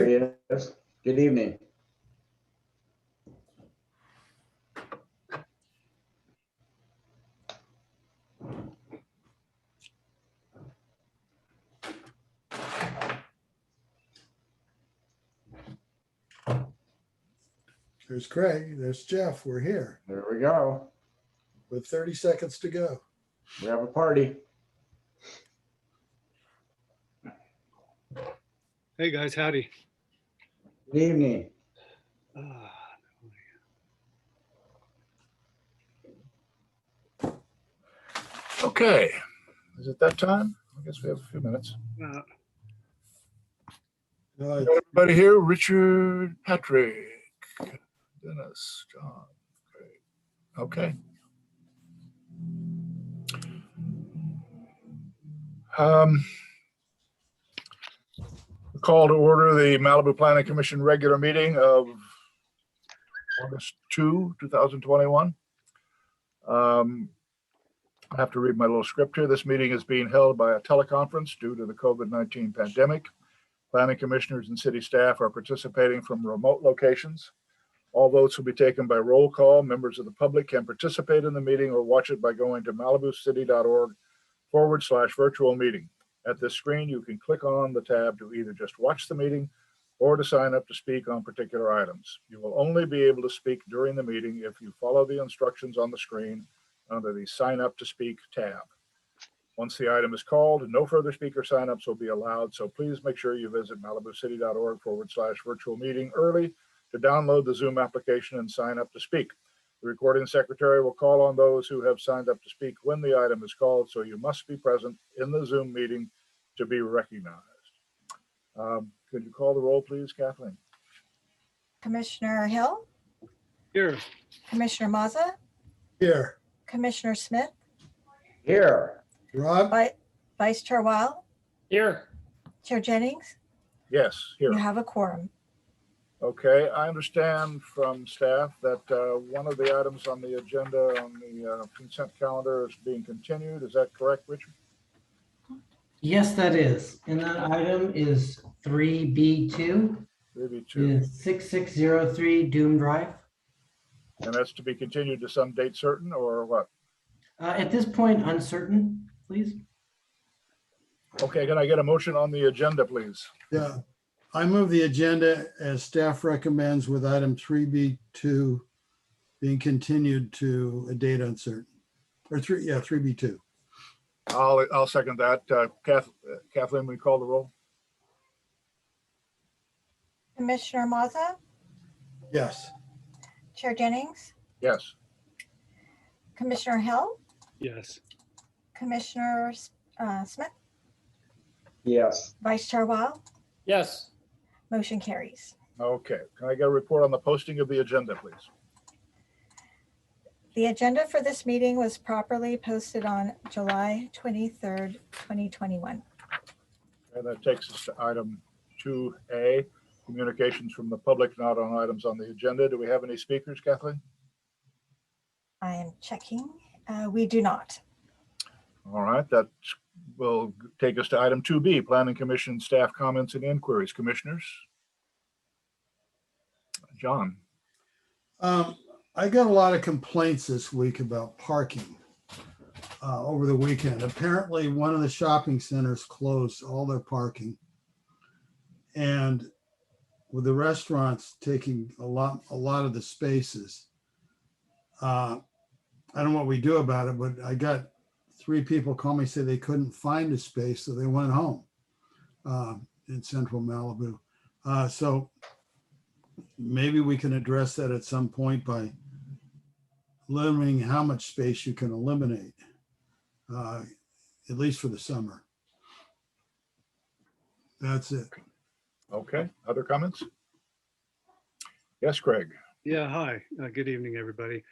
There he is. Good evening. There's Craig, there's Jeff, we're here There we go. with 30 seconds to go. We have a party. Hey guys, howdy. Good evening. Okay, is it that time? I guess we have a few minutes. Got everybody here, Richard, Patrick, Dennis, John. Okay. Call to order the Malibu Planning Commission regular meeting of August 2, 2021. I have to read my little script here. This meeting is being held by a teleconference due to the COVID-19 pandemic. Planning commissioners and city staff are participating from remote locations. All votes will be taken by roll call. Members of the public can participate in the meeting or watch it by going to malibucity.org/virtual meeting. At this screen, you can click on the tab to either just watch the meeting or to sign up to speak on particular items. You will only be able to speak during the meeting if you follow the instructions on the screen under the Sign Up to Speak tab. Once the item is called, no further speaker signups will be allowed, so please make sure you visit malibucity.org/virtual meeting early to download the Zoom application and sign up to speak. The recording secretary will call on those who have signed up to speak when the item is called, so you must be present in the Zoom meeting to be recognized. Could you call the roll, please, Kathleen? Commissioner Hill, Here. Commissioner Mazza, Here, Commissioner Smith, Here. Rob, Vice Chair Weil, Here. Chair Jennings, Yes, here. you have a quorum. Okay, I understand from staff that one of the items on the agenda on the consent calendar is being continued. Is that correct, Richard? Yes, that is. And that item is 3B2, Maybe two. is 6603 Doom Drive. And that's to be continued to some date certain or what? At this point, uncertain, please. Okay, can I get a motion on the agenda, please? yeah, I move the agenda as staff recommends with item 3B2 being continued to a date uncertain. Or 3B2. I'll second that. Kathleen, will you call the roll? Commissioner Mazza, Yes, Chair Jennings, Yes. Commissioner Hill, Yes. Commissioner Smith, Yes. Vice Chair Weil, Yes. motion carries. Okay, can I get a report on the posting of the agenda, please? The agenda for this meeting was properly posted on July 23rd, 2021. And that takes us to item 2A, communications from the public not on items on the agenda. Do we have any speakers, Kathleen? I am checking. We do not. All right, that will take us to item 2B, Planning Commission staff comments and inquiries. Commissioners? John? I got a lot of complaints this week about parking over the weekend. Apparently, one of the shopping centers closed all their parking. And with the restaurants taking a lot of the spaces, I don't know what we do about it, but I got 3 people call me, say they couldn't find a space, so they went home in central Malibu. So maybe we can address that at some point by limiting how much space you can eliminate, at least for the summer. That's it. Okay, other comments? Yes, Craig. Yeah, hi. Good evening, everybody.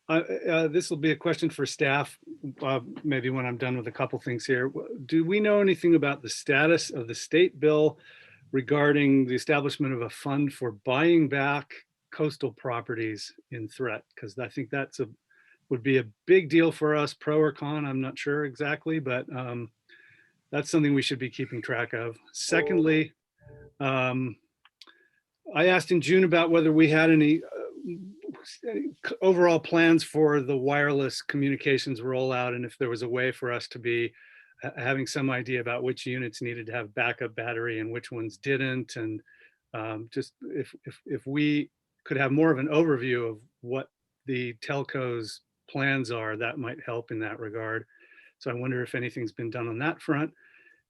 This will be a question for staff, maybe when I'm done with a couple things here. Do we know anything about the status of the state bill regarding the establishment of a fund for buying back coastal properties in threat? Because I think that's would be a big deal for us, pro or con, I'm not sure exactly, but that's something we should be keeping track of. Secondly, I asked in June about whether we had any overall plans for the wireless communications rollout, and if there was a way for us to be having some idea about which units needed to have backup battery and which ones didn't. And just if we could have more of an overview of what the telco's plans are, that might help in that regard. So I wonder if anything's been done on that front.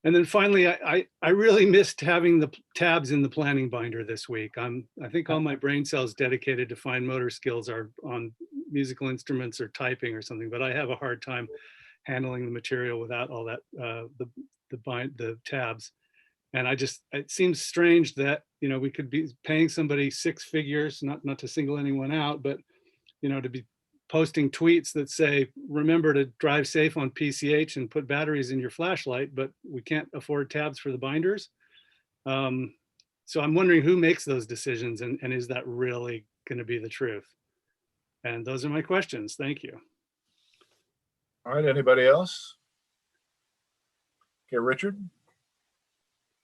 And then finally, I really missed having the tabs in the planning binder this week. I think all my brain cells dedicated to fine motor skills are on musical instruments or typing or something, but I have a hard time handling the material without all that, the tabs. And it seems strange that, we could be paying somebody 6 figures, not to single anyone out, but, to be posting tweets that say, remember to drive safe on PCH and put batteries in your flashlight, but we can't afford tabs for the binders. So I'm wondering who makes those decisions, and is that really going to be the truth? And those are my questions. Thank you. All right, anybody else? Okay, Richard?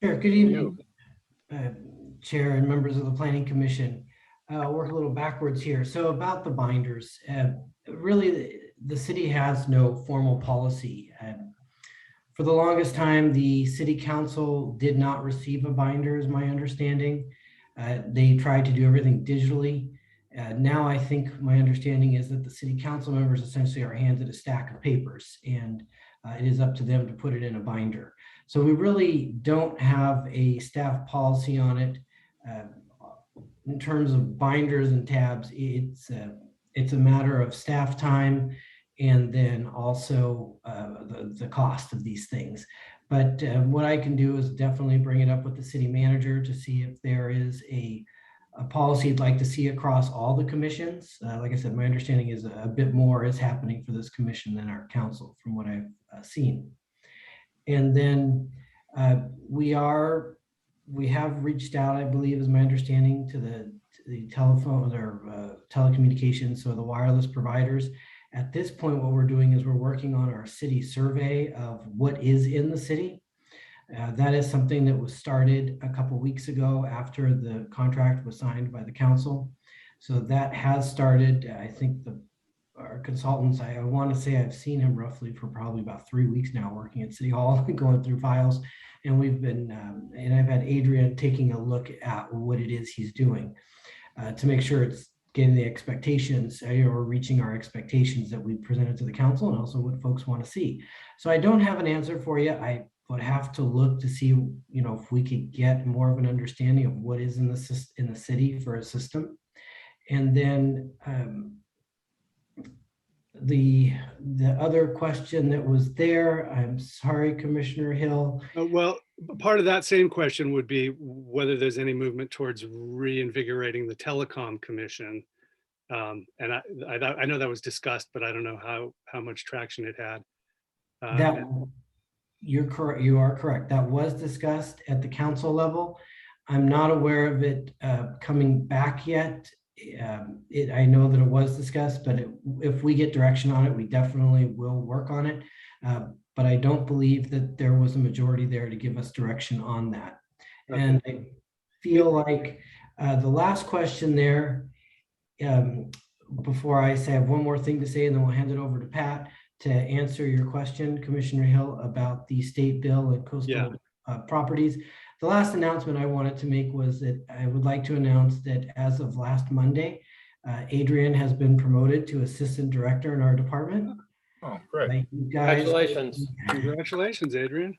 Sure, good evening, Chair and members of the Planning Commission. Work a little backwards here. So about the binders, really the city has no formal policy. For the longest time, the city council did not receive a binder, is my understanding. They tried to do everything digitally. Now I think my understanding is that the city council members essentially are handed a stack of papers, and it is up to them to put it in a binder. So we really don't have a staff policy on it. In terms of binders and tabs, it's a matter of staff time and then also the cost of these things. But what I can do is definitely bring it up with the city manager to see if there is a policy you'd like to see across all the commissions. Like I said, my understanding is a bit more is happening for this commission than our council from what I've seen. And then we have reached out, I believe, is my understanding, to the telephone or telecommunications, so the wireless providers. At this point, what we're doing is we're working on our city survey of what is in the city. That is something that was started a couple weeks ago after the contract was signed by the council. So that has started. I think our consultants, I want to say I've seen him roughly for probably about 3 weeks now working at City Hall, going through files. And we've been, and I've had Adrian taking a look at what it is he's doing to make sure it's getting the expectations or reaching our expectations that we presented to the council, and also what folks want to see. So I don't have an answer for you. I would have to look to see, if we could get more of an understanding of what is in the city for a system. And then the other question that was there, I'm sorry, Commissioner Hill. Well, part of that same question would be whether there's any movement towards reinvigorating the Telecom Commission. And I know that was discussed, but I don't know how much traction it had. You're correct. You are correct. That was discussed at the council level. I'm not aware of it coming back yet. I know that it was discussed, but if we get direction on it, we definitely will work on it. But I don't believe that there was a majority there to give us direction on that. Okay. And I feel like the last question there, before I say I have one more thing to say, and then we'll hand it over to Pat to answer your question, Commissioner Hill, about the state bill and coastal properties. The last announcement I wanted to make was that I would like to announce that as of last Monday, Adrian has been promoted to assistant director in our department. Oh, great. Thank you guys. Congratulations. Congratulations, Adrian.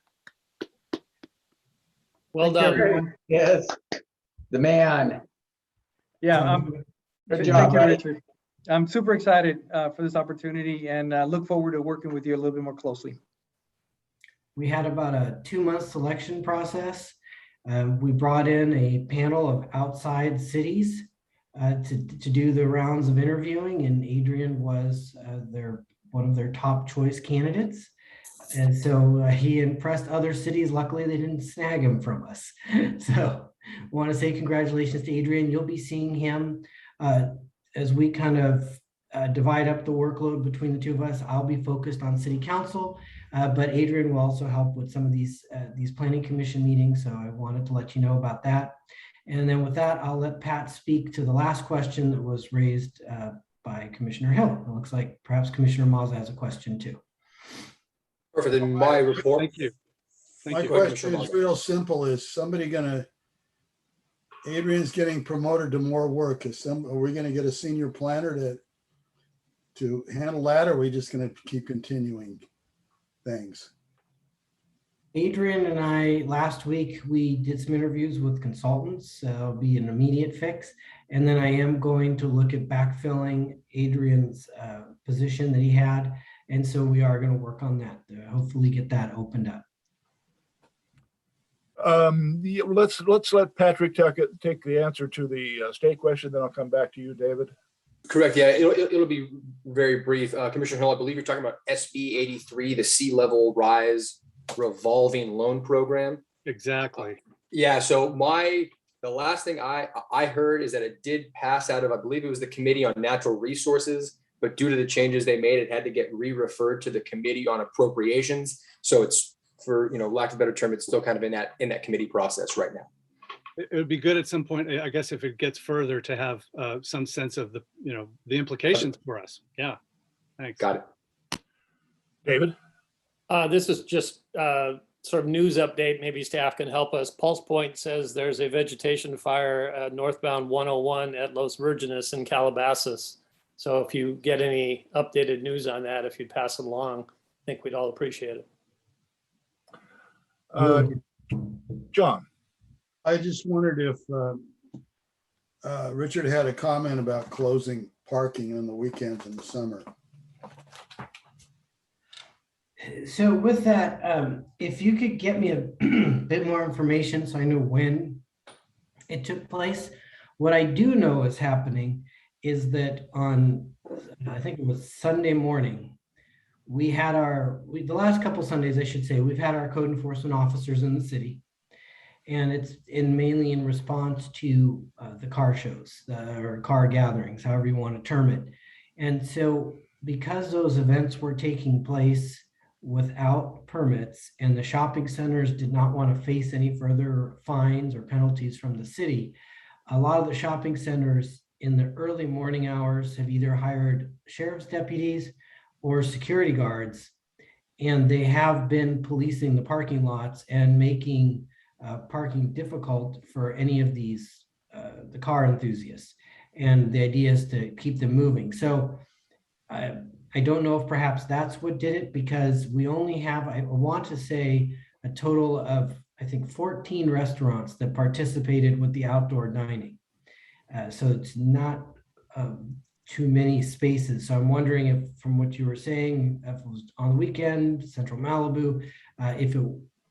Well done. Yes, the man. Yeah, Good thank job, you, buddy. Richard. I'm super excited for this opportunity and look forward to working with you a little bit more closely. We had about a 2-month selection process. We brought in a panel of outside cities to do the rounds of interviewing, and Adrian was one of their top choice candidates. And so he impressed other cities. Luckily, they didn't snag him from us. So I want to say congratulations to Adrian. You'll be seeing him as we kind of divide up the workload between the two of us. I'll be focused on city council, but Adrian will also help with some of these planning commission meetings. So I wanted to let you know about that. And then with that, I'll let Pat speak to the last question that was raised by Commissioner Hill. It looks like perhaps Commissioner Mazza has a question too. Perfect. In my report. Thank you. Thank My you. question is real simple. Is somebody Adrian's getting promoted to more work. Are we gonna get a senior planner to handle that, or are we just gonna keep continuing things? Adrian and I, last week, we did some interviews with consultants, it'll be an immediate fix. And then I am going to look at backfilling Adrian's position that he had. And so we are going to work on that, to hopefully get that opened up. Yeah, let's let Patrick take the answer to the state question, then I'll come back to you, David. Correct. Yeah, it'll be very brief. Commissioner Hill, I believe you're talking about SB 83, the Sea Level Rise revolving loan program. Exactly. Yeah. So the last thing I heard is that it did pass out of, I believe it was the Committee on Natural Resources, but due to the changes they made, it had to get re-referred to the Committee on Appropriations. So it's, for lack of a better term, it's still kind of in that committee process right now. It would be good at some point, I guess, if it gets further, to have some sense of the implications for us. Yeah. Thanks. Got it. David? This is just sort of news update. Maybe staff can help us. Pulse Point says there's a vegetation fire northbound 101 at Los Virgenes in Calabasas. So if you get any updated news on that, if you'd pass it along, I think we'd all appreciate it. John? I just wondered if Richard had a comment about closing parking on the weekends in the summer. So with that, if you could get me a bit more information so I know when it took place. What I do know is happening is that on, I think it was Sunday morning, we had the last couple Sundays, I should say, we've had our code enforcement officers in the city. And it's mainly in response to the car shows or car gatherings, however you want to term it. And so because those events were taking place without permits and the shopping centers did not want to face any further fines or penalties from the city, a lot of the shopping centers in the early morning hours have either hired sheriff's deputies or security guards, and they have been policing the parking lots and making parking difficult for any of these the car enthusiasts. And the idea is to keep them moving. So I don't know if perhaps that's what did it, because we only have, I want to say, a total of, I think, 14 restaurants that participated with the outdoor dining. So it's not too many spaces. So I'm wondering if, from what you were saying, if it was on the weekend, Central Malibu, if it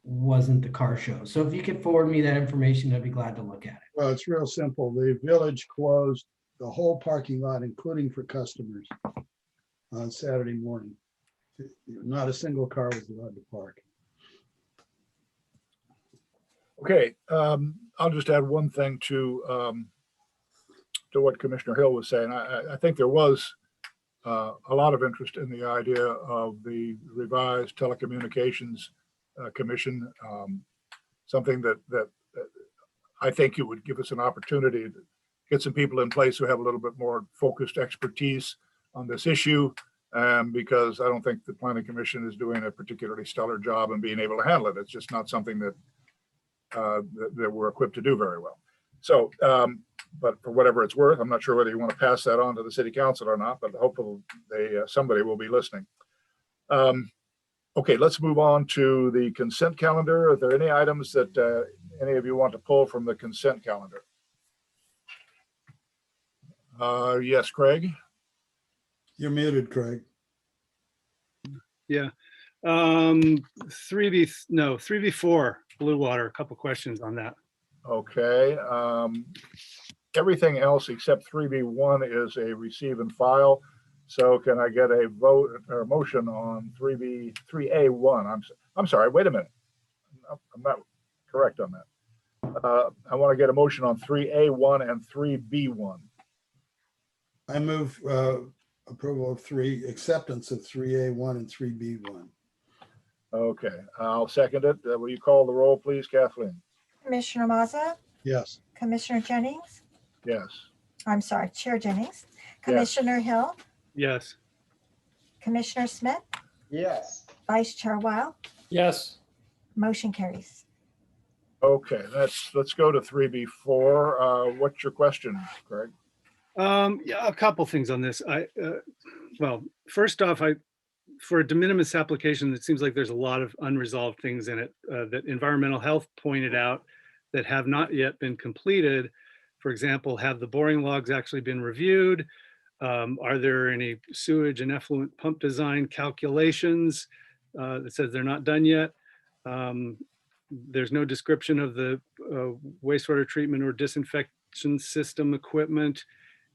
wasn't the car show. So if you could forward me that information, I'd be glad to look at it. Well, it's real simple. The village closed the whole parking lot, including for customers, on Saturday morning. Not a single car was allowed to park. Okay, I'll just add one thing to what Commissioner Hill was saying. I think there was a lot of interest in the idea of the revised telecommunications commission, something that I think it would give us an opportunity to get some people in place who have a little bit more focused expertise on this issue, because I don't think the Planning Commission is doing a particularly stellar job in being able to handle it. It's just not something that that we're equipped to do very well. So, but for whatever it's worth, I'm not sure whether you want to pass that on to the city council or not, but hopefully somebody will be listening. Okay, let's move on to the consent calendar. Are there any items that any of you want to pull from the consent calendar? Yes, Craig. You're muted, Craig. Yeah. 3B4, Blue Water, a couple questions on that. Okay. Everything else except 3B1 is a receive and file. So can I get a vote or a motion on 3A1? I'm sorry, wait a minute. I'm not correct on that. I want to get a motion on 3A1 and 3B1. I move approval of acceptance of 3A1 and 3B1. Okay, I'll second it. Will you call the roll, please, Kathleen? Commissioner Maza, Yes. Commissioner Jennings, Yes. I'm sorry, Chair Jennings, Commissioner Hill, Yes. Commissioner Smith, Yes. Vice Chair Wile, Yes. motion carries. Okay, let's go to 3B4. What's your question, Greg? Yeah, a couple things on this. Well, first off, for a de minimis application, it seems like there's a lot of unresolved things in it that environmental health pointed out that have not yet been completed. For example, have the boring logs actually been reviewed? Are there any sewage and effluent pump design calculations that says they're not done yet? There's no description of the wastewater treatment or disinfection system equipment.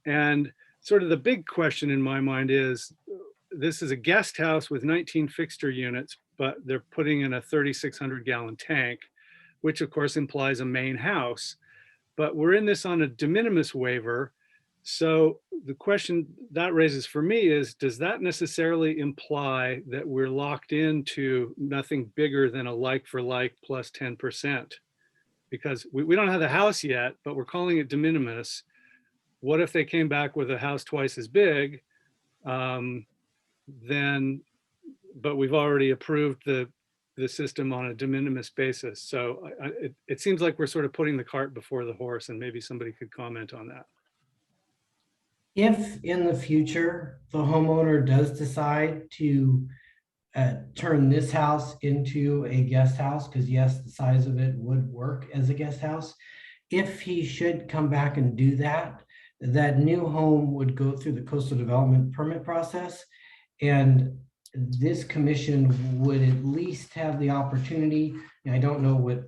And sort of the big question in my mind is, this is a guest house with 19 fixture units, but they're putting in a 3,600 gallon tank, which of course implies a main house. But we're in this on a de minimis waiver. So the question that raises for me is, does that necessarily imply that we're locked into nothing bigger than a like for like plus 10%? Because we don't have the house yet, but we're calling it de minimis. What if they came back with a house twice as big? Then, but we've already approved the system on a de minimis basis. So it seems like we're sort of putting the cart before the horse, and maybe somebody could comment on that. If in the future, the homeowner does decide to turn this house into a guest house, because yes, the size of it would work as a guest house. If he should come back and do that, that new home would go through the coastal development permit process. And this commission would at least have the opportunity, and I don't know what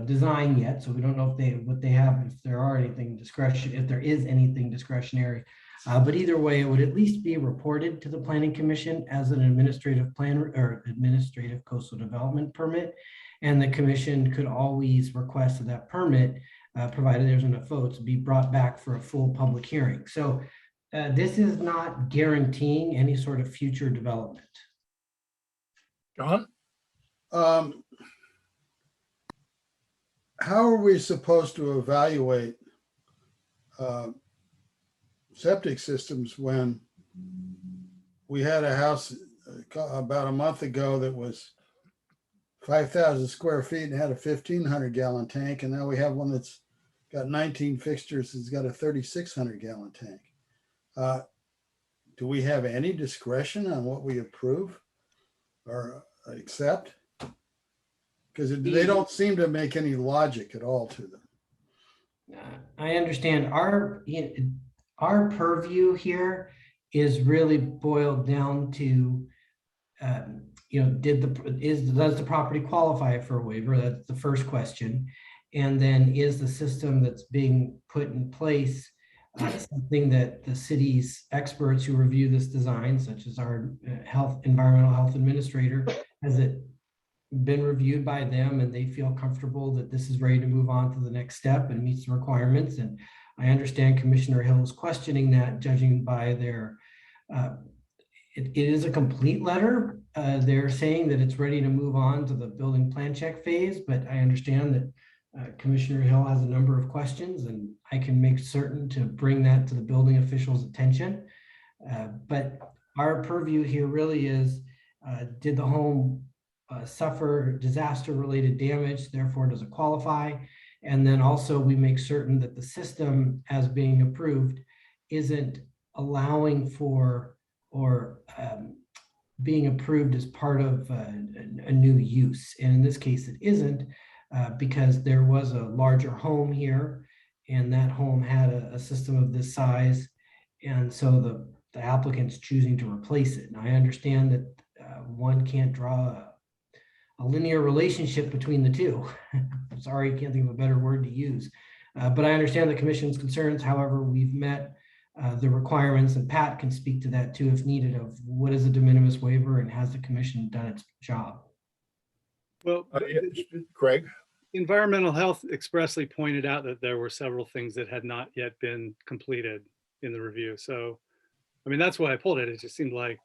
design yet, so we don't know what they have, if there are anything discretion, if there is anything discretionary. But either way, it would at least be reported to the planning commission as an administrative plan or administrative coastal development permit. And the commission could always request that that permit, provided there's enough votes, be brought back for a full public hearing. So this is not guaranteeing any sort of future development. John? How are we supposed to evaluate septic systems when we had a house about a month ago that was 5,000 square feet and had a 1,500 gallon tank, and now we have one that's got 19 fixtures, it's got a 3,600 gallon tank. Do we have any discretion on what we approve or accept? Because they don't seem to make any logic at all to them. I understand our purview here is really boiled down to, does the property qualify for a waiver? That's the first question. And then is the system that's being put in place something that the city's experts who review this design, such as our environmental health administrator, has it been reviewed by them and they feel comfortable that this is ready to move on to the next step and meets the requirements? And I understand Commissioner Hill is questioning that, judging by their, it is a complete letter. They're saying that it's ready to move on to the building plan check phase, but I understand that Commissioner Hill has a number of questions, and I can make certain to bring that to the building official's attention. But our purview here really is, did the home suffer disaster-related damage, therefore does it qualify? And then also we make certain that the system as being approved isn't allowing for or being approved as part of a new use. And in this case, it isn't, because there was a larger home here and that home had a system of this size. And so the applicant's choosing to replace it. And I understand that one can't draw a linear relationship between the two. I'm sorry, I can't think of a better word to use. But I understand the commission's concerns. However, we've met the requirements, and Pat can speak to that too if needed, of what is a de minimis waiver and has the commission done its job? Well, Craig? environmental health expressly pointed out that there were several things that had not yet been completed in the review. So, I mean, that's why I pulled it. It just seemed like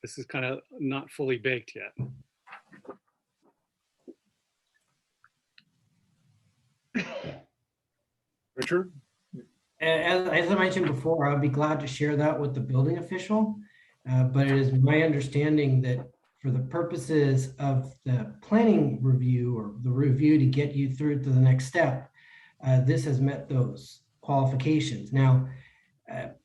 this is kind of not fully baked yet. Richard? As I mentioned before, I'd be glad to share that with the building official. But it is my understanding that for the purposes of the planning review or the review to get you through to the next step, this has met those qualifications. Now,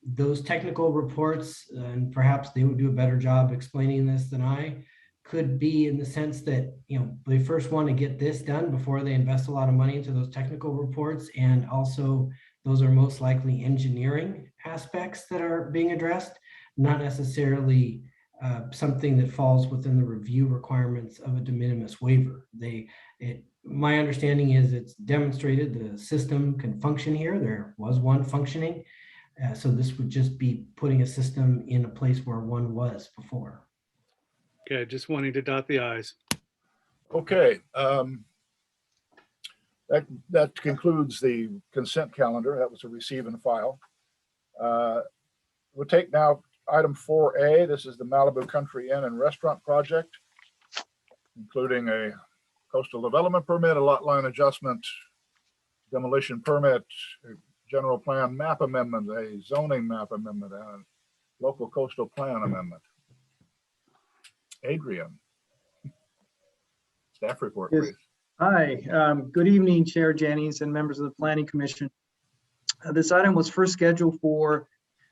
those technical reports, and perhaps they would do a better job explaining this than I, could be in the sense that, you know, they first want to get this done before they invest a lot of money into those technical reports. And also those are most likely engineering aspects that are being addressed, not necessarily something that falls within the review requirements of a de minimis waiver. My understanding is it's demonstrated the system can function here. There was one functioning. So this would just be putting a system in a place where one was before. Okay, just wanting to dot the i's. Okay. That concludes the consent calendar. That was a receive and file. We'll take now item 4A. This is the Malibu Country Inn and Restaurant project, including a coastal development permit, a lot line adjustment, demolition permit, a general plan map amendment, a zoning map amendment, and a local coastal plan amendment. Adrian, staff report, Yes. please. Hi, good evening, Chair Jennings and members of the Planning Commission. This item was first scheduled for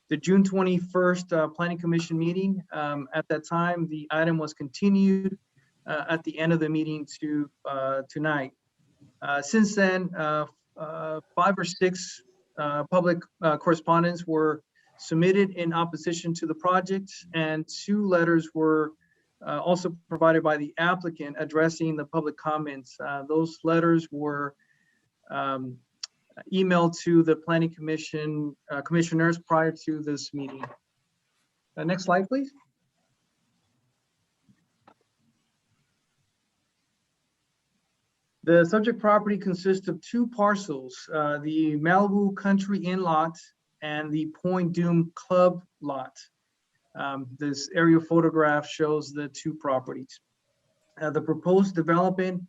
the June 21st Planning Commission meeting. At that time, the item was continued at the end of the meeting to tonight. Since then, 5 or 6 public correspondence were submitted in opposition to the project, and 2 letters were also provided by the applicant addressing the public comments. Those letters were emailed to the Planning Commission commissioners prior to this meeting. Next slide, please. The subject property consists of 2 parcels, the Malibu Country Inn lot and the Point Doom Club lot. This aerial photograph shows the 2 properties. The proposed development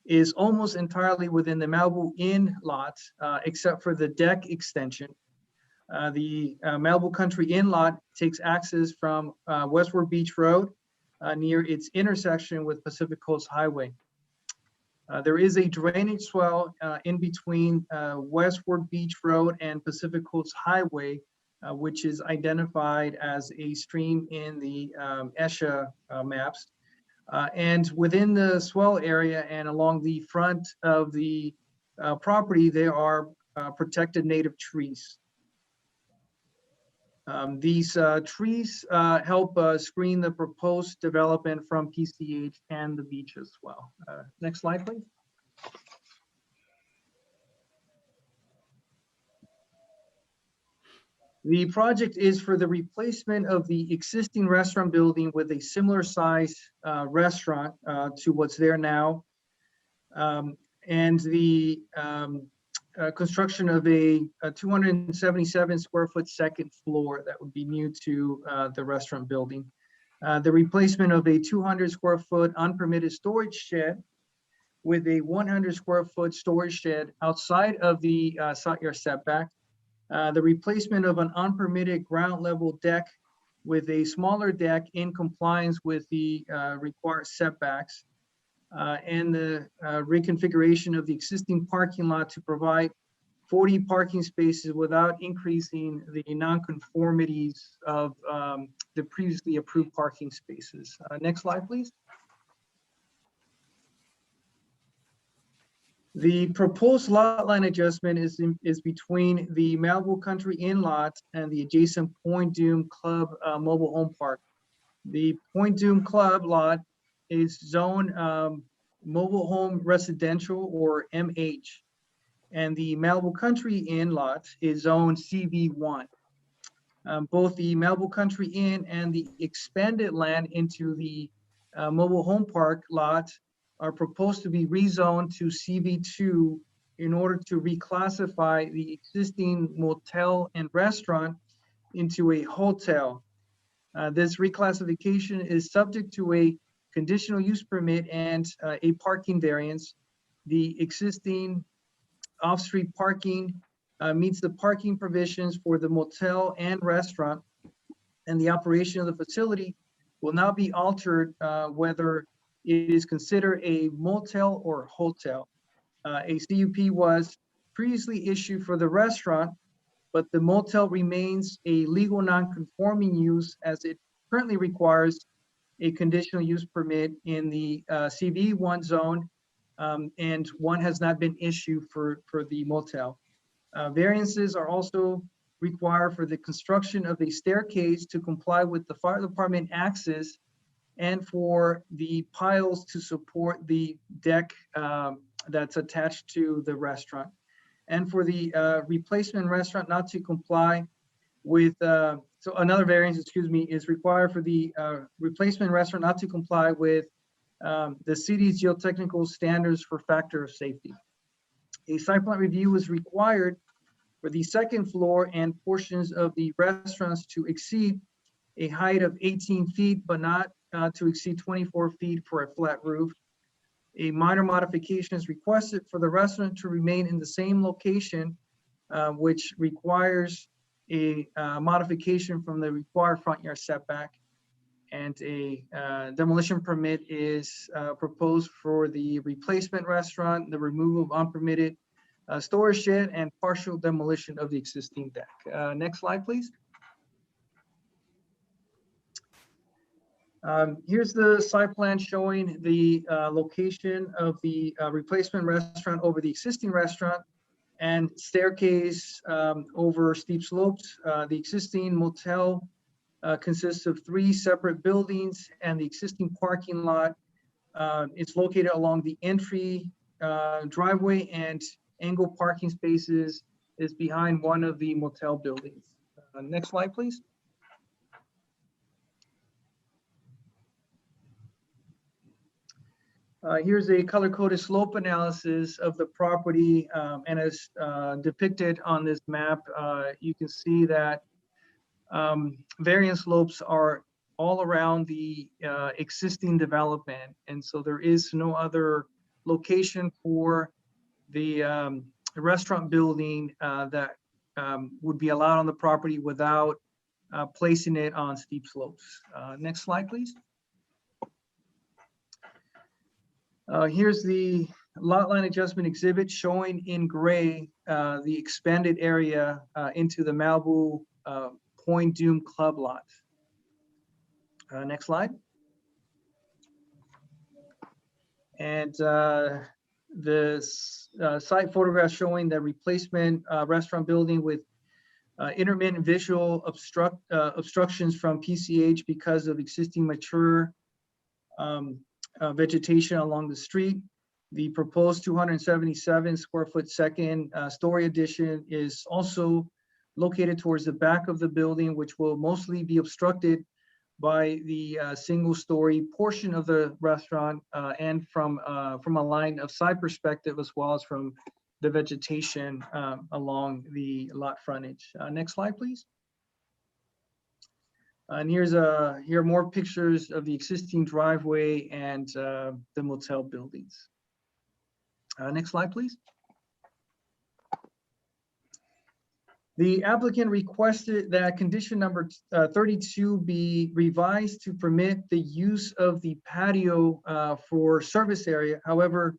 is almost entirely within the Malibu Inn lot, except for the deck extension. The Malibu Country Inn lot takes access from Westward Beach Road near its intersection with Pacific Coast Highway. There is a drainage swell in between Westward Beach Road and Pacific Coast Highway, which is identified as a stream in the ESHA maps. And within the swell area and along the front of the property, there are protected native trees. These trees help screen the proposed development from PCH and the beach as well. Next slide, please. The project is for the replacement of the existing restaurant building with a similar size restaurant to what's there now. And the construction of a 277 square foot second floor that would be new to the restaurant building. The replacement of a 200 square foot unpermitted storage shed with a 100 square foot storage shed outside of the side yard setback. The replacement of an unpermitted ground level deck with a smaller deck in compliance with the required setbacks. And the reconfiguration of the existing parking lot to provide 40 parking spaces without increasing the nonconformities of the previously approved parking spaces. Next slide, please. The proposed lot line adjustment is between the Malibu Country Inn lot and the adjacent Point Doom Club mobile home park. The Point Doom Club lot is zoned mobile home residential, or MH, and the Malibu Country Inn lot is zoned CV1. Both the Malibu Country Inn and the expanded land into the mobile home park lot are proposed to be rezoned to CV2 in order to reclassify the existing motel and restaurant into a hotel. This reclassification is subject to a conditional use permit and a parking variance. The existing off-street parking meets the parking provisions for the motel and restaurant, and the operation of the facility will not be altered whether it is considered a motel or hotel. A CUP was previously issued for the restaurant, but the motel remains a legal non-conforming use as it currently requires a conditional use permit in the CV1 zone, and one has not been issued for the motel. Variances are also required for the construction of a staircase to comply with the fire department access and for the piles to support the deck that's attached to the restaurant. And for the replacement restaurant not to comply with, so another variance, excuse me, is required for the replacement restaurant not to comply with the city's geotechnical standards for factor of safety. A site plan review is required for the second floor and portions of the restaurants to exceed a height of 18 feet, but not to exceed 24 feet for a flat roof. A minor modification is requested for the restaurant to remain in the same location, which requires a modification from the required front yard setback. And a demolition permit is proposed for the replacement restaurant, the removal of unpermitted storage shed, and partial demolition of the existing deck. Next slide, please. Here's the site plan showing the location of the replacement restaurant over the existing restaurant and staircase over steep slopes. The existing motel consists of 3 separate buildings, and the existing parking lot is located along the entry driveway, and angled parking spaces is behind one of the motel buildings. Next slide, please. Here's a color-coded slope analysis of the property, and as depicted on this map, you can see that variance slopes are all around the existing development, and so there is no other location for the restaurant building that would be allowed on the property without placing it on steep slopes. Next slide, please. Here's the lot line adjustment exhibit showing in gray the expanded area into the Malibu Point Dume Club lot. Next slide. And the site photograph showing the replacement restaurant building with intermittent visual obstructions from PCH because of existing mature vegetation along the street. The proposed 277 square foot second story addition is also located towards the back of the building, which will mostly be obstructed by the single story portion of the restaurant and from a line of sight perspective, as well as from the vegetation along the lot frontage. Next slide, please. And here are more pictures of the existing driveway and the motel buildings. Next slide, please. The applicant requested that condition number 32 be revised to permit the use of the patio for service area. However,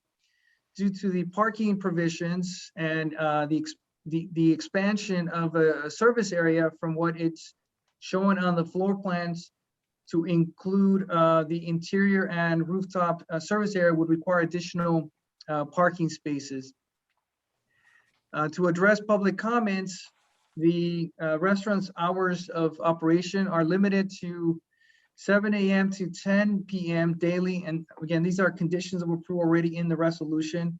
due to the parking provisions and the expansion of a service area from what it's shown on the floor plans to include the interior and rooftop service area would require additional parking spaces. To address public comments, the restaurant's hours of operation are limited to 7 a.m. to 10 p.m. daily. And again, these are conditions that were approved already in the resolution.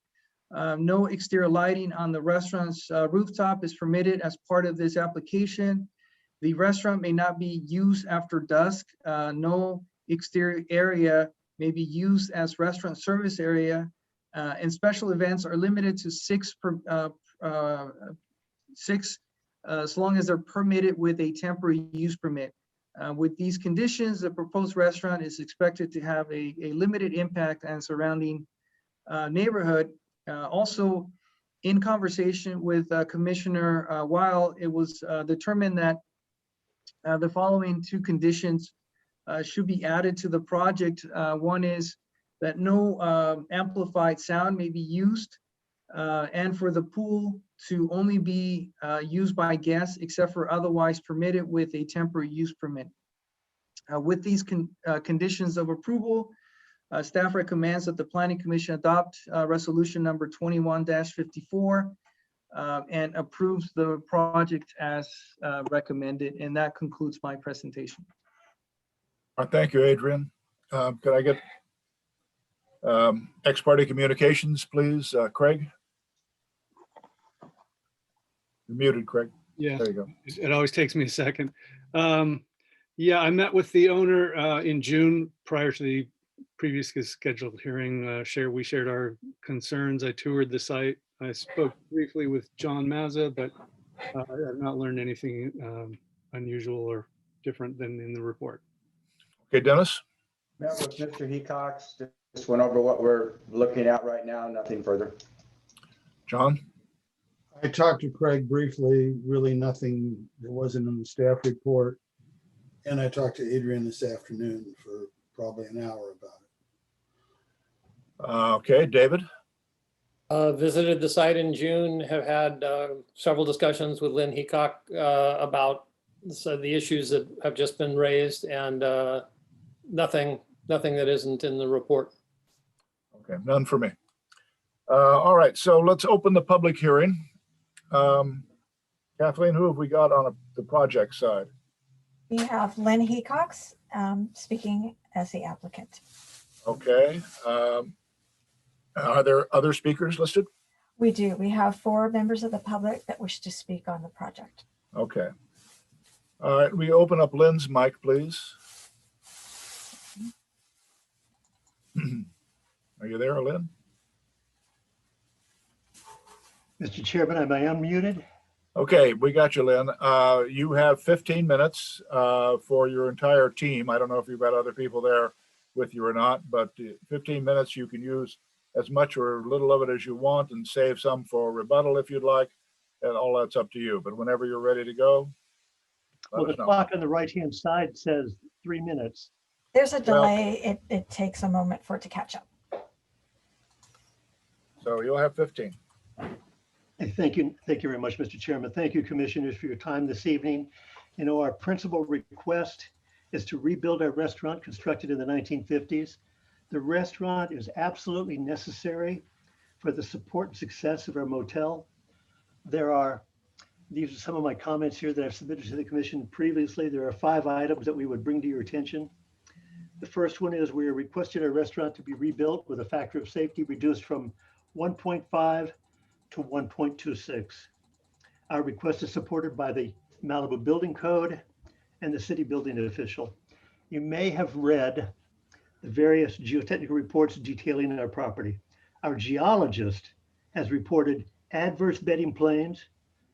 No exterior lighting on the restaurant's rooftop is permitted as part of this application. The restaurant may not be used after dusk. No exterior area may be used as restaurant service area. And special events are limited to 6 as long as they're permitted with a temporary use permit. With these conditions, the proposed restaurant is expected to have a limited impact on surrounding neighborhood. Also, In conversation with Commissioner Weil, it was determined that the following two conditions should be added to the project. One is that no amplified sound may be used, and for the pool to only be used by guests except for otherwise permitted with a temporary use permit. With these conditions of approval, staff recommends that the Planning Commission adopt resolution number 21-54 and approves the project as recommended. And that concludes my presentation. Thank you, Adrian. Could I get ex parte communications, please? Craig? You're muted, Craig. Yeah, There you go. it always takes me a second. Yeah, I met with the owner in June prior to the previous scheduled hearing. We shared our concerns. I toured the site. I spoke briefly with John Mazza, but I have not learned anything unusual or different than in the report. Okay, Dennis? Met with Mr. Hecox, just went over what we're looking at right now, nothing further. John? I talked to Craig briefly, really nothing that wasn't in the staff report. And I talked to Adrian this afternoon for probably an hour about it. Okay, David? Visited the site in June, have had several discussions with Lynn Heacock about the issues that have just been raised, and nothing that isn't in the report. Okay, none for me. All right, so let's open the public hearing. Kathleen, who have we got on the project side? We have Lynn Hecox speaking as the applicant. Okay. Are there other speakers listed? We do. We have 4 members of the public that wish to speak on the project. Okay. All right, we open up Lynn's mic, please. Are you there, Lynn? Mr. Chairman, am I unmuted? Okay, we got you, Lynn. You have 15 minutes for your entire team. I don't know if you've got other people there with you or not, but 15 minutes you can use as much or little of it as you want and save some for rebuttal if you'd like. And all that's up to you. But whenever you're ready to go, Well, let the us know. clock on the right-hand side says 3 minutes. There's a delay. It takes a moment for it to catch up. So you'll have 15. Thank you very much, Mr. Chairman. Thank you, commissioners, for your time this evening. You know, our principal request is to rebuild our restaurant constructed in the 1950s. The restaurant is absolutely necessary for the support and success of our motel. These are some of my comments here that I've submitted to the commission previously. There are 5 items that we would bring to your attention. The first one is we are requesting our restaurant to be rebuilt with a factor of safety reduced from 1.5 to 1.26. Our request is supported by the Malibu Building Code and the city building official. You may have read the various geotechnical reports detailing our property. Our geologist has reported adverse bedding planes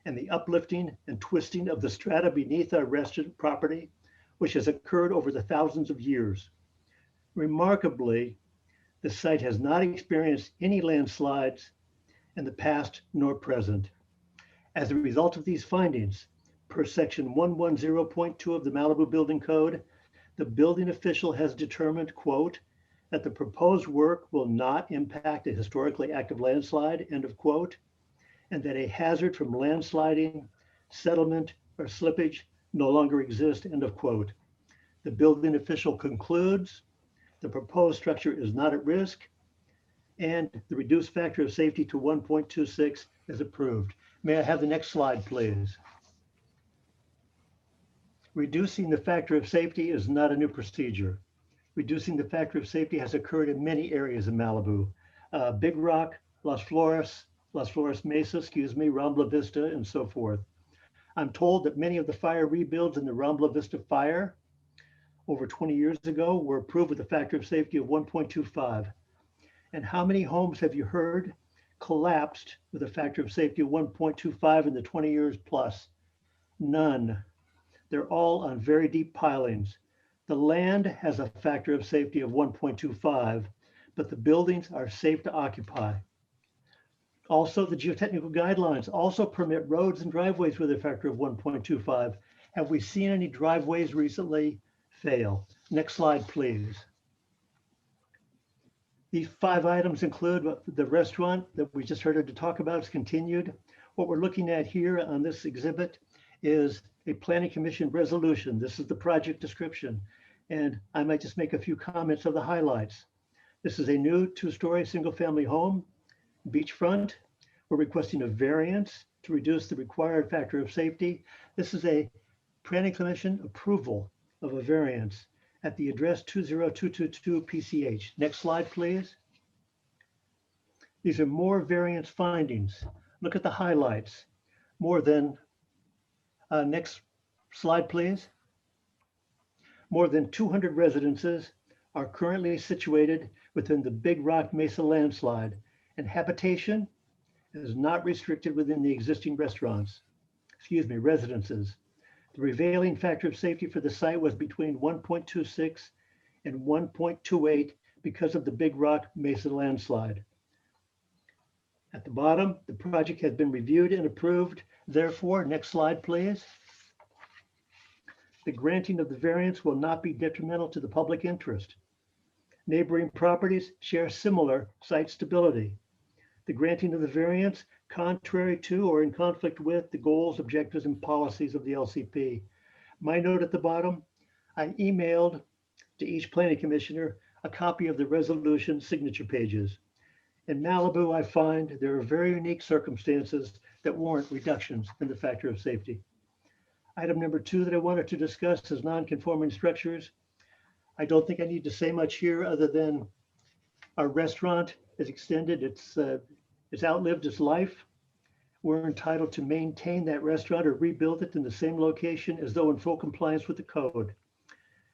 and the uplifting and twisting of the strata beneath our restaurant property, which has occurred over the thousands of years. Remarkably, the site has not experienced any landslides in the past nor present. As a result of these findings, per section 110.2 of the Malibu Building Code, the building official has determined, quote, that the proposed work will not impact a historically active landslide, end of quote, and that a hazard from landsliding, settlement, or slippage no longer exists, end of quote. The building official concludes the proposed structure is not at risk, and the reduced factor of safety to 1.26 is approved. May I have the next slide, please? Reducing the factor of safety is not a new procedure. Reducing the factor of safety has occurred in many areas in Malibu. Big Rock, Las Flores Mesa, Rambla Vista, and so forth. I'm told that many of the fire rebuilds in the Rambla Vista fire over 20 years ago were approved with a factor of safety of 1.25. And how many homes have you heard collapsed with a factor of safety of 1.25 in the 20 years plus? None. They're all on very deep pilings. The land has a factor of safety of 1.25, but the buildings are safe to occupy. Also, the geotechnical guidelines also permit roads and driveways with a factor of 1.25. Have we seen any driveways recently fail? Next slide, please. These 5 items include the restaurant that we just heard to talk about is continued. What we're looking at here on this exhibit is a planning commission resolution. This is the project description. And I might just make a few comments of the highlights. This is a new 2-story single-family home, beachfront. We're requesting a variance to reduce the required factor of safety. This is a planning commission approval of a variance at the address 20222 PCH. Next slide, please. These are more variance findings. Look at the highlights. More than, next slide, please. More than 200 residences are currently situated within the Big Rock Mesa landslide, and habitation is not restricted within the existing residences. The prevailing factor of safety for the site was between 1.26 and 1.28 because of the Big Rock Mesa landslide. At the bottom, the project has been reviewed and approved. Therefore, next slide, please. The granting of the variance will not be detrimental to the public interest. Neighboring properties share similar site stability. The granting of the variance contrary to or in conflict with the goals, objectives, and policies of the LCP. My note at the bottom, I emailed to each planning commissioner a copy of the resolution signature pages. In Malibu, I find there are very unique circumstances that warrant reductions in the factor of safety. Item number 2 that I wanted to discuss is non-conforming structures. I don't think I need to say much here other than our restaurant is extended. It's outlived its life. We're entitled to maintain that restaurant or rebuild it in the same location as though in full compliance with the code.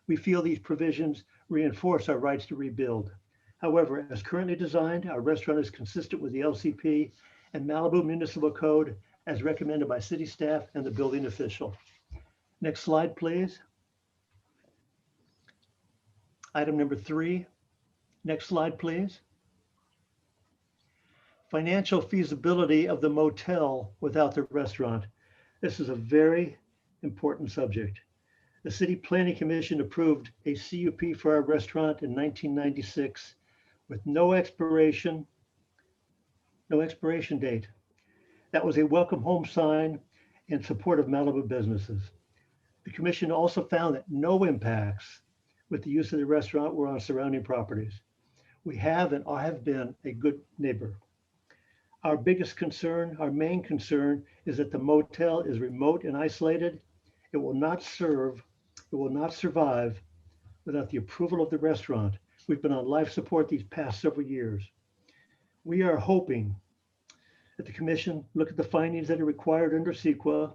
We feel these provisions reinforce our rights to rebuild. However, as currently designed, our restaurant is consistent with the LCP and Malibu Municipal Code as recommended by city staff and the building official. Next slide, please. Item number 3. Next slide, please. Financial feasibility of the motel without the restaurant. This is a very important subject. The City Planning Commission approved a CUP for our restaurant in 1996 with no expiration date. That was a welcome home sign in support of Malibu businesses. The commission also found that no impacts with the use of the restaurant were on surrounding properties. We have and have been a good neighbor. Our biggest concern, our main concern, is that the motel is remote and isolated. It will not survive without the approval of the restaurant. We've been on life support these past several years. We are hoping that the commission look at the findings that are required under CEQA.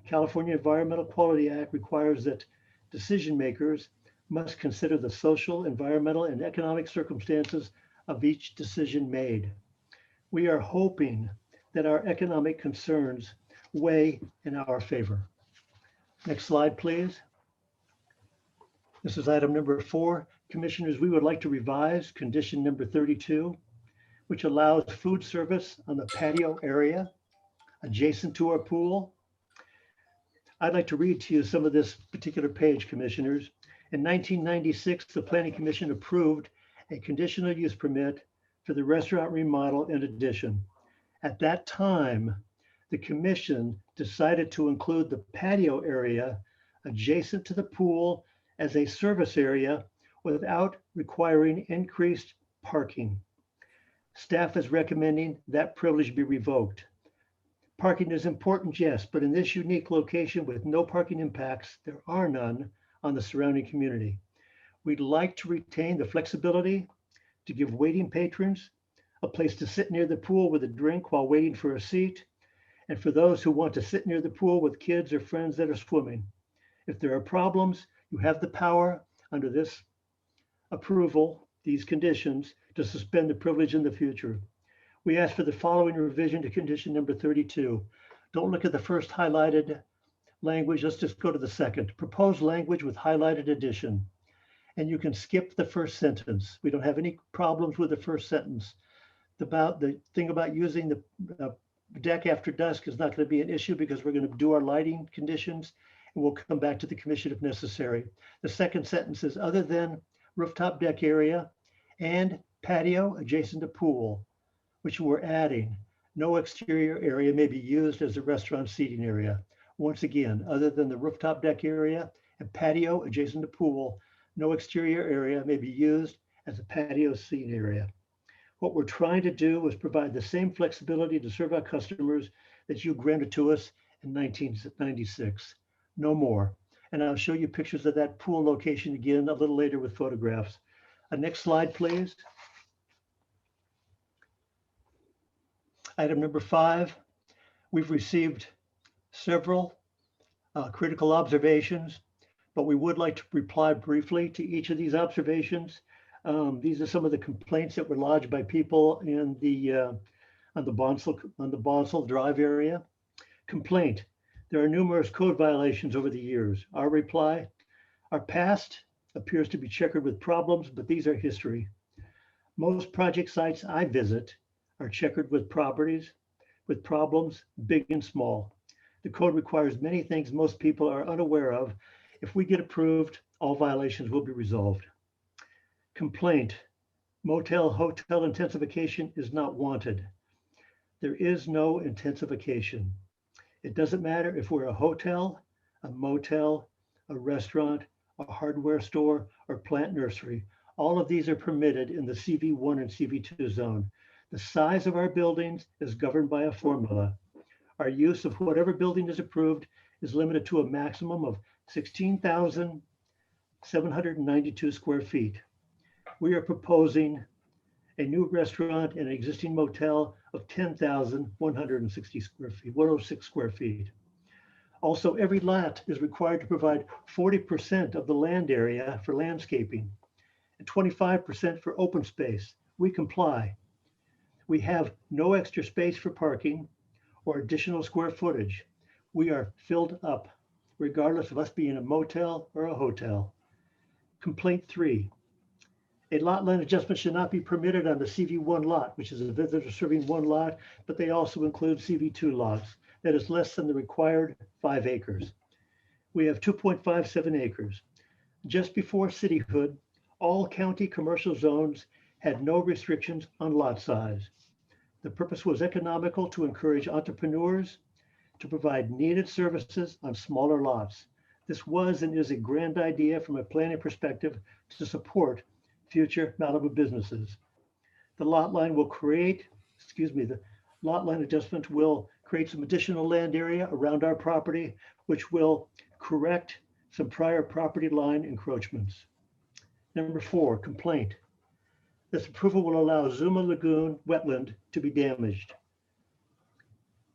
California Environmental Quality Act requires that decision makers must consider the social, environmental, and economic circumstances of each decision made. We are hoping that our economic concerns weigh in our favor. Next slide, please. This is item number 4. Commissioners, we would like to revise condition number 32, which allows food service on the patio area adjacent to our pool. I'd like to read to you some of this particular page, commissioners. In 1996, the Planning Commission approved a conditional use permit for the restaurant remodel and addition. At that time, the commission decided to include the patio area adjacent to the pool as a service area without requiring increased parking. Staff is recommending that privilege be revoked. Parking is important, yes, but in this unique location with no parking impacts, there are none on the surrounding community. We'd like to retain the flexibility to give waiting patrons a place to sit near the pool with a drink while waiting for a seat, and for those who want to sit near the pool with kids or friends that are swimming. If there are problems, you have the power under this approval, these conditions, to suspend the privilege in the future. We ask for the following revision to condition number 32. Don't look at the first highlighted language. Let's just go to the second. Proposed language with highlighted addition. And you can skip the first sentence. We don't have any problems with the first sentence. the thing about using the deck after dusk is not going to be an issue because we're going to do our lighting conditions and we'll come back to the commission if necessary. The second sentence is other than rooftop deck area and patio adjacent to pool, which we're adding. No exterior area may be used as a restaurant seating area. Once again, other than the rooftop deck area and patio adjacent to pool, no exterior area may be used as a patio seating area. What we're trying to do is provide the same flexibility to serve our customers that you granted to us in 1996. No more. And I'll show you pictures of that pool location again a little later with photographs. Next slide, please. Item number 5, we've received several critical observations, but we would like to reply briefly to each of these observations. These are some of the complaints that were lodged by people in the on the Bonsall Drive area. Complaint: there are numerous code violations over the years. Our reply: our past appears to be checkered with problems, but these are history. Most project sites I visit are checkered with problems, big and small. The code requires many things most people are unaware of. If we get approved, all violations will be resolved. Complaint: motel hotel intensification is not wanted. There is no intensification. It doesn't matter if we're a hotel, a motel, a restaurant, a hardware store, or plant nursery. All of these are permitted in the CV1 and CV2 zone. The size of our buildings is governed by a formula. Our use of whatever building is approved is limited to a maximum of 16,792 square feet. We are proposing a new restaurant and an existing motel of 10,160 square feet, 106 square feet. Also, every lot is required to provide 40% of the land area for landscaping and 25% for open space. We comply. We have no extra space for parking or additional square footage. We are filled up, regardless of us being a motel or a hotel. Complaint 3. A lot line adjustment should not be permitted on the CV1 lot, which is a visitor serving one lot, but they also include CV2 lots. That is less than the required 5 acres. We have 2.57 acres. Just before cityhood, all county commercial zones had no restrictions on lot size. The purpose was economical to encourage entrepreneurs to provide needed services on smaller lots. This was and is a grand idea from a planning perspective to support future Malibu businesses. The lot line adjustment will create some additional land area around our property, which will correct some prior property line encroachments. Number 4, complaint. This approval will allow Zuma Lagoon wetland to be damaged.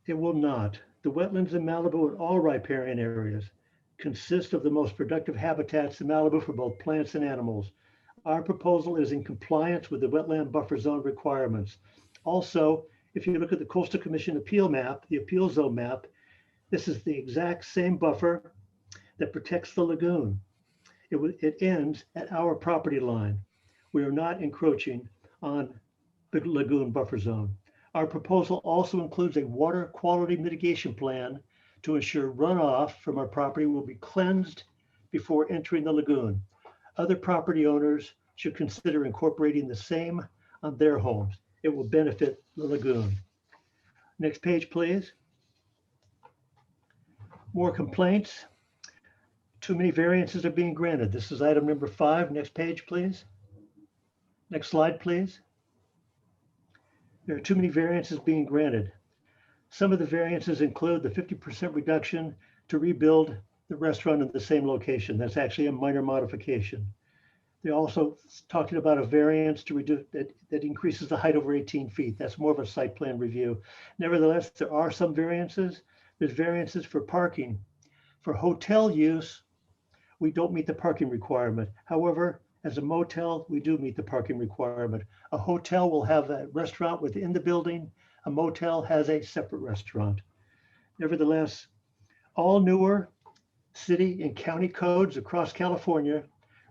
It will not. The wetlands in Malibu and all riparian areas consist of the most productive habitats in Malibu for both plants and animals. Our proposal is in compliance with the wetland buffer zone requirements. Also, if you look at the Coastal Commission appeal map, the appeal zone map, this is the exact same buffer that protects the lagoon. It ends at our property line. We are not encroaching on the lagoon buffer zone. Our proposal also includes a water quality mitigation plan to ensure runoff from our property will be cleansed before entering the lagoon. Other property owners should consider incorporating the same on their homes. It will benefit the lagoon. Next page, please. More complaints. Too many variances are being granted. This is item number 5. Next page, please. Next slide, please. There are too many variances being granted. Some of the variances include the 50% reduction to rebuild the restaurant in the same location. That's actually a minor modification. They're also talking about a variance to reduce that increases the height over 18 feet. That's more of a site plan review. Nevertheless, there are some variances. There's variances for parking. For hotel use, we don't meet the parking requirement. However, as a motel, we do meet the parking requirement. A hotel will have a restaurant within the building. A motel has a separate restaurant. Nevertheless, all newer city and county codes across California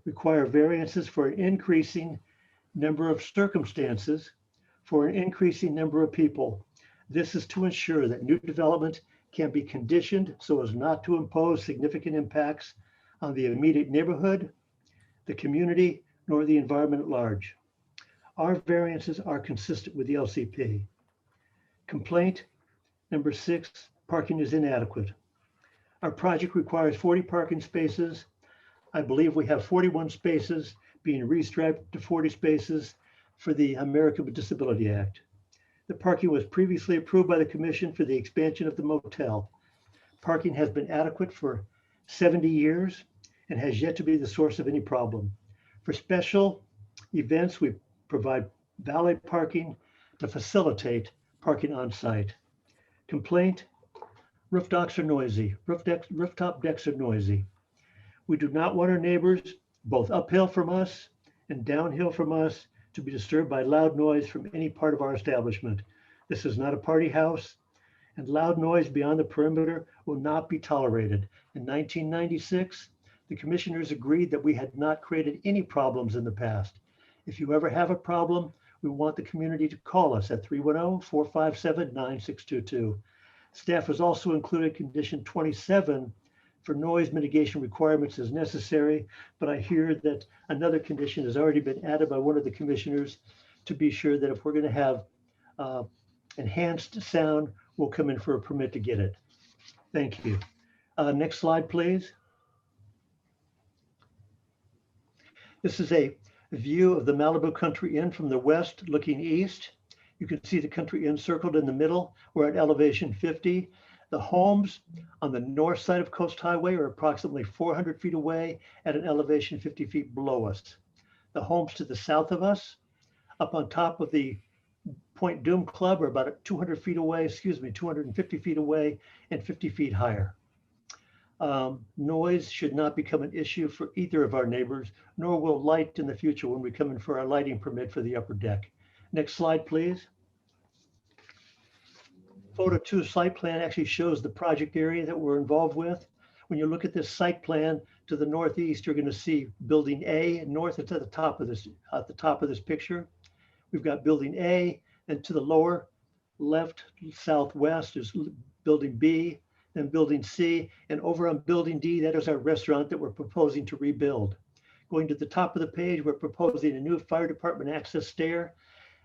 require variances for an increasing number of circumstances for an increasing number of people. This is to ensure that new development can be conditioned so as not to impose significant impacts on the immediate neighborhood, the community, nor the environment at large. Our variances are consistent with the LCP. Complaint number 6, parking is inadequate. Our project requires 40 parking spaces. I believe we have 41 spaces being restriped to 40 spaces for the American with Disability Act. The parking was previously approved by the commission for the expansion of the motel. Parking has been adequate for 70 years and has yet to be the source of any problem. For special events, we provide valet parking to facilitate parking on site. Complaint, rooftop decks are noisy. We do not want our neighbors, both uphill from us and downhill from us, to be disturbed by loud noise from any part of our establishment. This is not a party house, and loud noise beyond the perimeter will not be tolerated. In 1996, the commissioners agreed that we had not created any problems in the past. If you ever have a problem, we want the community to call us at 310-457-9622. Staff has also included condition 27 for noise mitigation requirements as necessary, but I hear that another condition has already been added by one of the commissioners to be sure that if we're going to have enhanced sound, we'll come in for a permit to get it. Thank you. Next slide, please. This is a view of the Malibu Country Inn from the west looking east. You can see the Country Inn circled in the middle. We're at elevation 50. The homes on the north side of Coast Highway are approximately 400 feet away at an elevation 50 feet below us. The homes to the south of us, up on top of the Point Doom Club, are about 200 feet away, 250 feet away and 50 feet higher. Noise should not become an issue for either of our neighbors, nor will light in the future when we come in for our lighting permit for the upper deck. Next slide, please. Photo 2 site plan actually shows the project area that we're involved with. When you look at this site plan to the northeast, you're going to see building A. North, it's at the top of this picture. We've got building A, and to the lower left, southwest is building B, then building C, and over on building D, that is our restaurant that we're proposing to rebuild. Going to the top of the page, we're proposing a new fire department access stair.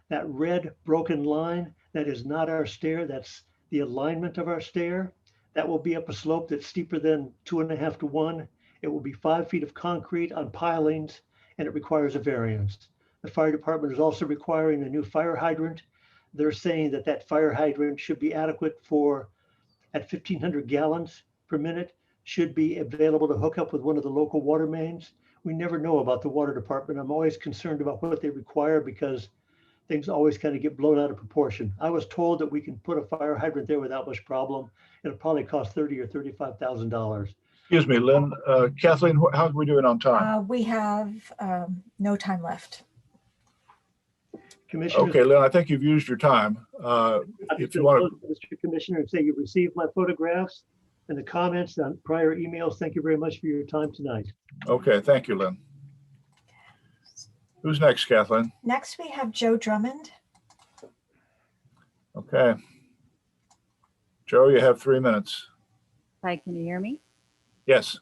That red broken line, that is not our stair, that's the alignment of our stair. That will be up a slope that's steeper than 2.5 to 1. It will be 5 feet of concrete on pilings, and it requires a variance. The fire department is also requiring a new fire hydrant. They're saying that that fire hydrant should be adequate for, at 1,500 gallons per minute, should be available to hook up with one of the local water mains. We never know about the water department. I'm always concerned about what they require because things always kind of get blown out of proportion. I was told that we can put a fire hydrant there without much problem. It'll probably cost $30,000 or $35,000. Excuse me, Lynn. Kathleen, how are we doing on time? We have no time left. Commissioner. Okay, Lynn, I think you've used your time. If you want to, Mr. Commissioner, and say you've received my photographs and the comments on prior emails. Thank you very much for your time tonight. okay, thank you, Lynn. Who's next, Kathleen? Next, we have Joe Drummond. Okay. Joe, you have 3 minutes. Hi, can you hear me? Yes.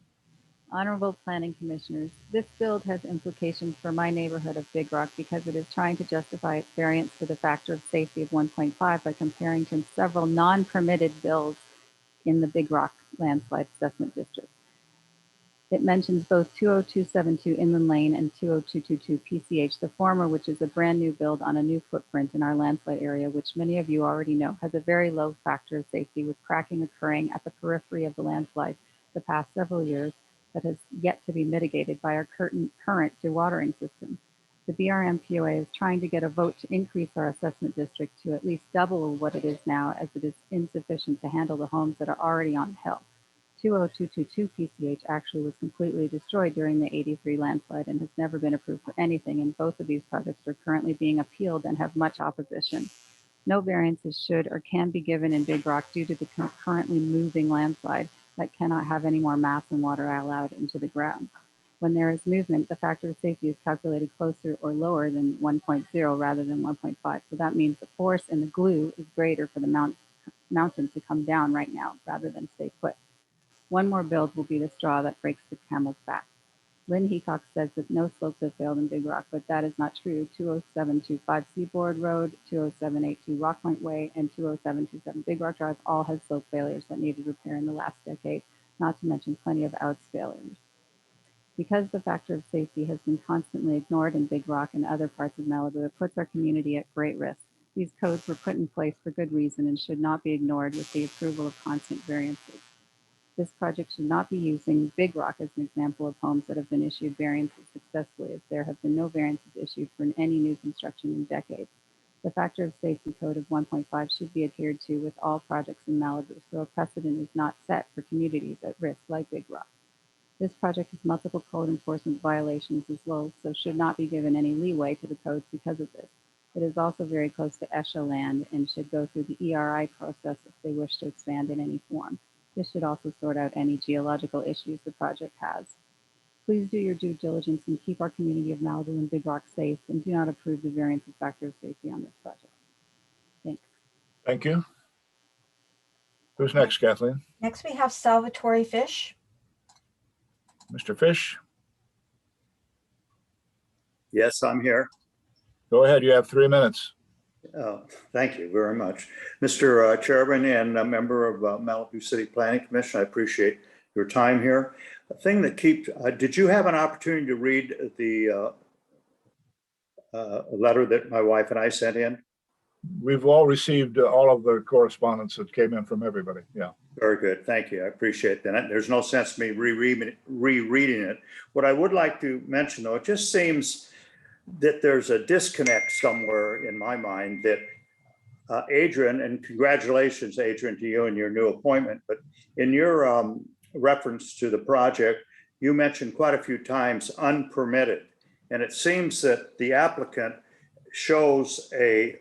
Honorable Planning Commissioners, this build has implications for my neighborhood of Big Rock because it is trying to justify its variance to the factor of safety of 1.5 by comparing to several non-permitted builds in the Big Rock Landslide Assessment District. It mentions both 20272 Inland Lane and 20222 PCH, the former, which is a brand new build on a new footprint in our landslide area, which many of you already know has a very low factor of safety with cracking occurring at the periphery of the landslide the past several years that has yet to be mitigated by our current dewatering system. The BRM POA is trying to get a vote to increase our assessment district to at least double what it is now, as it is insufficient to handle the homes that are already on the hill. 20222 PCH actually was completely destroyed during the 83 landslide and has never been approved for anything, and both of these projects are currently being appealed and have much opposition. No variances should or can be given in Big Rock due to the currently moving landslide that cannot have any more mass and water allowed into the ground. When there is movement, the factor of safety is calculated closer or lower than 1.0 rather than 1.5. So that means the force in the glue is greater for the mountain to come down right now rather than stay put. One more build will be the straw that breaks the camel's back. Lynn Heacock says that no slopes have failed in Big Rock, but that is not true. 20725 Seaboard Road, 20782 Rock Point Way, and 20727 Big Rock Drive all had slope failures that needed repair in the last decade, not to mention plenty of outs failures. Because the factor of safety has been constantly ignored in Big Rock and other parts of Malibu, it puts our community at great risk. These codes were put in place for good reason and should not be ignored with the approval of constant variances. This project should not be using Big Rock as an example of homes that have been issued variances successfully, as there have been no variances issued for any new construction in decades. The factor of safety code of 1.5 should be adhered to with all projects in Malibu, so a precedent is not set for communities at risk like Big Rock. This project has multiple code enforcement violations as well, so should not be given any leeway to the codes because of this. It is also very close to ESHA land and should go through the ERI process if they wish to expand in any form. This should also sort out any geological issues the project has. Please do your due diligence and keep our community of Malibu and Big Rock safe, and do not approve the variance of factor of safety on this project. Thanks. Thank you. Who's next, Kathleen? Next, we have Salvatore Fish. Mr. Fish, Yes, I'm here. go ahead. You have 3 minutes. Thank you very much. Mr. Chairman and a member of Malibu City Planning Commission, I appreciate your time here. A thing that keeps, did you have an opportunity to read the letter that my wife and I sent in? We've all received all of the correspondence that came in from everybody. Yeah. Very good. Thank you. I appreciate that. There's no sense in me rereading it. What I would like to mention, though, it just seems that there's a disconnect somewhere in my mind that Adrian, and congratulations, Adrian, to you and your new appointment, but in your reference to the project, you mentioned quite a few times unpermitted. And it seems that the applicant shows I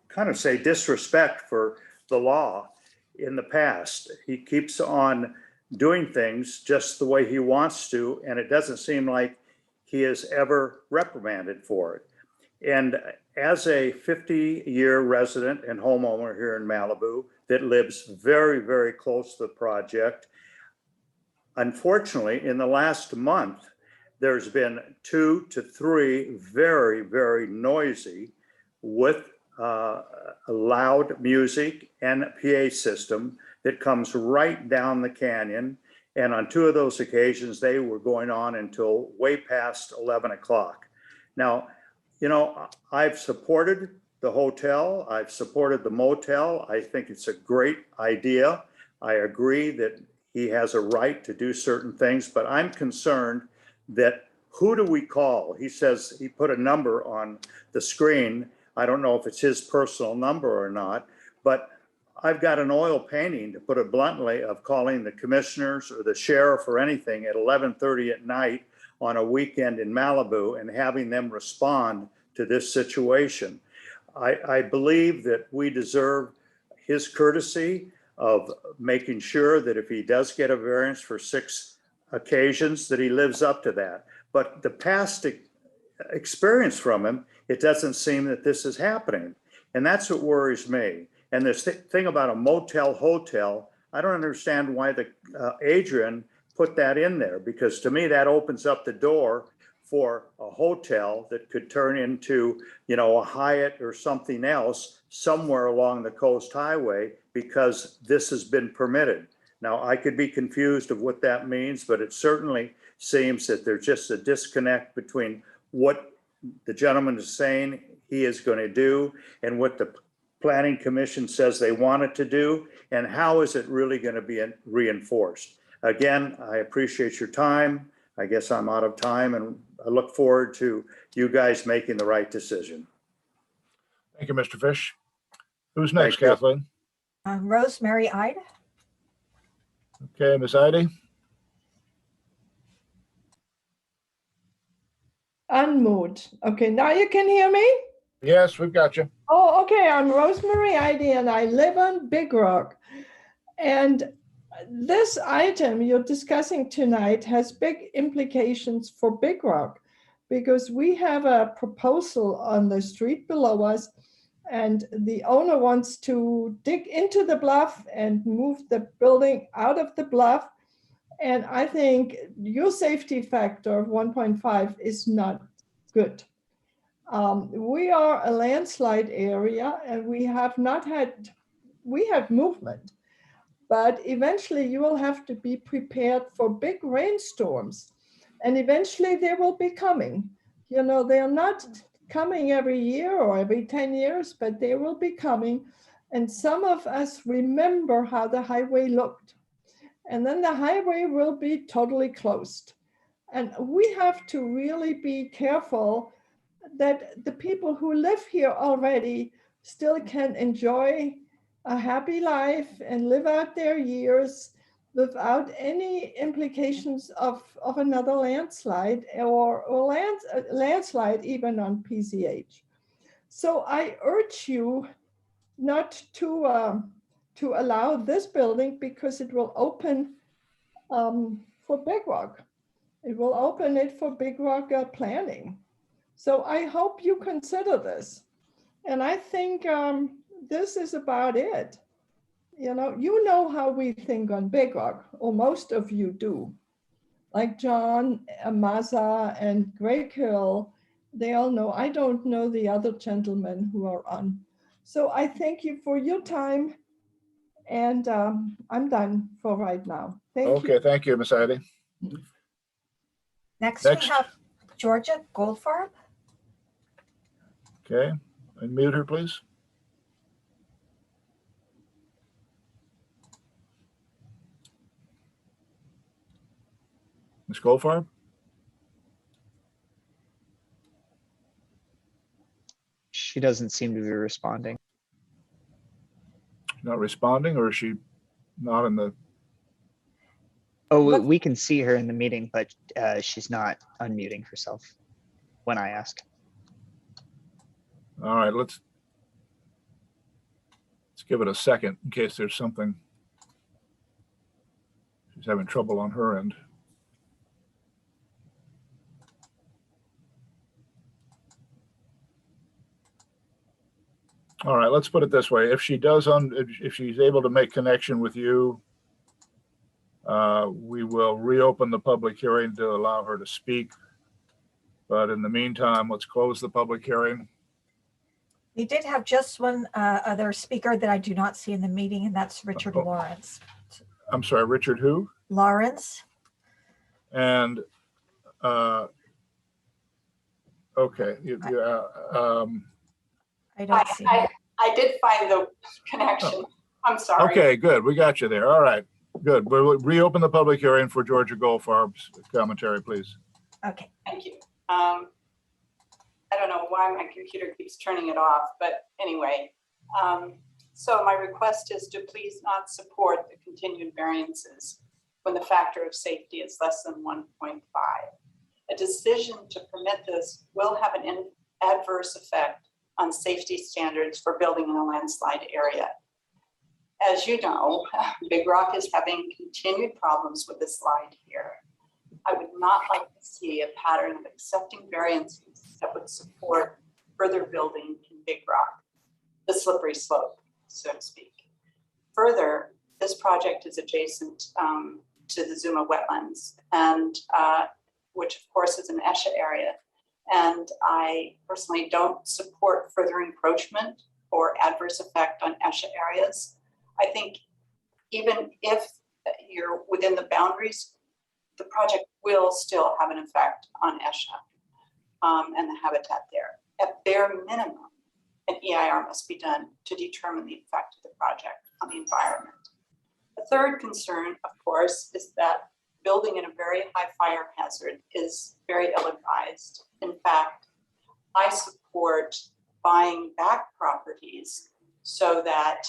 kind of say disrespect for the law in the past. He keeps on doing things just the way he wants to, and it doesn't seem like he is ever reprimanded for it. And as a 50-year resident and homeowner here in Malibu that lives very, very close to the project, unfortunately, in the last month, there's been 2 to 3 very, very noisy with loud music and PA system that comes right down the canyon. And on 2 of those occasions, they were going on until way past 11 o'clock. Now, you know, I've supported the hotel. I've supported the motel. I think it's a great idea. I agree that he has a right to do certain things, but I'm concerned that who do we call? He says he put a number on the screen. I don't know if it's his personal number or not, but I've got an oil painting, to put it bluntly, of calling the commissioners or the sheriff or anything at 11:30 at night on a weekend in Malibu and having them respond to this situation. I believe that we deserve his courtesy of making sure that if he does get a variance for 6 occasions, that he lives up to that. But the past experience from him, it doesn't seem that this is happening. And that's what worries me. And this thing about a motel hotel, I don't understand why the Adrian put that in there, because to me that opens up the door for a hotel that could turn into, you know, a Hyatt or something else somewhere along the Coast Highway, because this has been permitted. Now, I could be confused of what that means, but it certainly seems that there's just a disconnect between what the gentleman is saying he is going to do and what the Planning Commission says they want it to do, and how is it really going to be reinforced? Again, I appreciate your time. I guess I'm out of time, and I look forward to you guys making the right decision. Thank you, Mr. Fish. Who's next, Thank you. Kathleen? Rosemary Ide. Okay, Ms. Ide. Unmute. Okay, now you can hear me? Yes, we've got you. Oh, okay. I'm Rosemary Ide and I live on Big Rock. And this item you're discussing tonight has big implications for Big Rock because we have a proposal on the street below us and the owner wants to dig into the bluff and move the building out of the bluff. And I think your safety factor of 1.5 is not good. We are a landslide area and we have movement, but eventually you will have to be prepared for big rainstorms and eventually they will be coming. You know, they're not coming every year or every 10 years, but they will be coming. And some of us remember how the highway looked. And then the highway will be totally closed. And we have to really be careful that the people who live here already still can enjoy a happy life and live out their years without any implications of another landslide or landslide even on PCH. So I urge you not to allow this building because it will open for Big Rock. It will open it for Big Rock planning. So I hope you consider this. And I think this is about it. You know how we think on Big Rock, or most of you do. Like John, Maza, and Greg Hill, they all know. I don't know the other gentlemen who are on. So I thank you for your time. And I'm done for right now. Thank you. Okay, thank you, Ms. Heidi. Next Next. we have Georgia Goldfarb. Okay, unmute her, please. Ms. Goldfarb? She doesn't seem to be responding. Not responding, or is she not in the? Oh, we can see her in the meeting, but she's not unmuting herself when I ask. All right, let's give it a second in case there's something. She's having trouble on her end. All right, let's put it this way. If she does, if she's able to make connection with you, we will reopen the public hearing to allow her to speak. But in the meantime, let's close the public hearing. We did have just one other speaker that I do not see in the meeting, and that's Richard Lawrence. I'm sorry, Richard who? Lawrence. And, okay. I don't see. I did find the connection. I'm sorry. Okay, good. We got you there. All right, good. We'll reopen the public hearing for Georgia Goldfarb's commentary, please. Okay. Thank you. I don't know why my computer keeps turning it off, but anyway. So my request is to please not support the continued variances when the factor of safety is less than 1.5. A decision to permit this will have an adverse effect on safety standards for building in a landslide area. As you know, Big Rock is having continued problems with the slide here. I would not like to see a pattern of accepting variances that would support further building in Big Rock, the slippery slope, so to speak. Further, this project is adjacent to the Zuma wetlands, and which of course is an ESHA area. And I personally don't support further encroachment or adverse effect on ESHA areas. I think even if you're within the boundaries, the project will still have an effect on ESHA and the habitat there. At bare minimum, an EIR must be done to determine the effect of the project on the environment. The third concern, of course, is that building in a very high fire hazard is very ill-advised. In fact, I support buying back properties so that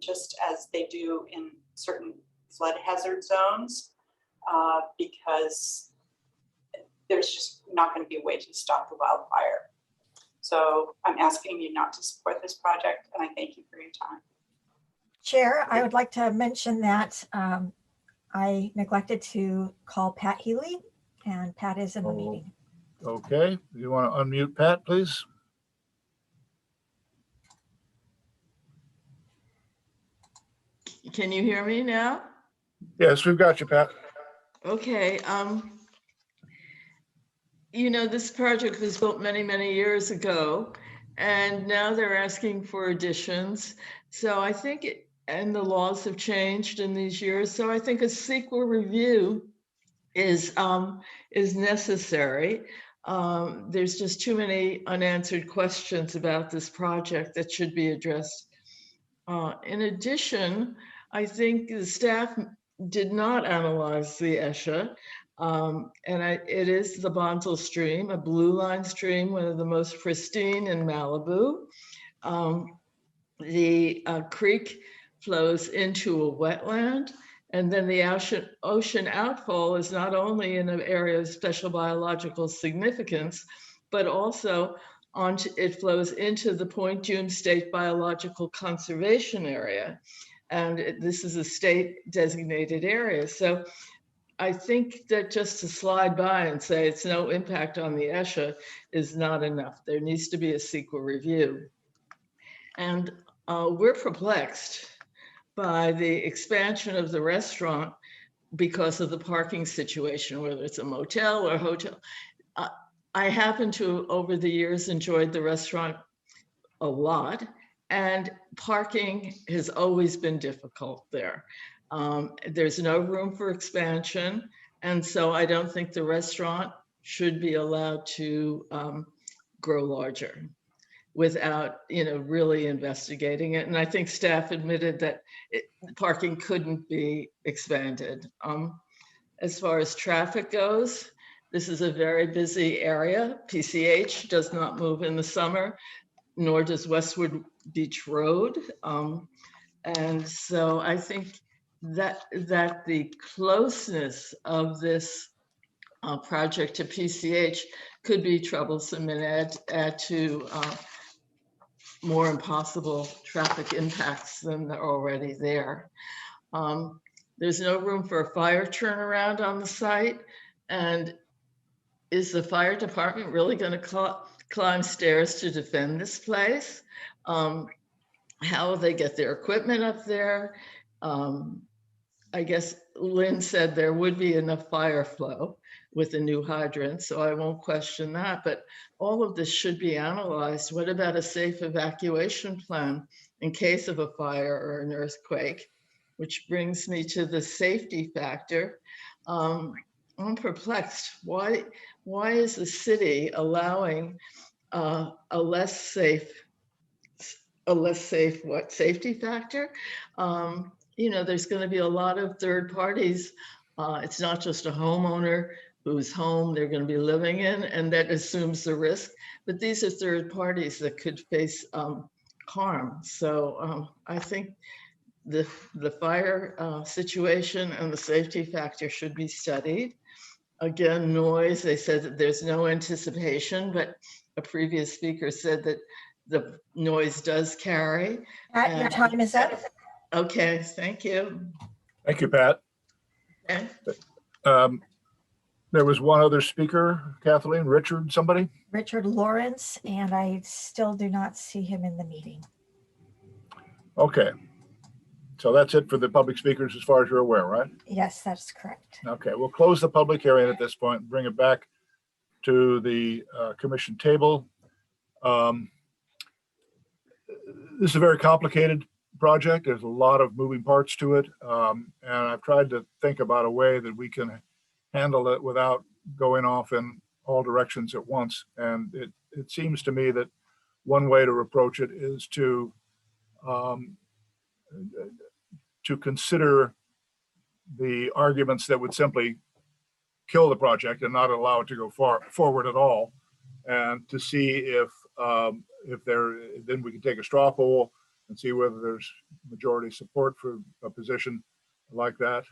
just as they do in certain flood hazard zones, because there's just not going to be a way to stop the wildfire. So I'm asking you not to support this project, and I thank you for your time. Chair, I would like to mention that I neglected to call Pat Healy, and Pat is in the Oh. meeting. Okay, you want to unmute Pat, please? Can you hear me now? Yes, we've got you, Pat. Okay, this project was built many, many years ago, and now they're asking for additions. So I think, and the laws have changed in these years, so I think a CEQA review is necessary. There's just too many unanswered questions about this project that should be addressed. In addition, I think the staff did not analyze the ESHA. It is the Bonsall Stream, a blue line stream, one of the most pristine in Malibu. The creek flows into a wetland, and then the ocean outfall is not only in an area of special biological significance, but also it flows into the Point Dume State Biological Conservation Area. And this is a state designated area. So I think that just to slide by and say it's no impact on the ESHA is not enough. There needs to be a CEQA review. And we're perplexed by the expansion of the restaurant because of the parking situation, whether it's a motel or a hotel. I happen to, over the years, enjoyed the restaurant a lot, and parking has always been difficult there. There's no room for expansion, and so I don't think the restaurant should be allowed to grow larger without, really investigating it. And I think staff admitted that parking couldn't be expanded. As far as traffic goes, this is a very busy area. PCH does not move in the summer, nor does Westwood Beach Road. And so I think that the closeness of this project to PCH could be troublesome and add to more impossible traffic impacts than are already there. There's no room for a fire turnaround on the site. And is the fire department really going to climb stairs to defend this place? How will they get their equipment up there? I guess Lynn said there would be enough fire flow with the new hydrant, so I won't question that, but all of this should be analyzed. What about a safe evacuation plan in case of a fire or an earthquake? Which brings me to the safety factor. I'm perplexed. Why is the city allowing a less safe safety factor? There's going to be a lot of third parties. It's not just a homeowner whose home they're going to be living in, and that assumes the risk. But these are third parties that could face harm. So I think the fire situation and the safety factor should be studied. Again, noise, they said that there's no anticipation, but a previous speaker said that the noise does carry. Pat, your time is up. Okay, thank you. Thank you, Pat. Okay. There was one other speaker, Kathleen, Richard, somebody? Richard Lawrence, and I still do not see him in the meeting. Okay. So that's it for the public speakers as far as you're aware, right? Yes, that's correct. Okay, we'll close the public hearing at this point, and bring it back to the commission table. This is a very complicated project. There's a lot of moving parts to it. And I've tried to think about a way that we can handle it without going off in all directions at once. And it seems to me that one way to approach it is to consider the arguments that would simply kill the project and not allow it to go forward at all, and to see if then we can take a straw poll and see whether there's majority support for a position like that.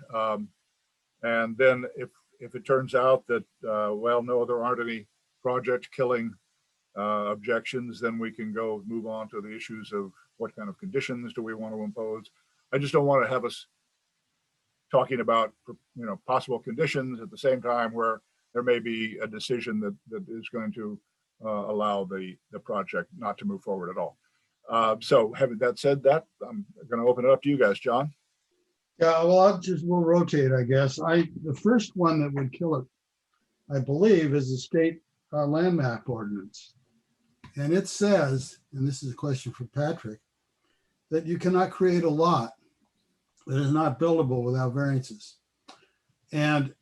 And then if it turns out that, well, no, there aren't any project killing objections, then we can move on to the issues of what kind of conditions do we want to impose. I just don't want to have us talking about, possible conditions at the same time where there may be a decision that is going to allow the project not to move forward at all. So having that said, I'm going to open it up to you guys, John. Yeah, well, we'll rotate, I guess. The first one that would kill it, I believe, is the state land map ordinance. And it says, and this is a question for Patrick, that you cannot create a lot that is not buildable without variances. And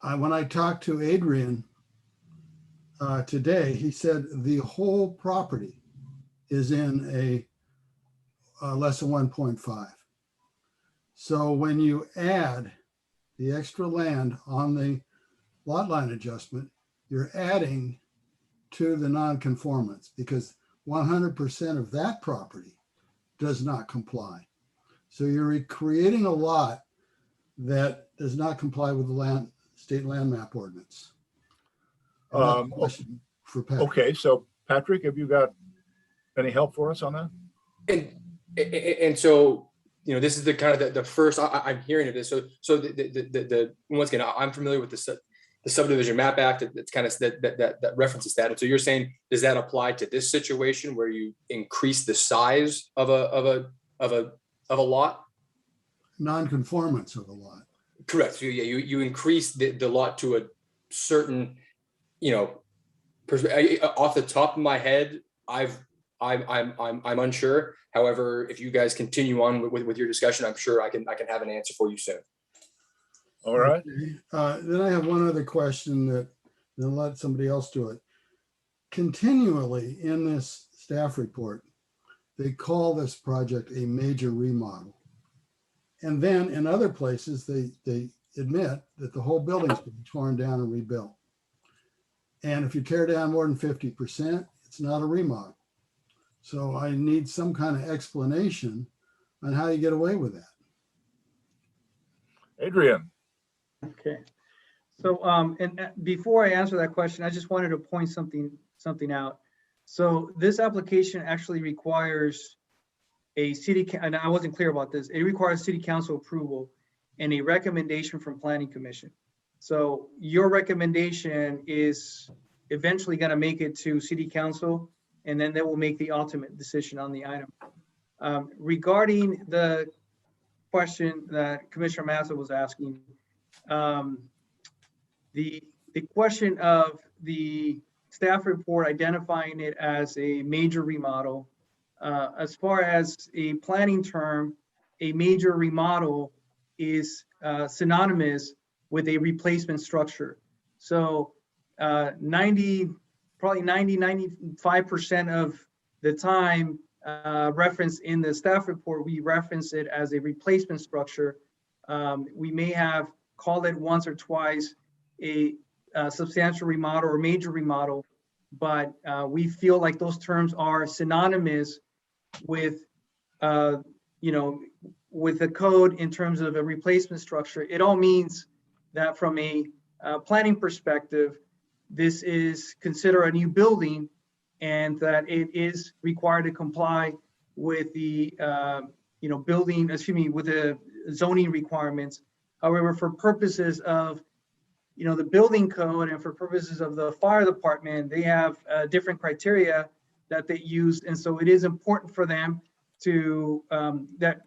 when I talked to Adrian today, he said the whole property is in a less than 1.5. So when you add the extra land on the lot line adjustment, you're adding to the non-conformance because 100% of that property does not comply. So you're creating a lot that does not comply with the state land map ordinance. Question for Patrick. Okay, so Patrick, have you got any help for us on that? And so, this is the kind of the first I'm hearing of this. So the once again, I'm familiar with the Subdivision Map Act. That's kind of that references that. And so you're saying, does that apply to this situation where you increase the size of a lot? Non-conformance of a lot. Correct. So yeah, you increase the lot to a certain, off the top of my head, I'm unsure. However, if you guys continue on with your discussion, I'm sure I can have an answer for you soon. All right. Okay. Then I have one other question that then let somebody else do it. Continually in this staff report, they call this project a major remodel. And then in other places, they admit that the whole building's been torn down and rebuilt. And if you tear down more than 50%, it's not a remodel. So I need some kind of explanation on how you get away with that. Adrian. Okay. So, and before I answer that question, I just wanted to point something out. So this application actually requires a and I wasn't clear about this. It requires city council approval and a recommendation from planning commission. So your recommendation is eventually going to make it to city council, and then they will make the ultimate decision on the item. Regarding the question that Commissioner Massa was asking, the question of the staff report identifying it as a major remodel, as far as a planning term, a major remodel is synonymous with a replacement structure. So probably 95% of the time referenced in the staff report, we reference it as a replacement structure. We may have called it once or twice a substantial remodel or major remodel, but we feel like those terms are synonymous with, with the code in terms of a replacement structure. It all means that from a planning perspective, this is considered a new building and that it is required to comply with the, with the zoning requirements. However, for purposes of, the building code and for purposes of the fire department, they have different criteria that they use. And so it is important for them to, that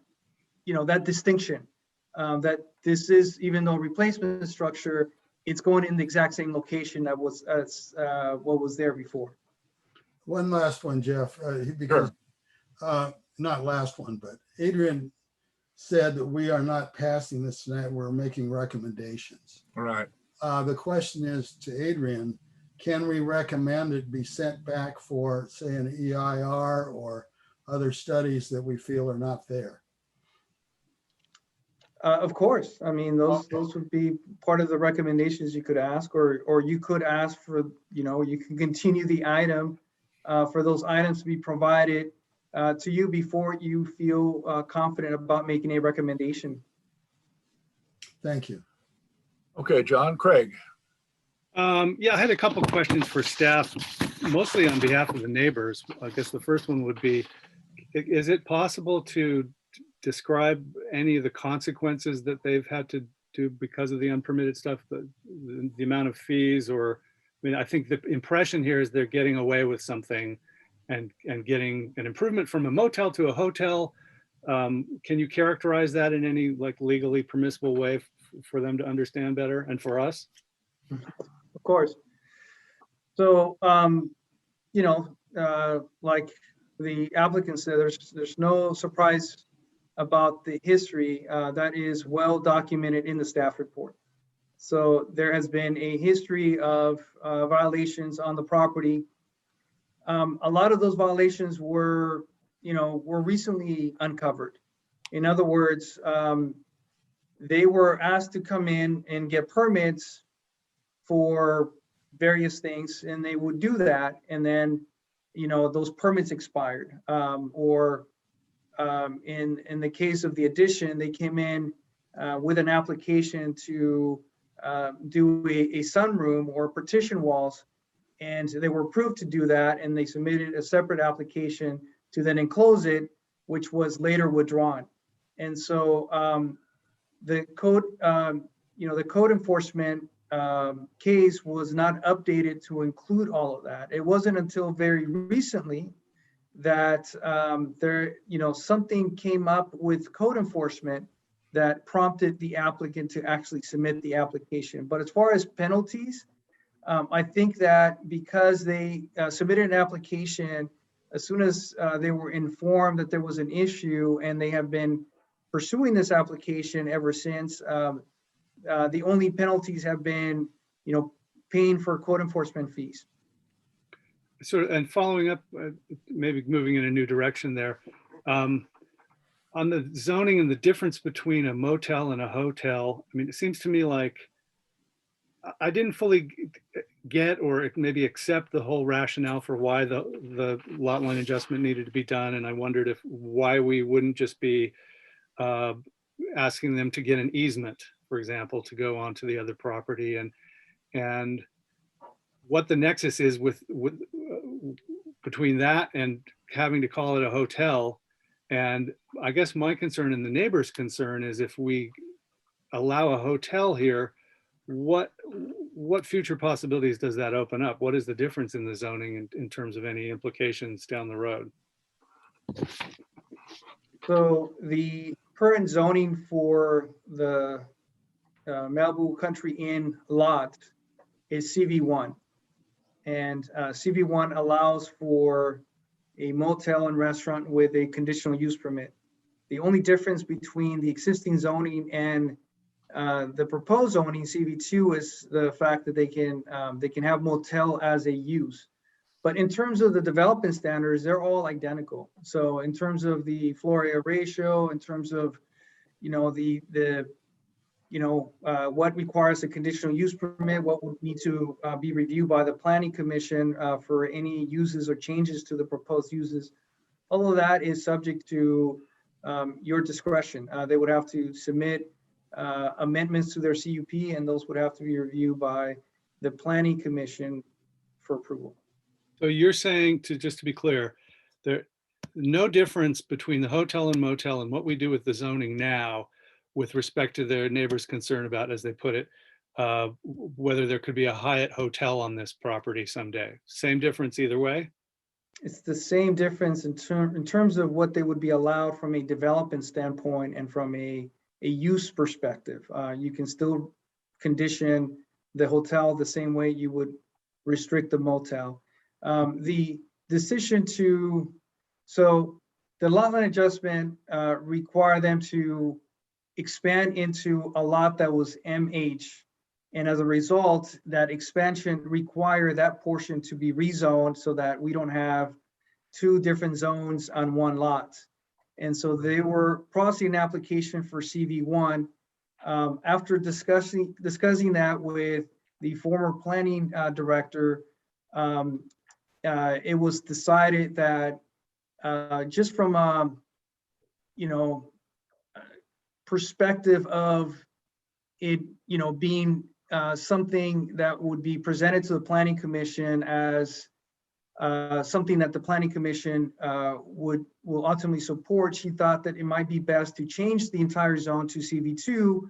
distinction, that this is, even though replacement structure, it's going in the exact same location that was what was there before. One last one, Jeff, because not last one, but Adrian said that we are not passing this tonight. We're making recommendations. All right. The question is to Adrian, can we recommend it be sent back for, say, an EIR or other studies that we feel are not there? Of course. I mean, those would be part of the recommendations you could ask, or you could ask for, you can continue the item for those items to be provided to you before you feel confident about making a recommendation. Thank you. Okay, John. Craig. Yeah, I had a couple questions for staff, mostly on behalf of the neighbors. I guess the first one would be, is it possible to describe any of the consequences that they've had to do because of the unpermitted stuff, the amount of fees, or, I mean, I think the impression here is they're getting away with something and getting an improvement from a motel to a hotel. Can you characterize that in any like legally permissible way for them to understand better and for us? Of course. So, you know, like the applicant said, there's no surprise about the history that is well documented in the staff report. So there has been a history of violations on the property. A lot of those violations were recently uncovered. In other words, they were asked to come in and get permits for various things, and they would do that, and then, you know, those permits expired. In the case of the addition, they came in with an application to do a sunroom or partition walls, and they were approved to do that, and they submitted a separate application to then enclose it, which was later withdrawn. And so the code, the code enforcement case was not updated to include all of that. It wasn't until very recently that something came up with code enforcement that prompted the applicant to actually submit the application. But as far as penalties, I think that because they submitted an application as soon as they were informed that there was an issue, and they have been pursuing this application ever since, the only penalties have been, paying for code enforcement fees. So, and following up, maybe moving in a new direction there, on the zoning and the difference between a motel and a hotel, I mean, it seems to me like I didn't fully get or maybe accept the whole rationale for why the lot line adjustment needed to be done. And I wondered why we wouldn't just be asking them to get an easement, for example, to go onto the other property, and what the nexus is with between that and having to call it a hotel. And I guess my concern and the neighbor's concern is if we allow a hotel here, what future possibilities does that open up? What is the difference in the zoning in terms of any implications down the road? So the current zoning for the Malibu Country Inn lot is CV1. And CV1 allows for a motel and restaurant with a conditional use permit. The only difference between the existing zoning and the proposed zoning, CV2, is the fact that they can have motel as a use. But in terms of the development standards, they're all identical. So in terms of the floor area ratio, in terms of, what requires a conditional use permit, what would need to be reviewed by the planning commission for any uses or changes to the proposed uses, all of that is subject to your discretion. They would have to submit amendments to their CUP, and those would have to be reviewed by the planning commission for approval. So you're saying, just to be clear, there no difference between the hotel and motel and what we do with the zoning now with respect to their neighbor's concern about, as they put it, whether there could be a Hyatt hotel on this property someday. Same difference either way? It's the same difference in terms of what they would be allowed from a development standpoint and from a use perspective. You can still condition the hotel the same way you would restrict the motel. The decision so the lot line adjustment require them to expand into a lot that was MH. And as a result, that expansion required that portion to be rezoned so that we don't have two different zones on one lot. And so they were processing an application for CV1. After discussing that with the former planning director, it was decided that just from perspective of it, being something that would be presented to the planning commission as something that the planning commission will ultimately support. She thought that it might be best to change the entire zone to CV2,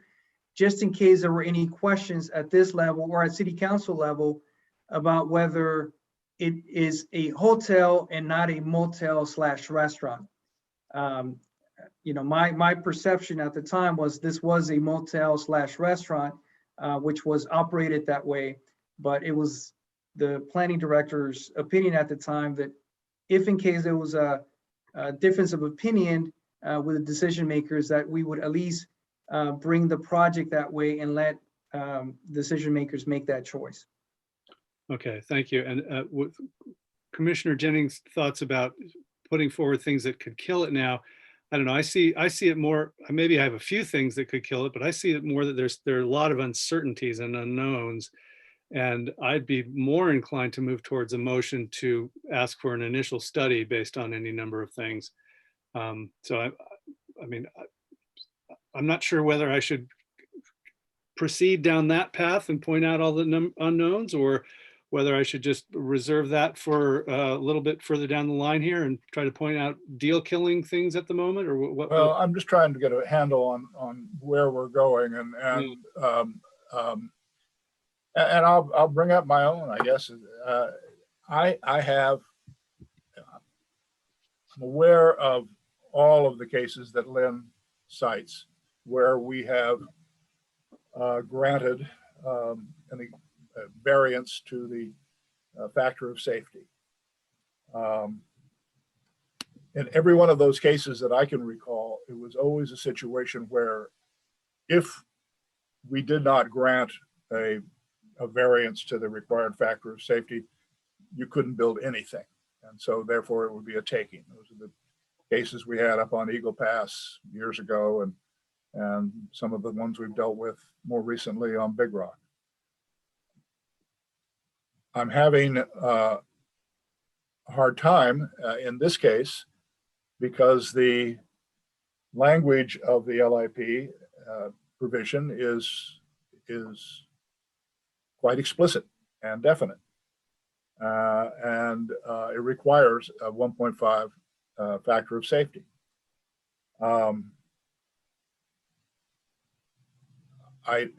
just in case there were any questions at this level or at city council level about whether it is a hotel and not a motel/restaurant. My perception at the time was this was a motel/restaurant, which was operated that way, but it was the planning director's opinion at the time that if in case there was a difference of opinion with the decision makers, that we would at least bring the project that way and let decision makers make that choice. Okay, thank you. And with Commissioner Jennings' thoughts about putting forward things that could kill it now, I don't know. I see it more. Maybe I have a few things that could kill it, but I see it more that there are a lot of uncertainties and unknowns, and I'd be more inclined to move towards a motion to ask for an initial study based on any number of things. So I'm not sure whether I should proceed down that path and point out all the unknowns, or whether I should just reserve that for a little bit further down the line here and try to point out deal killing things at the moment, or what? Well, I'm just trying to get a handle on where we're going, and I'll bring up my own, I guess. I'm aware of all of the cases that Lynn cites where we have granted any variance to the factor of safety. In every one of those cases that I can recall, it was always a situation where if we did not grant a variance to the required factor of safety, you couldn't build anything. And so therefore it would be a taking. Those are the cases we had up on Eagle Pass years ago, and some of the ones we've dealt with more recently on Big Rock. I'm having a hard time in this case because the language of the LIP provision is quite explicit and definite. And it requires a 1.5 factor of safety. I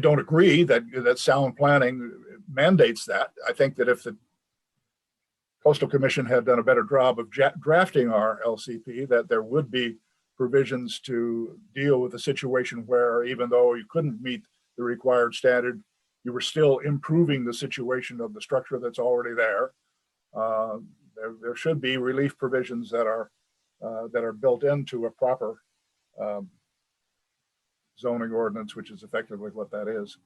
don't agree that sound planning mandates that. I think that if the Coastal Commission had done a better job of drafting our LCP, that there would be provisions to deal with a situation where even though you couldn't meet the required standard, you were still improving the situation of the structure that's already there. There should be relief provisions that are built into a proper zoning ordinance, which is effectively what that is,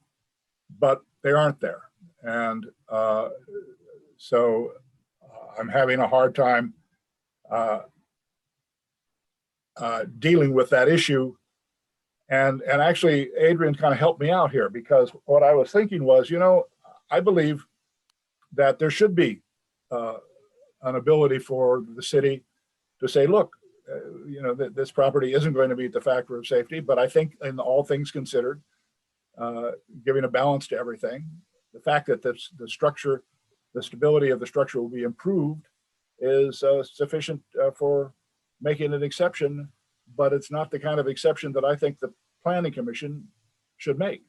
but they aren't there. And so I'm having a hard time dealing with that issue. And actually, Adrian kind of helped me out here, because what I was thinking was, I believe that there should be an ability for the city to say, look, this property isn't going to meet the factor of safety, but I think in all things considered, giving a balance to everything, the fact that the structure, the stability of the structure will be improved is sufficient for making an exception, but it's not the kind of exception that I think the Planning Commission should make.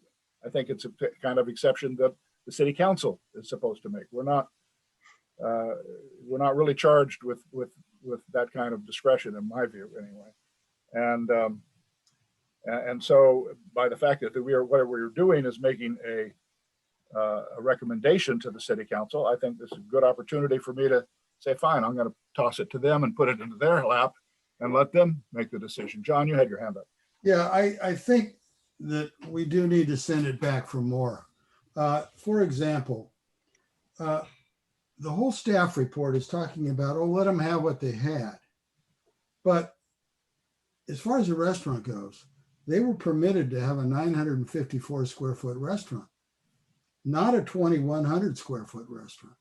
I think it's a kind of exception that the City Council is supposed to make. We're not really charged with that kind of discretion, in my view, anyway. And so by the fact that what we're doing is making a recommendation to the City Council, I think this is a good opportunity for me to say, fine, I'm going to toss it to them and put it into their lap and let them make the decision. John, you had your hand up. Yeah, I think that we do need to send it back for more. For example, the whole staff report is talking about, oh, let them have what they had. But as far as the restaurant goes, they were permitted to have a 954 square foot restaurant, not a 2,100 square foot restaurant.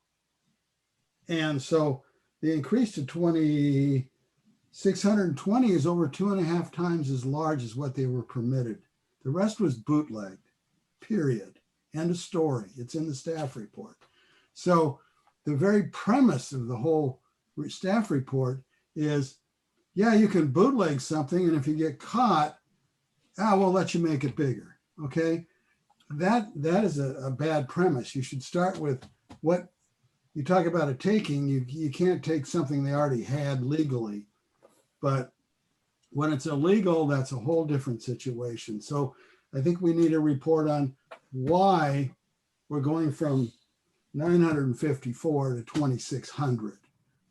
And so the increase to 2,620 is over 2.5 times as large as what they were permitted. The rest was bootlegged, period. End of story. It's in the staff report. So the very premise of the whole staff report is, yeah, you can bootleg something, and if you get caught, we'll let you make it bigger. Okay, that is a bad premise. You should start with what you talk about a taking. You can't take something they already had legally, but when it's illegal, that's a whole different situation. So I think we need a report on why we're going from 954 to 2,600.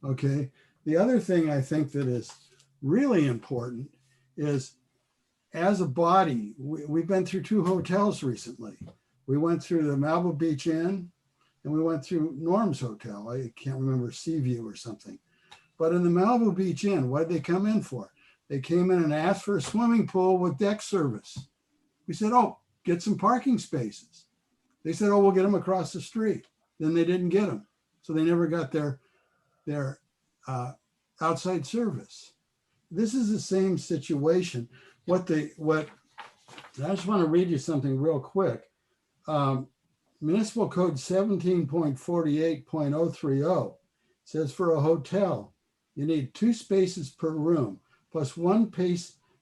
Okay. The other thing I think that is really important is, as a body, we've been through 2 hotels recently. We went through the Malibu Beach Inn and we went through Norm's Hotel. I can't remember, Seaview or something. But in the Malibu Beach Inn, what did they come in for? They came in and asked for a swimming pool with deck service. We said, oh, get some parking spaces. They said, oh, we'll get them across the street. Then they didn't get them. So they never got their outside service. This is the same situation. I just want to read you something real quick. Municipal Code 17.48.030 says for a hotel, you need 2 spaces per room, plus 1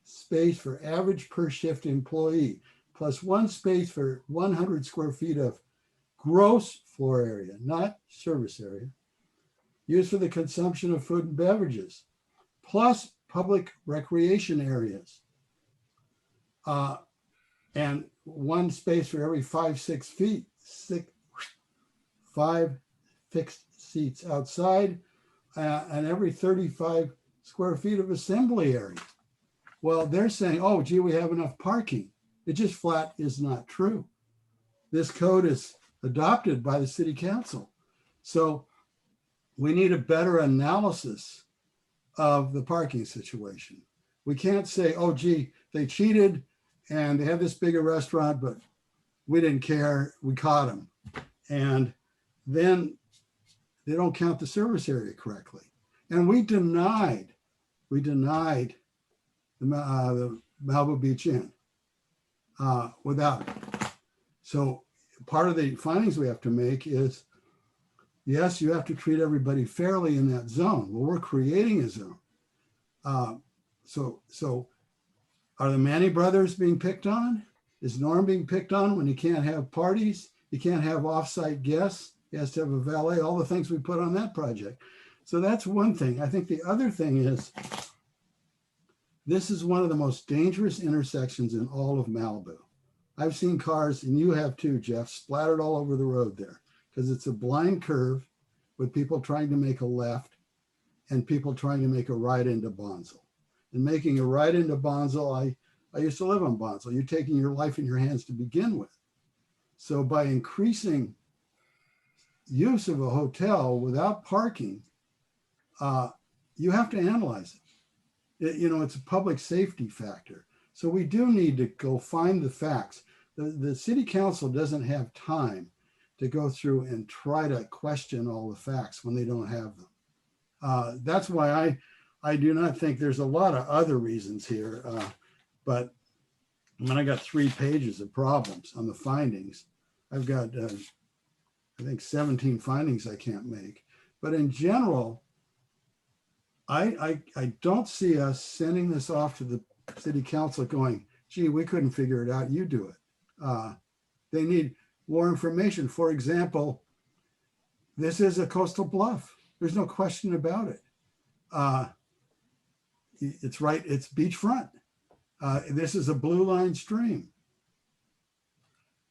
space for average per shift employee, plus 1 space for 100 square feet of gross floor area, not service area, used for the consumption of food and beverages, plus public recreation areas, and 1 space for every 5 fixed seats outside, and every 35 square feet of assembly area. Well, they're saying, oh, gee, we have enough parking. It just flat is not true. This code is adopted by the city council. So we need a better analysis of the parking situation. We can't say, oh, gee, they cheated and they have this bigger restaurant, but we didn't care, we caught them. And then they don't count the service area correctly. And we denied the Malibu Beach Inn without it. So part of the findings we have to make is, yes, you have to treat everybody fairly in that zone. Well, we're creating a zone. So are the Manny brothers being picked on? Is Norm being picked on when he can't have parties? He can't have off-site guests. He has to have a valet, all the things we put on that project. So that's one thing. I think the other thing is, this is one of the most dangerous intersections in all of Malibu. I've seen cars, and you have too, Jeff, splattered all over the road there because it's a blind curve with people trying to make a left and people trying to make a right into Bonsall. And making a right into Bonsall, I used to live on Bonsall. You're taking your life in your hands to begin with. So by increasing use of a hotel without parking, you have to analyze it. It's a public safety factor. So we do need to go find the facts. The city council doesn't have time to go through and try to question all the facts when they don't have them. That's why I do not think there's a lot of other reasons here. But when I got 3 pages of problems on the findings, I've got, I think 17 findings I can't make. But in general, I don't see us sending this off to the city council going, gee, we couldn't figure it out, you do it. They need more information. For example, this is a coastal bluff. There's no question about it. It's right, it's beachfront. This is a blue line stream.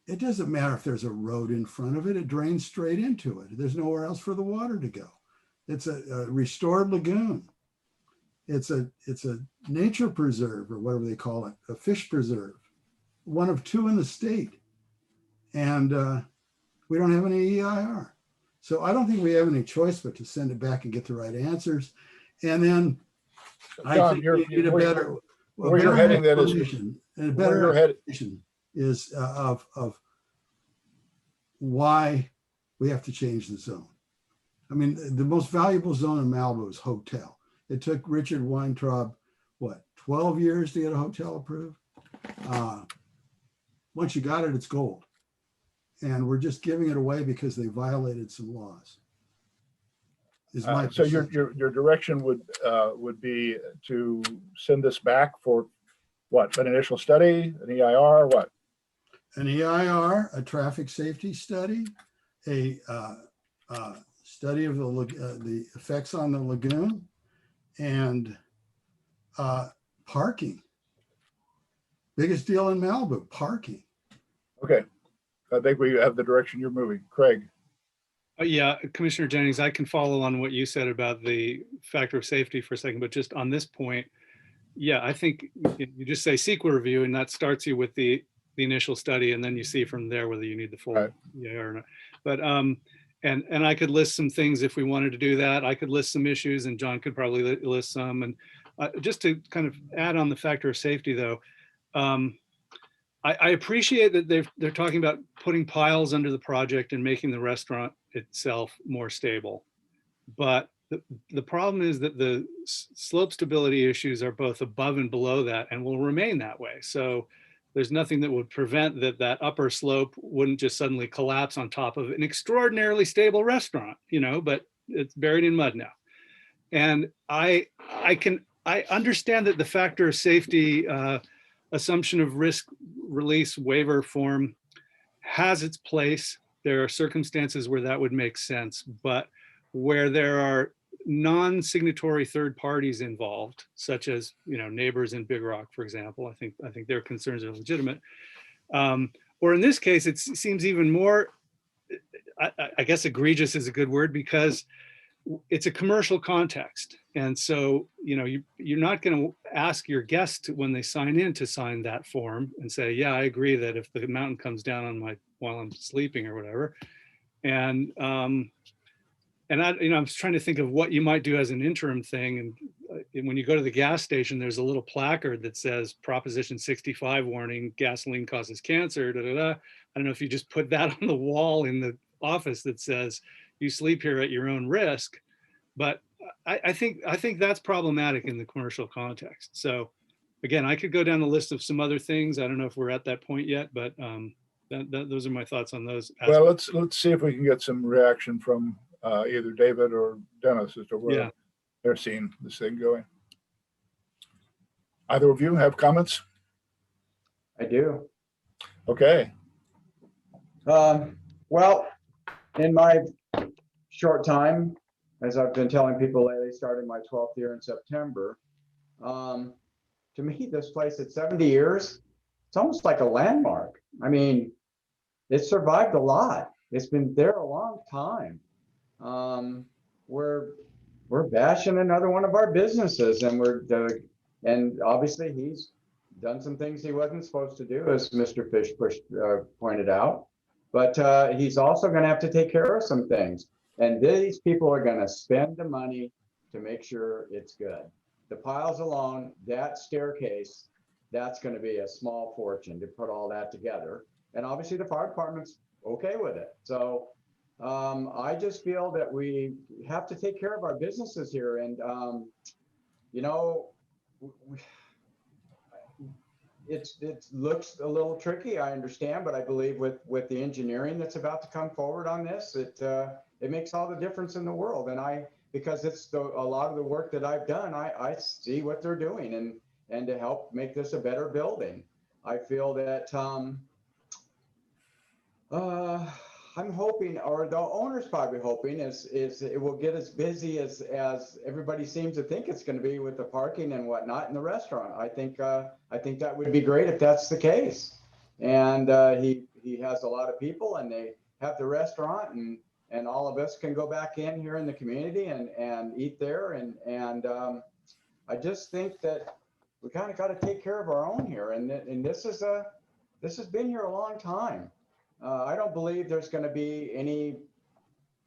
It doesn't matter if there's a road in front of it, it drains straight into it. There's nowhere else for the water to go. It's a restored lagoon. It's a nature preserve, or whatever they call it, a fish preserve, one of 2 in the state. And we don't have any EIR. So I don't think we have any choice but to send it back and get the right answers. And then I think we need a better explanation is of why we have to change the zone. I mean, the most valuable zone in Malibu is hotel. It took Richard Weintraub, 12 years to get a hotel approved? Once you got it, it's gold. And we're just giving it away because they violated some laws. is my So your perception. direction would be to send this back for what? An initial study, an EIR, what? An EIR, a traffic safety study, a study of the effects on the lagoon, and parking. Biggest deal in Malibu, parking. Okay. I think we have the direction you're moving. Craig. Yeah, Commissioner Jennings, I can follow on what you said about the factor of safety for a second, but just on this point, yeah, I think you just say CEQA review, and that starts you with the initial study, and then you see from there whether you need the full EIR or not. But and I could list some things if we wanted to do that. I could list some issues, and John could probably list some. And just to kind of add on the factor of safety, though, I appreciate that they're talking about putting piles under the project and making the restaurant itself more stable. But the problem is that the slope stability issues are both above and below that and will remain that way. So there's nothing that would prevent that upper slope wouldn't just suddenly collapse on top of an extraordinarily stable restaurant, but it's buried in mud now. And I understand that the factor of safety assumption of risk release waiver form has its place. There are circumstances where that would make sense, but where there are non-signatory third parties involved, such as neighbors in Big Rock, for example, I think their concerns are legitimate. Or in this case, it seems even more, I guess egregious is a good word, because it's a commercial context. And so, you're not going to ask your guest when they sign in to sign that form and say, yeah, I agree that if the mountain comes down on while I'm sleeping or whatever. And I was trying to think of what you might do as an interim thing. And when you go to the gas station, there's a little placard that says Proposition 65 warning, gasoline causes cancer, da, da, da. I don't know if you just put that on the wall in the office that says you sleep here at your own risk. But I think that's problematic in the commercial context. So again, I could go down the list of some other things. I don't know if we're at that point yet, but those are my thoughts on those aspects. Well, let's see if we can get some reaction from either David or Dennis as to where they're seeing this thing going. Either of you have comments? I do. Okay. Well, in my short time, as I've been telling people lately, starting my 12th year in September, to me, this place at 70 years, it's almost like a landmark. I mean, it survived a lot. It's been there a long time. We're bashing another one of our businesses, and and obviously he's done some things he wasn't supposed to do, as Mr. Fish pointed out. But he's also going to have to take care of some things. And these people are going to spend the money to make sure it's good. The piles alone, that staircase, that's going to be a small fortune to put all that together. And obviously the fire department's okay with it. So I just feel that we have to take care of our businesses here. And, it looks a little tricky, I understand, but I believe with the engineering that's about to come forward on this, it makes all the difference in the world. And because it's a lot of the work that I've done, I see what they're doing and to help make this a better building. I feel that I'm hoping, or the owner's probably hoping, is it will get as busy as everybody seems to think it's going to be with the parking and whatnot in the restaurant. I think that would be great if that's the case. And he has a lot of people, and they have the restaurant, and all of us can go back in here in the community and eat there. And I just think that we kind of got to take care of our own here. And this has been here a long time. I don't believe there's going to be any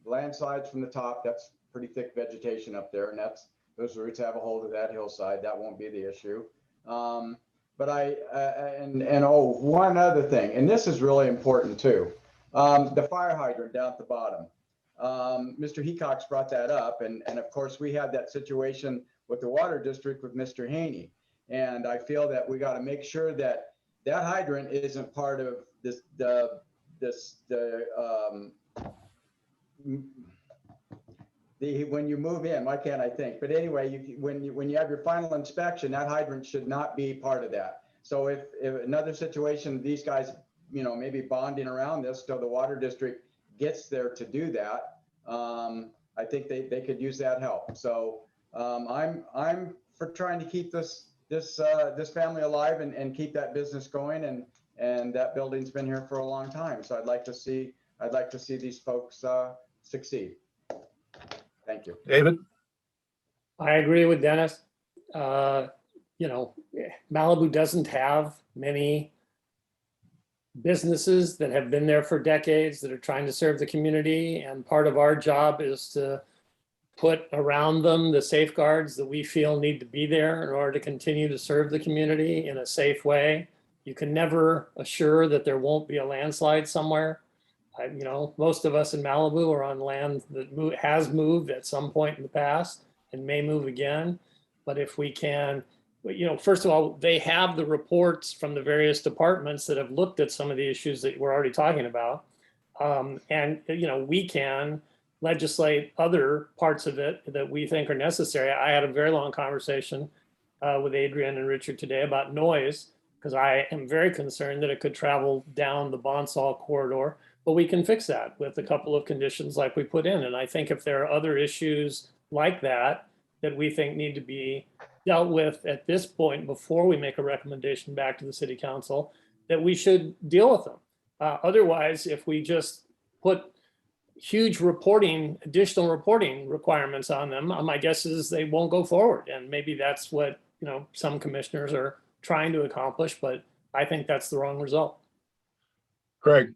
landslides from the top. That's pretty thick vegetation up there, and those roots have a hold of that hillside. That won't be the issue. But one other thing, and this is really important too. The fire hydrant down at the bottom. Mr. Hecox brought that up, and of course we had that situation with the water district with Mr. Haney. And I feel that we got to make sure that hydrant isn't part of when you move in, why can't I think? But anyway, when you have your final inspection, that hydrant should not be part of that. So if another situation, these guys, maybe bonding around this till the water district gets there to do that, I think they could use that help. So I'm for trying to keep this family alive and keep that business going, and that building's been here for a long time. So I'd like to see these folks succeed. Thank you. David? I agree with Dennis. Malibu doesn't have many businesses that have been there for decades that are trying to serve the community. And part of our job is to put around them the safeguards that we feel need to be there in order to continue to serve the community in a safe way. You can never assure that there won't be a landslide somewhere. Most of us in Malibu are on land that has moved at some point in the past and may move again. But if we can, first of all, they have the reports from the various departments that have looked at some of the issues that we're already talking about. We can legislate other parts of it that we think are necessary. I had a very long conversation with Adrian and Richard today about noise, because I am very concerned that it could travel down the Bonsall corridor. But we can fix that with a couple of conditions like we put in. And I think if there are other issues like that we think need to be dealt with at this point before we make a recommendation back to the city council, that we should deal with them. Otherwise, if we just put huge additional reporting requirements on them, my guess is they won't go forward. And maybe that's what some commissioners are trying to accomplish, but I think that's the wrong result. Craig?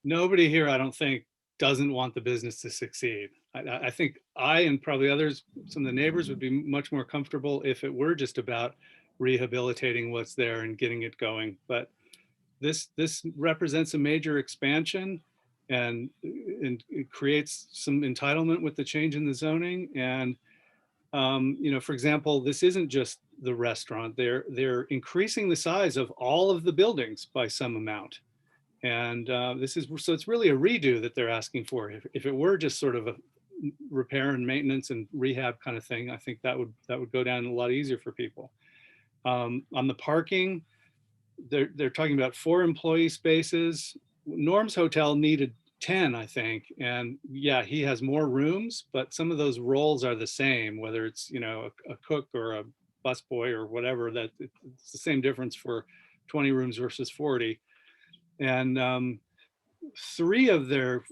Nobody here, I don't think, doesn't want the business to succeed. I think I and probably others, some of the neighbors, would be much more comfortable if it were just about rehabilitating what's there and getting it going. But this represents a major expansion, and it creates some entitlement with the change in the zoning. And for example, this isn't just the restaurant. They're increasing the size of all of the buildings by some amount. And so it's really a redo that they're asking for. If it were just sort of a repair and maintenance and rehab kind of thing, I think that would go down a lot easier for people. On the parking, they're talking about 4 employee spaces. Norm's Hotel needed 10, I think. And yeah, he has more rooms, but some of those roles are the same, whether it's, a cook or a busboy or whatever, that it's the same difference for 20 rooms versus 40. And 3 of their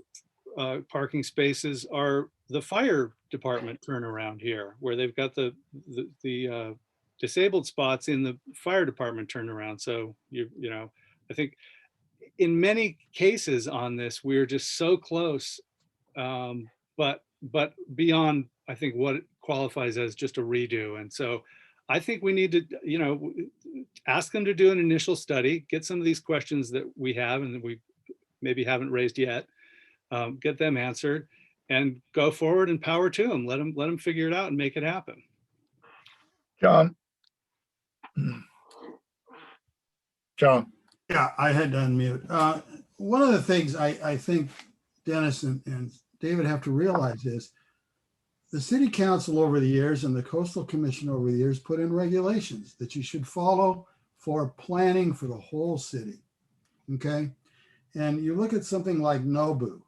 parking spaces are the fire department turnaround here, where they've got the disabled spots in the fire department turnaround. So I think in many cases on this, we're just so close, but beyond, I think, what qualifies as just a redo. And so I think we need to, ask them to do an initial study, get some of these questions that we have and that we maybe haven't raised yet, get them answered, and go forward and power to them. Let them figure it out and make it happen. John? John? Yeah, I had to unmute. One of the things I think Dennis and David have to realize is the city council over the years and the coastal commission over the years put in regulations that you should follow for planning for the whole city. Okay. And you look at something like Nobu,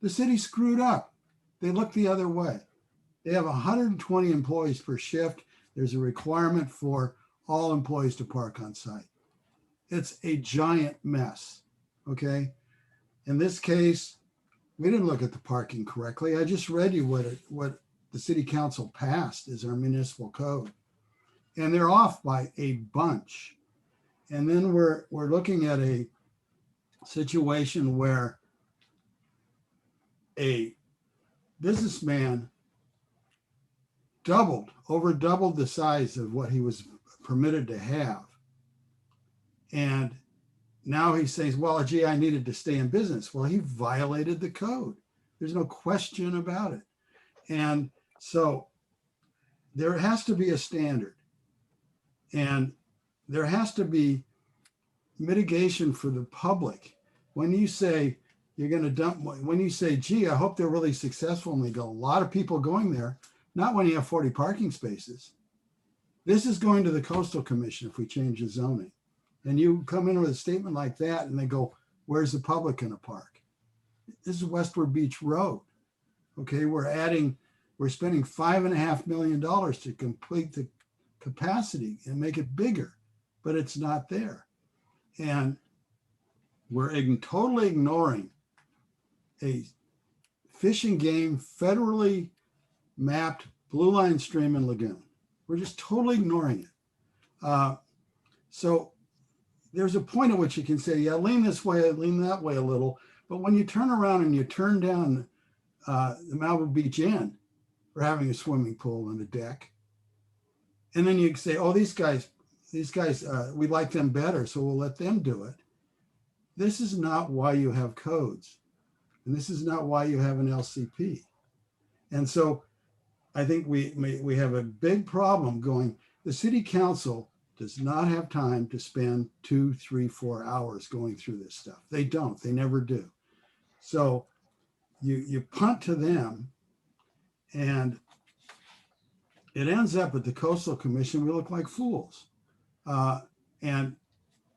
the city screwed up. They looked the other way. They have 120 employees per shift. There's a requirement for all employees to park on site. It's a giant mess. Okay. In this case, we didn't look at the parking correctly. I just read you what the city council passed as our municipal code, and they're off by a bunch. And then we're looking at a situation where a businessman over doubled the size of what he was permitted to have. And now he says, well, gee, I needed to stay in business. Well, he violated the code. There's no question about it. And so there has to be a standard, and there has to be mitigation for the public. When you say, you're going to dump, when you say, gee, I hope they're really successful and they got a lot of people going there, not when you have 40 parking spaces. This is going to the Coastal Commission if we change the zoning. And you come in with a statement like that and they go, where's the public going to park? This is Westward Beach Road. Okay, we're spending $5.5 million to complete the capacity and make it bigger, but it's not there. And we're totally ignoring a fish and game federally mapped blue line stream and lagoon. We're just totally ignoring it. So there's a point at which you can say, yeah, lean this way, lean that way a little. But when you turn around and you turn down the Malibu Beach Inn for having a swimming pool and a deck, and then you say, oh, these guys, we like them better, so we'll let them do it. This is not why you have codes. And this is not why you have an LCP. And so I think we have a big problem going, the city council does not have time to spend 2, 3, 4 hours going through this stuff. They don't, they never do. So you punt to them and it ends up at the Coastal Commission, we look like fools. And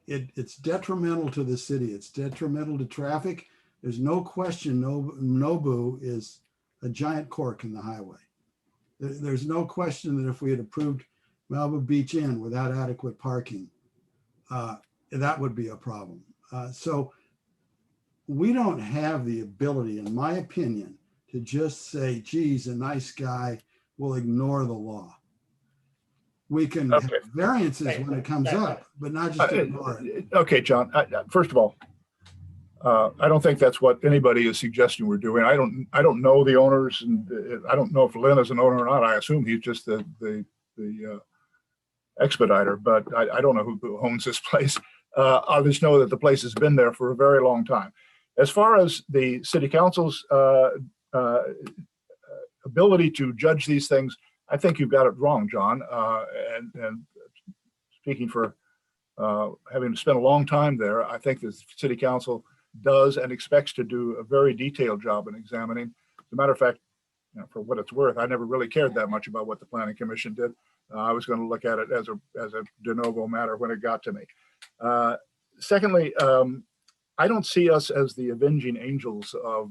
it's detrimental to the city. It's detrimental to traffic. There's no question Nobu is a giant cork in the highway. There's no question that if we had approved Malibu Beach Inn without adequate parking, that would be a problem. So we don't have the ability, in my opinion, to just say, geez, a nice guy will ignore the law. We can have variances when it comes up, but not just ignore it. Okay, John, first of all, I don't think that's what anybody is suggesting we're doing. I don't know the owners, and I don't know if Lynn is an owner or not. I assume he's just the expediter, but I don't know who owns this place. I just know that the place has been there for a very long time. As far as the city council's ability to judge these things, I think you've got it wrong, John. And speaking for having spent a long time there, I think the city council does and expects to do a very detailed job in examining. As a matter of fact, for what it's worth, I never really cared that much about what the planning commission did. I was going to look at it as a de novo matter when it got to me. Secondly, I don't see us as the avenging angels of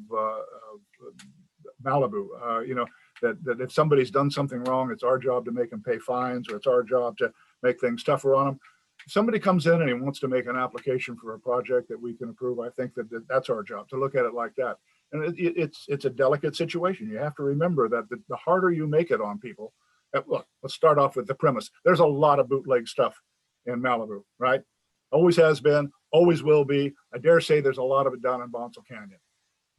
Malibu. That if somebody's done something wrong, it's our job to make them pay fines, or it's our job to make things tougher on them. If somebody comes in and he wants to make an application for a project that we can approve, I think that's our job, to look at it like that. And it's a delicate situation. You have to remember that the harder you make it on people, look, let's start off with the premise. There's a lot of bootleg stuff in Malibu, right? Always has been, always will be. I dare say there's a lot of it down in Bonsall Canyon.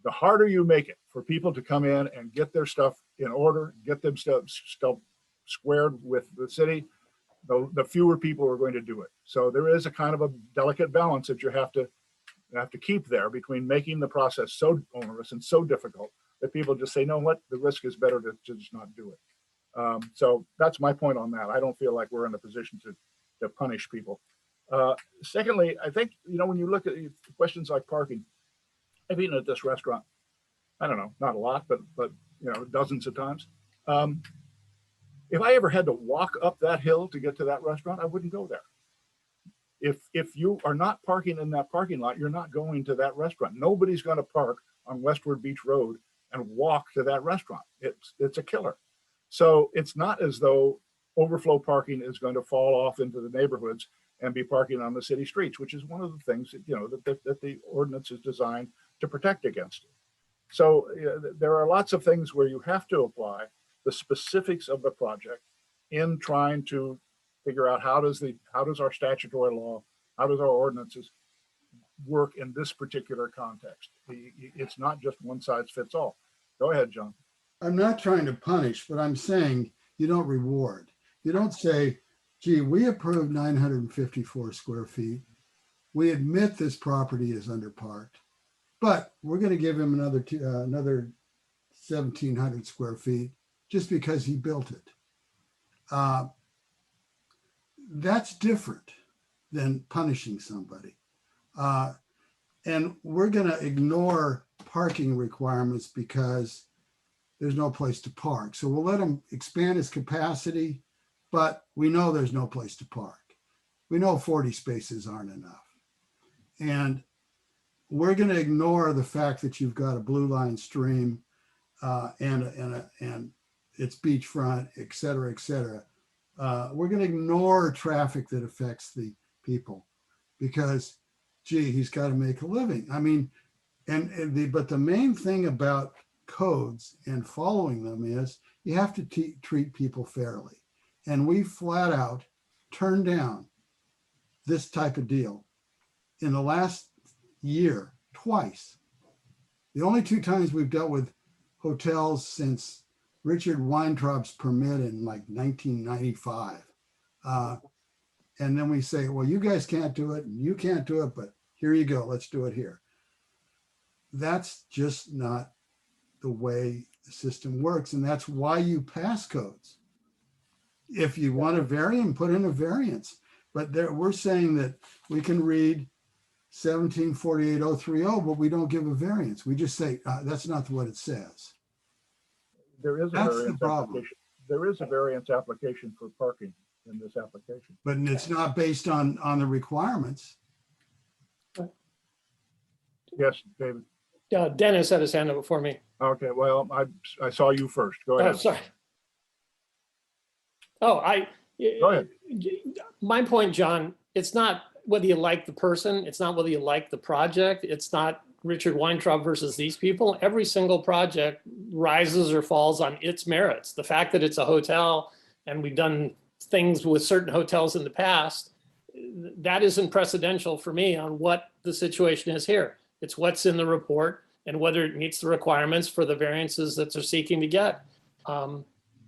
The harder you make it for people to come in and get their stuff in order, get them stuff squared with the city, the fewer people are going to do it. So there is a kind of a delicate balance that you have to keep there between making the process so onerous and so difficult that people just say, you know what, the risk is better to just not do it. So that's my point on that. I don't feel like we're in a position to punish people. Secondly, I think, when you look at questions like parking, I've eaten at this restaurant, I don't know, not a lot, but dozens of times. If I ever had to walk up that hill to get to that restaurant, I wouldn't go there. If you are not parking in that parking lot, you're not going to that restaurant. Nobody's going to park on Westward Beach Road and walk to that restaurant. It's a killer. So it's not as though overflow parking is going to fall off into the neighborhoods and be parking on the city streets, which is one of the things that the ordinance is designed to protect against. So there are lots of things where you have to apply the specifics of the project in trying to figure out how does our statutory law, how does our ordinances work in this particular context. It's not just one size fits all. Go ahead, John. I'm not trying to punish, but I'm saying you don't reward. You don't say, gee, we approved 954 square feet. We admit this property is underparked, but we're going to give him another 1,700 square feet just because he built it. That's different than punishing somebody. And we're going to ignore parking requirements because there's no place to park. So we'll let him expand his capacity, but we know there's no place to park. We know 40 spaces aren't enough. And we're going to ignore the fact that you've got a blue line stream and it's beachfront, et cetera, et cetera. We're going to ignore traffic that affects the people because, gee, he's got to make a living. I mean, but the main thing about codes and following them is you have to treat people fairly. And we flat out turned down this type of deal in the last year twice. The only two times we've dealt with hotels since Richard Weintraub's permit in like 1995. And then we say, well, you guys can't do it and you can't do it, but here you go, let's do it here. That's just not the way the system works. And that's why you pass codes. If you want a variant, put in a variance. But we're saying that we can read 1748-030, but we don't give a variance. We just say, that's not what it says. There is a That's the variance problem. application. There is a variance application for parking in this application. But it's not based on the requirements. Yes, David. Dennis had his hand up before me. Okay, well, I saw you first. Go ahead. Oh, sorry. Oh, Go ahead. My point, John, it's not whether you like the person, it's not whether you like the project, it's not Richard Weintraub versus these people. Every single project rises or falls on its merits. The fact that it's a hotel and we've done things with certain hotels in the past, that isn't precedential for me on what the situation is here. It's what's in the report and whether it meets the requirements for the variances that they're seeking to get.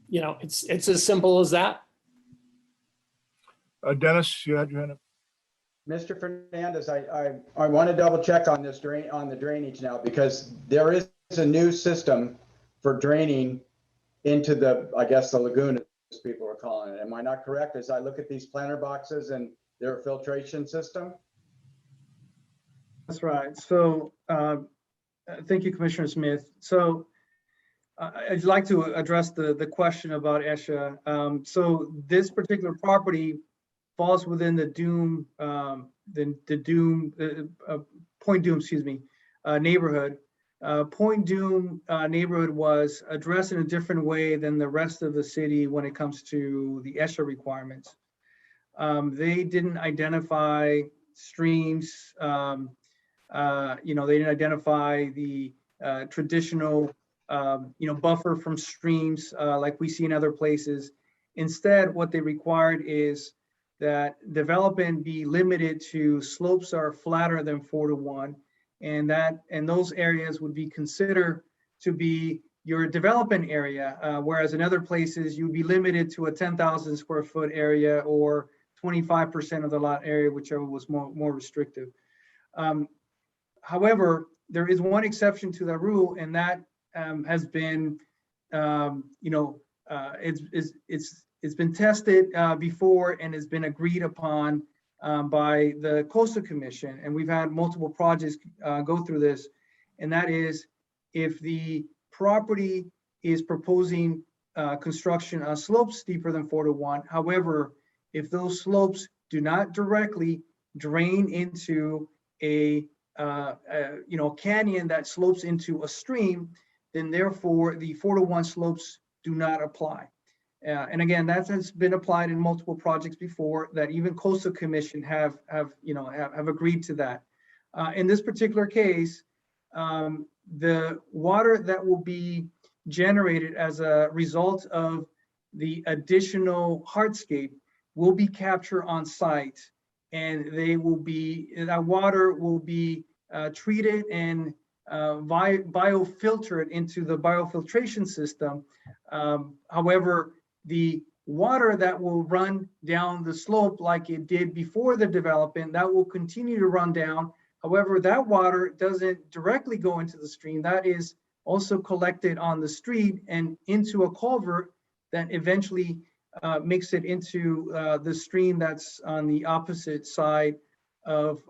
You know, it's as simple as that. Dennis, you had your hand up. Mr. Fernandez, I want to double check on this on the drainage now, because there is a new system for draining into the, I guess, the lagoon, as people are calling it. Am I not correct? As I look at these planter boxes and their filtration system? That's right. So thank you, Commissioner Smith. So I'd like to address the question about ESHA. So this particular property falls within the Point Dume, excuse me, neighborhood. Point Dume neighborhood was addressed in a different way than the rest of the city when it comes to the ESHA requirements. They didn't identify streams. They didn't identify the traditional, buffer from streams like we see in other places. Instead, what they required is that development be limited to slopes that are flatter than 4:1, and those areas would be considered to be your development area, whereas in other places you'd be limited to a 10,000 square foot area or 25% of the lot area, whichever was more restrictive. However, there is one exception to that rule, and that has been, it's been tested before and has been agreed upon by the Coastal Commission, and we've had multiple projects go through this, and that is if the property is proposing construction on slopes steeper than 4:1. However, if those slopes do not directly drain into a canyon that slopes into a stream, then therefore the 4:1 slopes do not apply. And again, that has been applied in multiple projects before, that even Coastal Commission have agreed to that. In this particular case, the water that will be generated as a result of the additional hardscape will be captured on site, and that water will be treated and biofiltered into the biofiltration system. However, the water that will run down the slope like it did before the development, that will continue to run down. However, that water doesn't directly go into the stream. That is also collected on the street and into a culvert that eventually makes it into the stream that's on the opposite side of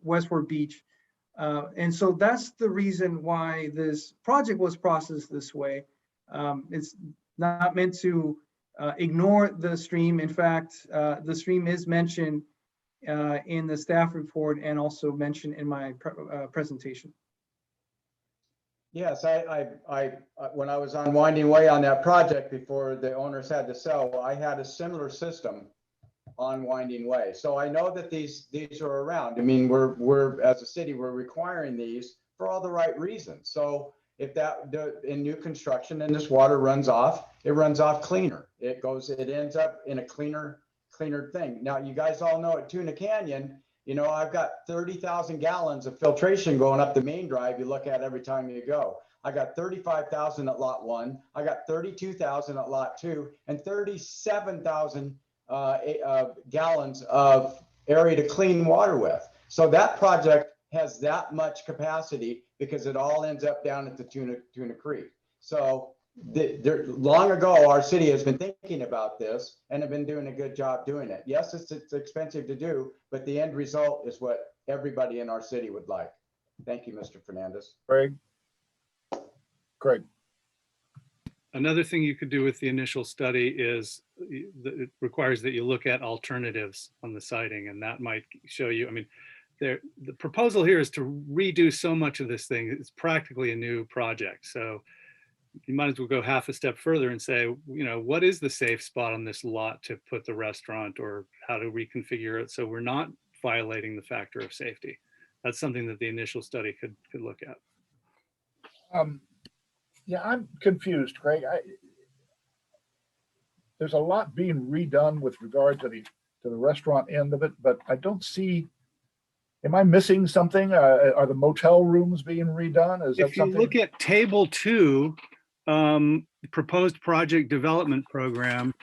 Westward Beach. And so that's the reason why this project was processed this way. It's not meant to ignore the stream. In fact, the stream is mentioned in the staff report and also mentioned in my presentation. Yes, when I was on Winding Way on that project before the owners had to sell, I had a similar system on Winding Way. So I know that these are around. I mean, we're as a city, we're requiring these for all the right reasons. So if in new construction and this water runs off, it runs off cleaner. It ends up in a cleaner thing. Now, you guys all know at Tuna Canyon, you know, I've got 30,000 gallons of filtration going up the main drive you look at every time you go. I got 35,000 at lot 1. I got 32,000 at lot 2 and 37,000 gallons of area to clean water with. So that project has that much capacity because it all ends up down at the Tuna Creek. So long ago, our city has been thinking about this and have been doing a good job doing it. Yes, it's expensive to do, but the end result is what everybody in our city would like. Thank you, Mr. Fernandez. Craig. Another thing you could do with the initial study is it requires that you look at alternatives on the siting, and that might show you, I mean, the proposal here is to redo so much of this thing. It's practically a new project. So you might as well go half a step further and say, you know, what is the safe spot on this lot to put the restaurant, or how to reconfigure it so we're not violating the factor of safety. That's something that the initial study could look at. Yeah, I'm confused, Craig. There's a lot being redone with regard to the restaurant end of it, but I don't see. Am I missing something? Are the motel rooms being redone? Is that if you something? look at table 2, proposed project development program,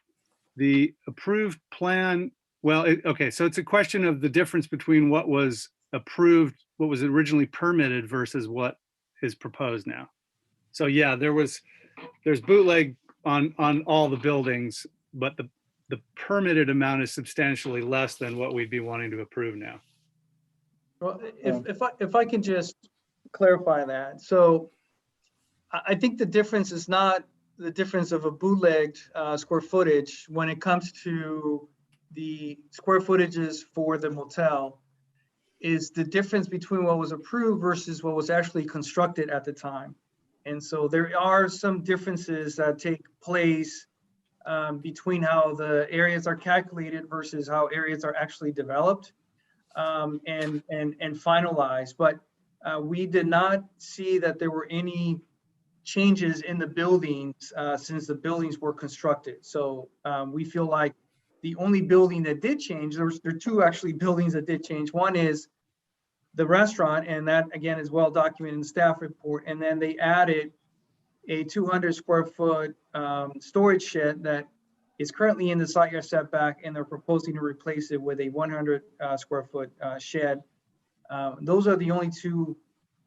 the approved plan. Well, okay, so it's a question of the difference between what was approved, what was originally permitted versus what is proposed now. So yeah, there's bootleg on all the buildings, but the permitted amount is substantially less than what we'd be wanting to approve now. Well, if I can just clarify that. So I think the difference is not the difference of a bootlegged square footage when it comes to the square footages for the motel, is the difference between what was approved versus what was actually constructed at the time. And so there are some differences that take place between how the areas are calculated versus how areas are actually developed and finalized. But we did not see that there were any changes in the buildings since the buildings were constructed. So we feel like the only building that did change, there are 2 actually buildings that did change. One is the restaurant, and that again is well documented in the staff report. And then they added a 200 square foot storage shed that is currently in the side yard setback, and they're proposing to replace it with a 100 square foot shed. Those are the only 2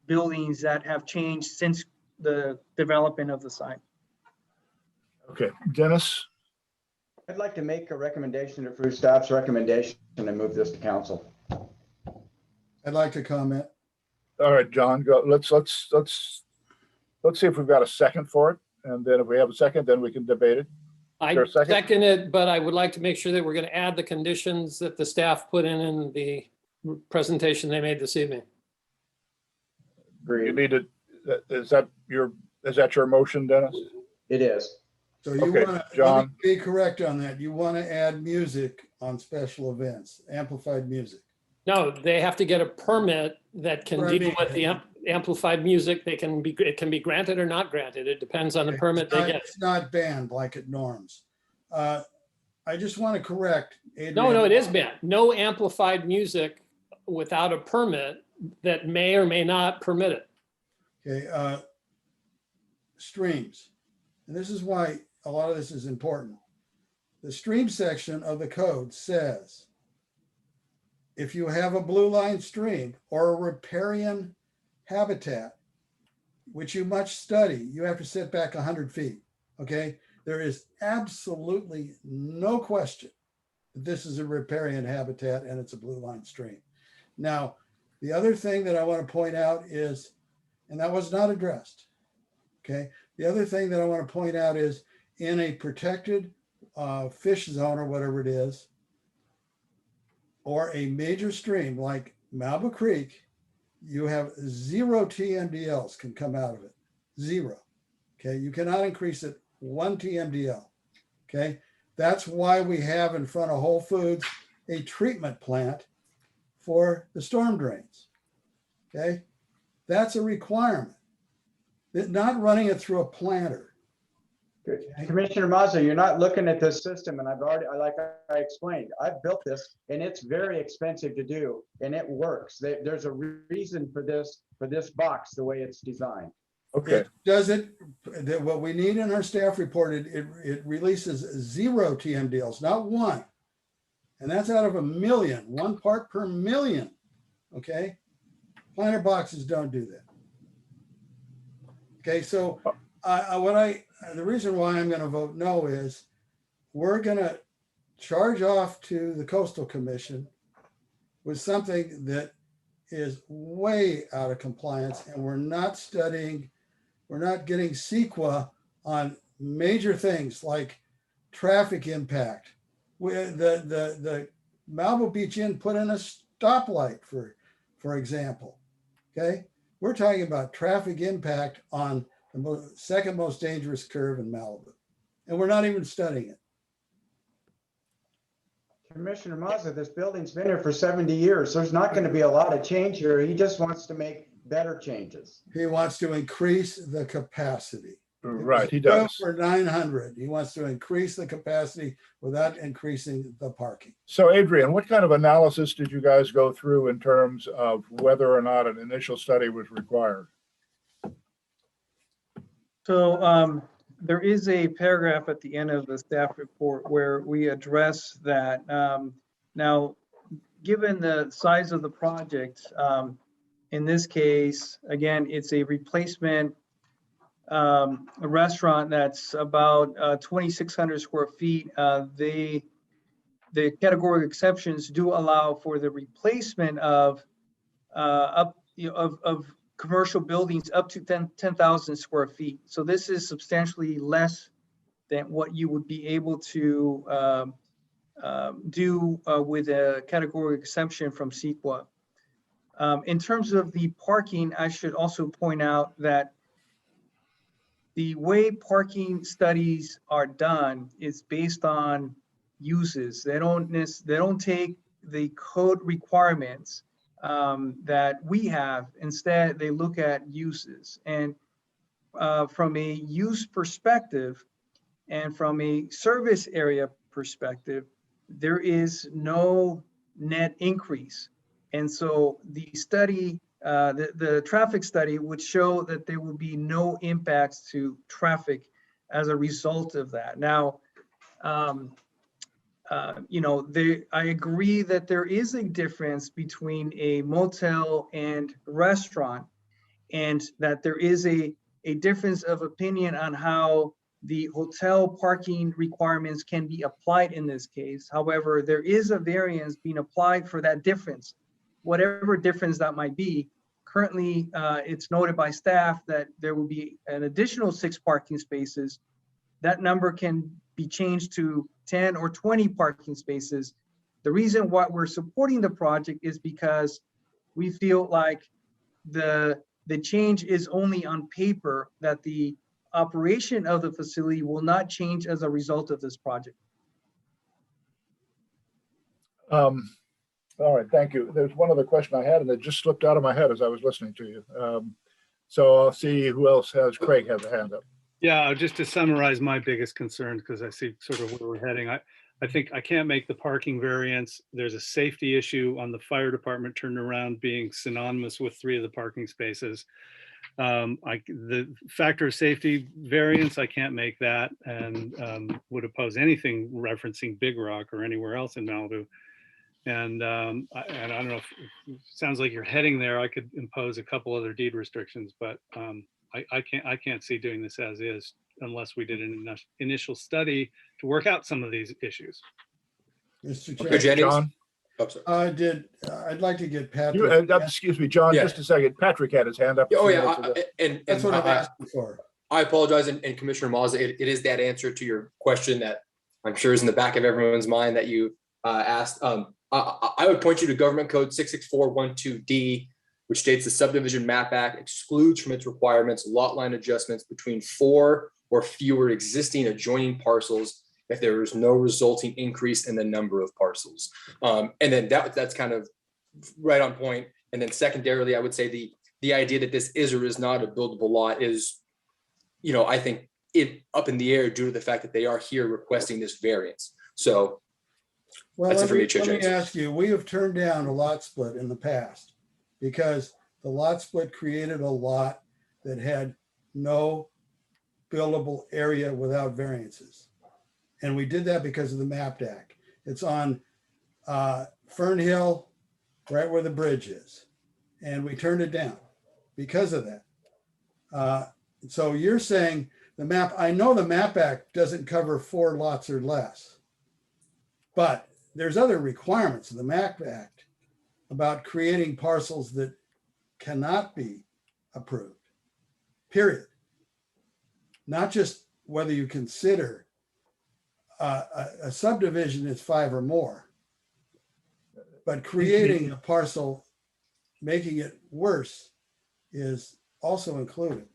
buildings that have changed since the development of the site. Okay, Dennis. I'd like to make a recommendation to approve staff's recommendation and move this to council. I'd like to comment. All right, John, go. Let's see if we've got a second for it, and then if we have a second, then we can debate it. I second it, but I would like to make sure that we're going to add the conditions that the staff put in the presentation they made this evening. You need to. Is that your motion, Dennis? It is. So you Okay, want to, John. let me be correct on that. You want to add music on special events, amplified music. No, they have to get a permit that can deal with the amplified music. It can be granted or not granted. It depends on the permit they get. It's not banned like at Norms. I just want to correct. Adrian. No, it is banned. No amplified music without a permit that may or may not permit it. Okay, streams. And this is why a lot of this is important. The stream section of the code says, if you have a blue line stream or a riparian habitat, which you must study, you have to sit back 100 feet, okay? There is absolutely no question that this is a riparian habitat and it's a blue line stream. Now, the other thing that I want to point out is, and that was not addressed, okay? The other thing that I want to point out is in a protected fish zone or whatever it is, or a major stream like Malba Creek, you have 0 TMDLs can come out of it, 0. Okay, you cannot increase it 1 TMDL. Okay, that's why we have in front of Whole Foods a treatment plant for the storm drains. Okay, that's a requirement. Not running it through a planter. Commissioner Mazza, you're not looking at this system, and like I explained, I've built this, and it's very expensive to do, and it works. There's a reason for this box the way it's designed. Okay. It doesn't, what we need in our staff report, it releases 0 TMDLs, not 1. And that's out of 1 million, 1 part per million. Okay. Planter boxes don't do that. Okay. So the reason why I'm going to vote no is we're going to charge off to the Coastal Commission with something that is way out of compliance, and we're not studying, we're not getting CEQA on major things like traffic impact. The Malbo Beach Inn put in a stoplight, for example. Okay, we're talking about traffic impact on the second most dangerous curve in Malibu, and we're not even studying it. Commissioner Mazza, this building's been here for 70 years. There's not going to be a lot of change here. He just wants to make better changes. He wants to increase the capacity. Right, he does. For 900, he wants to increase the capacity without increasing the parking. So Adrian, what kind of analysis did you guys go through in terms of whether or not an initial study was required? So there is a paragraph at the end of the staff report where we address that. Now, given the size of the project, in this case, again, it's a replacement a restaurant that's about 2,600 square feet. The category exceptions do allow for the replacement of commercial buildings up to 10,000 square feet. So this is substantially less than what you would be able to do with a category exemption from CEQA. In terms of the parking, I should also point out that the way parking studies are done is based on uses. They don't take the code requirements that we have. Instead, they look at uses. And from a use perspective and from a service area perspective, there is no net increase. And so the study, the traffic study would show that there will be no impacts to traffic as a result of that. Now, I agree that there is a difference between a motel and restaurant, and that there is a difference of opinion on how the hotel parking requirements can be applied in this case. However, there is a variance being applied for that difference, whatever difference that might be. Currently, it's noted by staff that there will be an additional 6 parking spaces. That number can be changed to 10 or 20 parking spaces. The reason why we're supporting the project is because we feel like the change is only on paper, that the operation of the facility will not change as a result of this project. All right, thank you. There's one other question I had, and it just slipped out of my head as I was listening to you. So I'll see who else has. Craig has a hand up. Yeah, just to summarize my biggest concerns, because I see sort of where we're heading. I think I can't make the parking variance. There's a safety issue on the fire department turnaround being synonymous with 3 of the parking spaces. The factor of safety variance, I can't make that, and would oppose anything referencing Big Rock or anywhere else in Malibu. And I don't know if it sounds like you're heading there. I could impose a couple other deed restrictions, but I can't see doing this as is unless we did an initial study to work out some of these issues. Mr. Okay, Chair. Jennings. John? Oh, sorry. I'd like to get Patrick. You, excuse me, John, Yeah. just a second. Patrick had his hand up. a Oh, few yeah. minutes ago. That's what I've asked before. I apologize, and Commissioner Mazza, it is that answer to your question that I'm sure is in the back of everyone's mind that you asked. I would point you to Government Code 66412D, which states the Subdivision Map Act excludes from its requirements lot line adjustments between 4 or fewer existing adjoining parcels if there is no resulting increase in the number of parcels. And then that's kind of right on point. And then secondarily, I would say the idea that this is or is not a buildable lot is, I think up in the air due to the fact that they are here requesting this variance. So Well, that's it for me, let me James. ask you, we have turned down a lot split in the past because the lot split created a lot that had no buildable area without variances. And we did that because of the MAP Act. It's on Fern Hill, right where the bridge is. And we turned it down because of that. So you're saying I know the MAP Act doesn't cover 4 lots or less, but there's other requirements in the MAP Act about creating parcels that cannot be approved, period. Not just whether you consider a subdivision is 5 or more, but creating a parcel, making it worse is also included.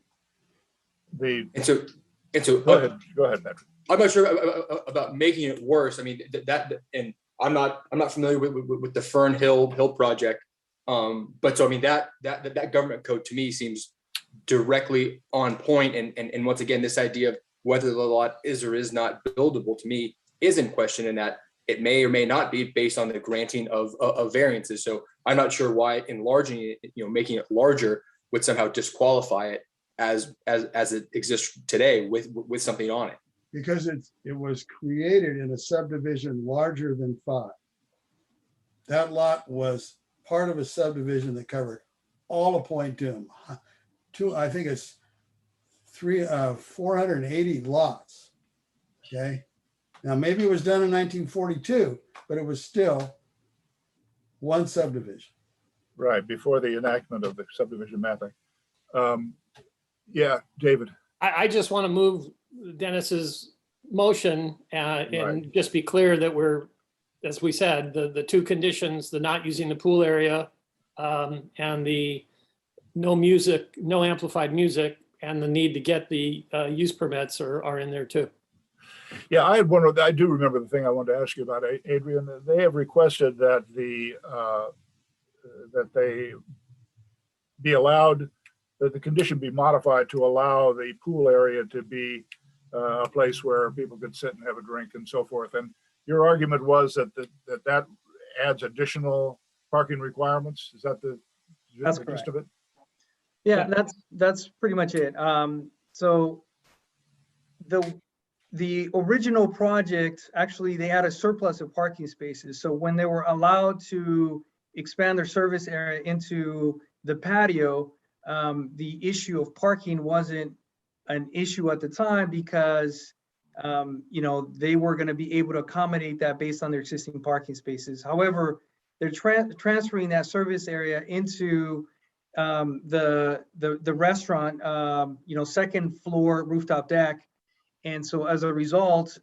And so Go ahead, Patrick. I'm not sure about making it worse. I mean, and I'm not familiar with the Fern Hill project. But so, I mean, that government code to me seems directly on point. And once again, this idea of whether the lot is or is not buildable to me is in question, and that it may or may not be based on the granting of variances. So I'm not sure why enlarging it, making it larger would somehow disqualify it as it exists today with something on it. Because it was created in a subdivision larger than 5. That lot was part of a subdivision that covered all of Point Doom. I think it's 480 lots. Okay. Now maybe it was done in 1942, but it was still one subdivision. Right, before the enactment of the subdivision mapping. Yeah, David. I just want to move Dennis's motion and Right. just be clear that we're, as we said, the 2 conditions, the not using the pool area and the no music, no amplified music, and the need to get the use permits are in there too. Yeah, I do remember the thing I wanted to ask you about, Adrian. They have requested that that they be allowed, that the condition be modified to allow the pool area to be a place where people could sit and have a drink and so forth. And your argument was that adds additional parking requirements. Is that the gist of it? Yeah, that's pretty much it. So the original project, actually, they had a surplus of parking spaces. So when they were allowed to expand their service area into the patio, the issue of parking wasn't an issue at the time because they were going to be able to accommodate that based on their existing parking spaces. However, they're transferring that service area into the restaurant, 2nd floor rooftop deck. And so as a result,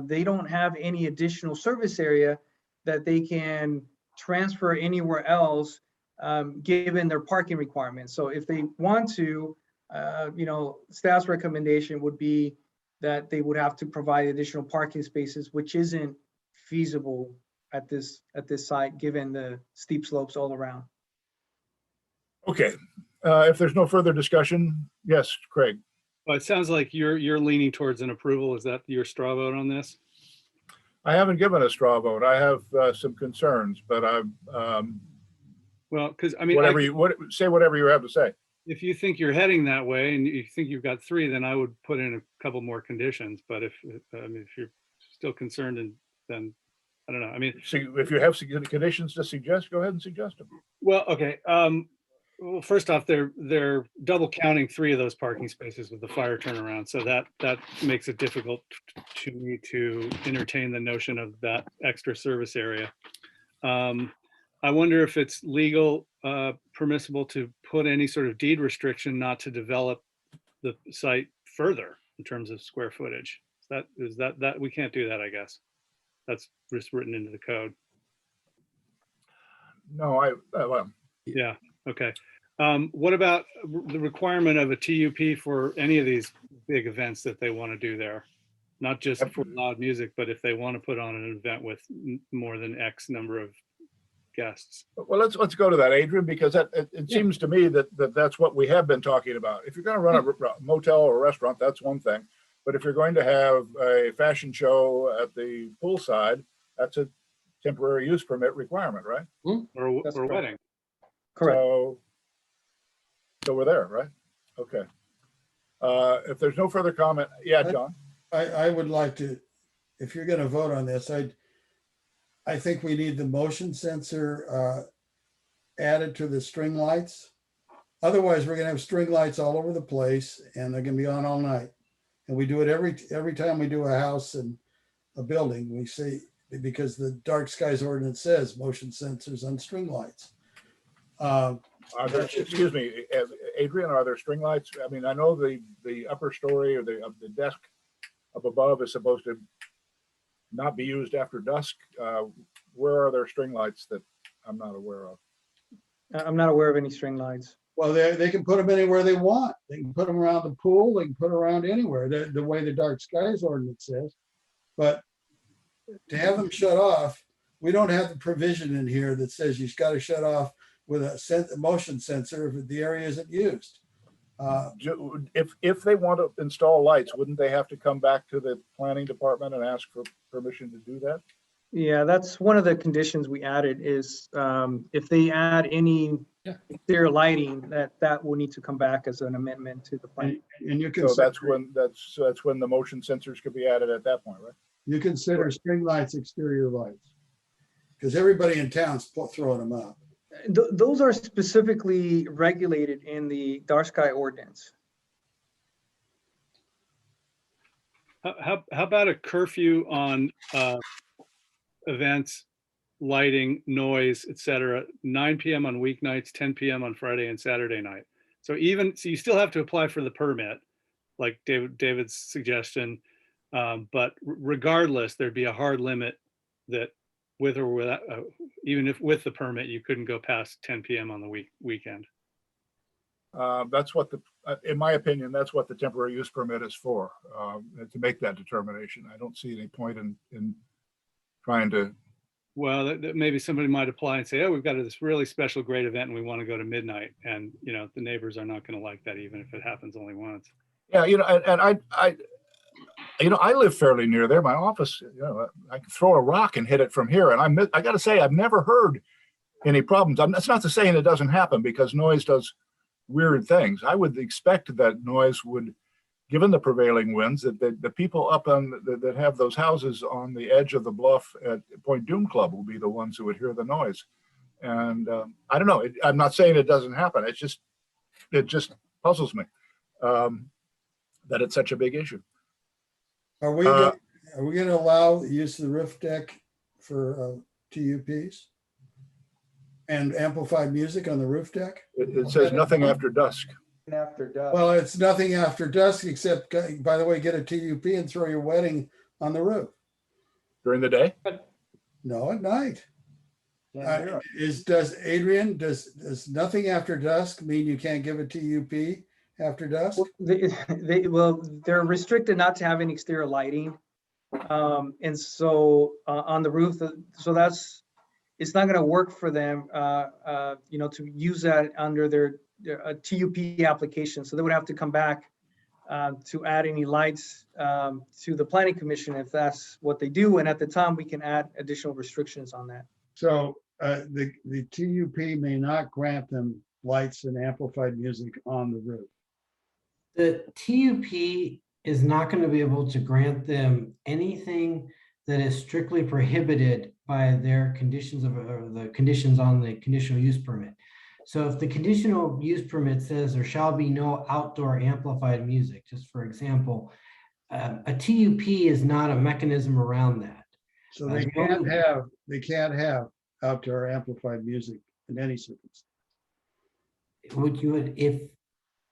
they don't have any additional service area that they can transfer anywhere else, given their parking requirements. So if they want to, staff's recommendation would be that they would have to provide additional parking spaces, which isn't feasible at this site, given the steep slopes all around. Okay, if there's no further discussion, yes, Craig. Well, it sounds like you're leaning towards an approval. Is that your straw vote on this? I haven't given a straw vote. I have some concerns, but I'm well, because I mean, say whatever you have to say. If you think you're heading that way and you think you've got 3, then I would put in a couple more conditions. But if you're still concerned, and then I don't know. I mean, so if you have conditions to suggest, go ahead and suggest them. Well, okay. Well, first off, they're double counting 3 of those parking spaces with the fire turnaround, so that makes it difficult to me to entertain the notion of that extra service area. I wonder if it's legal, permissible to put any sort of deed restriction not to develop the site further in terms of square footage. Is that we can't do that, I guess. That's just written into the code. No, well, Yeah, okay. What about the requirement of a TUP for any of these big events that they want to do there? Not just for loud music, but if they want to put on an event with more than X number of guests. well, let's go to that, Adrian, because it seems to me that that's what we have been talking about. If you're going to run a motel or a restaurant, that's one thing. But if you're going to have a fashion show at the poolside, that's a temporary use permit requirement, right? Or a wedding. Correct. So we're there, right? Okay. If there's no further comment, yeah, John. I would like to, if you're going to vote on this, I think we need the motion sensor added to the string lights. Otherwise, we're going to have string lights all over the place and they're going to be on all night. And we do it every time we do a house and a building, we say, because the dark skies ordinance says motion sensors on string lights. Excuse me, Adrian, are there string lights? I mean, I know the upper story or the desk up above is supposed to not be used after dusk. Where are there string lights that I'm not aware of? I'm not aware of any string lights. Well, they can put them anywhere they want. They can put them around the pool. They can put them around anywhere, the way the dark skies ordinance says. But to have them shut off, we don't have the provision in here that says you've got to shut off with a motion sensor if the area isn't used. If they want to install lights, wouldn't they have to come back to the planning department and ask for permission to do that? Yeah, that's one of the conditions we added is if they add any exterior lighting, that will need to come back as an amendment to the plan. And you can. So that's when the motion sensors could be added at that point, right? You consider string lights exterior lights because everybody in town's throwing them up. Those are specifically regulated in the dark sky ordinance. How about a curfew on events, lighting, noise, etc., 9 p.m. on weeknights, 10 p.m. on Friday and Saturday night. So you still have to apply for the permit, like David's suggestion, but regardless, there'd be a hard limit that with or without, even if with the permit, you couldn't go past 10 p.m. on the weekend. That's what in my opinion, that's what the temporary use permit is for, to make that determination. I don't see any point in trying to. Well, maybe somebody might apply and say, oh, we've got this really special great event and we want to go to midnight. And, the neighbors are not going to like that, even if it happens only once. Yeah, and I live fairly near there. My office, I can throw a rock and hit it from here. And I got to say, I've never heard any problems. That's not to say it doesn't happen because noise does weird things. I would expect that noise would, given the prevailing winds, that the people up that have those houses on the edge of the bluff at Point Doom Club will be the ones who would hear the noise. And I don't know. I'm not saying it doesn't happen. It just puzzles me that it's such a big issue. Are we going to allow the use of the roof deck for TUPs and amplified music on the roof deck? It says nothing after dusk. After dusk. Well, it's nothing after dusk except, by the way, get a TUP and throw your wedding on the roof. During the day? No, at night. Does nothing after dusk mean you can't give a TUP after dusk? They're restricted not to have any exterior lighting. And so on the roof, so it's not going to work for them, to use that under their TUP application. So they would have to come back to add any lights to the planning commission if that's what they do. And at the time, we can add additional restrictions on that. So the TUP may not grant them lights and amplified music on the roof. The TUP is not going to be able to grant them anything that is strictly prohibited by their conditions or the conditions on the conditional use permit. So if the conditional use permit says there shall be no outdoor amplified music, just for example, a TUP is not a mechanism around that. So they can't have outdoor amplified music in any circumstance.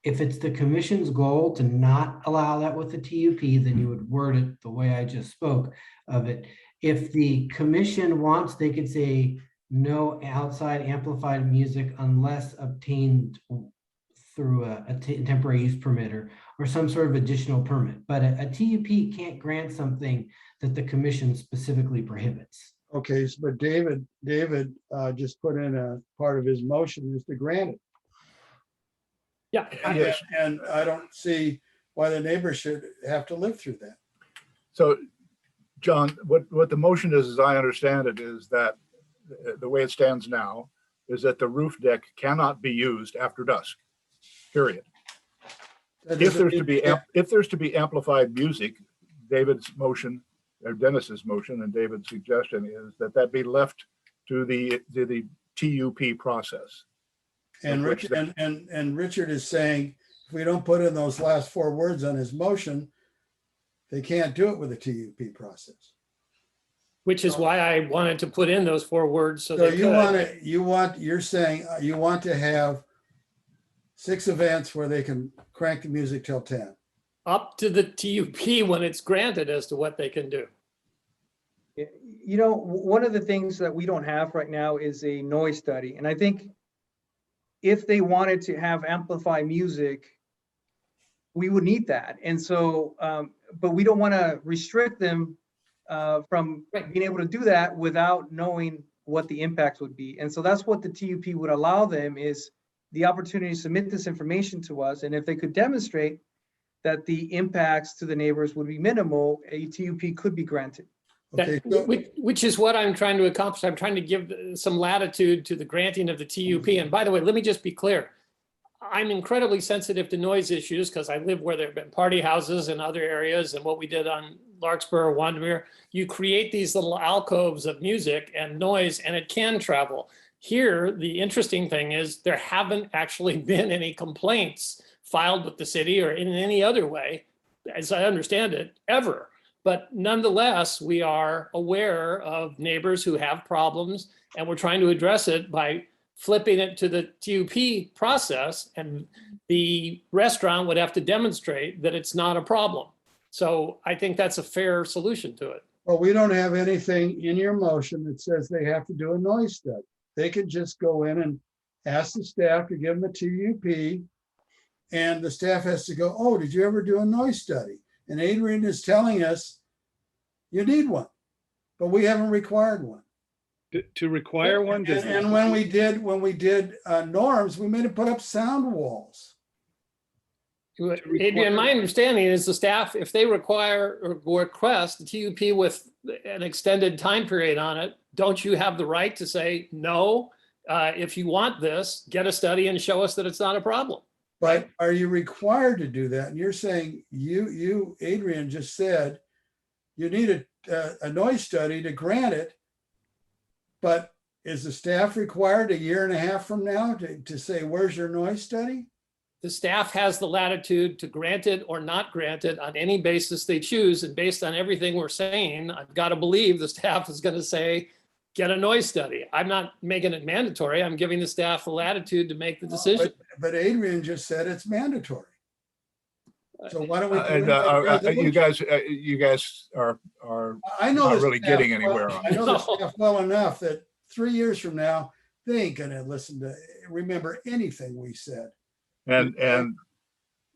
If it's the commission's goal to not allow that with the TUP, then you would word it the way I just spoke of it. If the commission wants, they could say no outside amplified music unless obtained through a temporary use permit or some sort of additional permit. But a TUP can't grant something that the commission specifically prohibits. Okay, but David just put in a part of his motion is to grant it. Yeah. And I don't see why the neighbors should have to live through that. So, John, what the motion is, as I understand it, is that the way it stands now is that the roof deck cannot be used after dusk, period. If there's to be amplified music, David's motion, or Dennis's motion and David's suggestion is that be left to the TUP process. And Richard is saying, if we don't put in those last 4 words on his motion, they can't do it with a TUP process. Which is why I wanted to put in those 4 words. So you're saying you want to have 6 events where they can crank the music till 10. Up to the TUP when it's granted as to what they can do. You know, one of the things that we don't have right now is a noise study. And I think if they wanted to have amplified music, we would need that. And so, but we don't want to restrict them from being able to do that without knowing what the impacts would be. And so that's what the TUP would allow them, is the opportunity to submit this information to us. And if they could demonstrate that the impacts to the neighbors would be minimal, a TUP could be granted. Which is what I'm trying to accomplish. I'm trying to give some latitude to the granting of the TUP. And by the way, let me just be clear. I'm incredibly sensitive to noise issues because I live where there have been party houses in other areas, and what we did on Larkspur, Wandermere, you create these little alcoves of music and noise, and it can travel. Here, the interesting thing is there haven't actually been any complaints filed with the city or in any other way, as I understand it, ever. But nonetheless, we are aware of neighbors who have problems, and we're trying to address it by flipping it to the TUP process, and the restaurant would have to demonstrate that it's not a problem. So I think that's a fair solution to it. Well, we don't have anything in your motion that says they have to do a noise study. They can just go in and ask the staff to give them a TUP, and the staff has to go, oh, did you ever do a noise study? And Adrian is telling us you need one, but we haven't required one. To require one? And when we did norms, we made it put up sound walls. Adrian, my understanding is the staff, if they require or request the TUP with an extended time period on it, don't you have the right to say, no, if you want this, get a study and show us that it's not a problem? But are you required to do that? And you're saying, you Adrian just said, you need a noise study to grant it. But is the staff required 1.5 years from now to say, where's your noise study? The staff has the latitude to grant it or not grant it on any basis they choose. And based on everything we're saying, I've got to believe the staff is going to say, get a noise study. I'm not making it mandatory. I'm giving the staff the latitude to make the decision. But Adrian just said it's mandatory. So why don't we? You guys are I know not really getting anywhere on I know the staff well enough that 3 years from now, they ain't gonna remember anything we said. And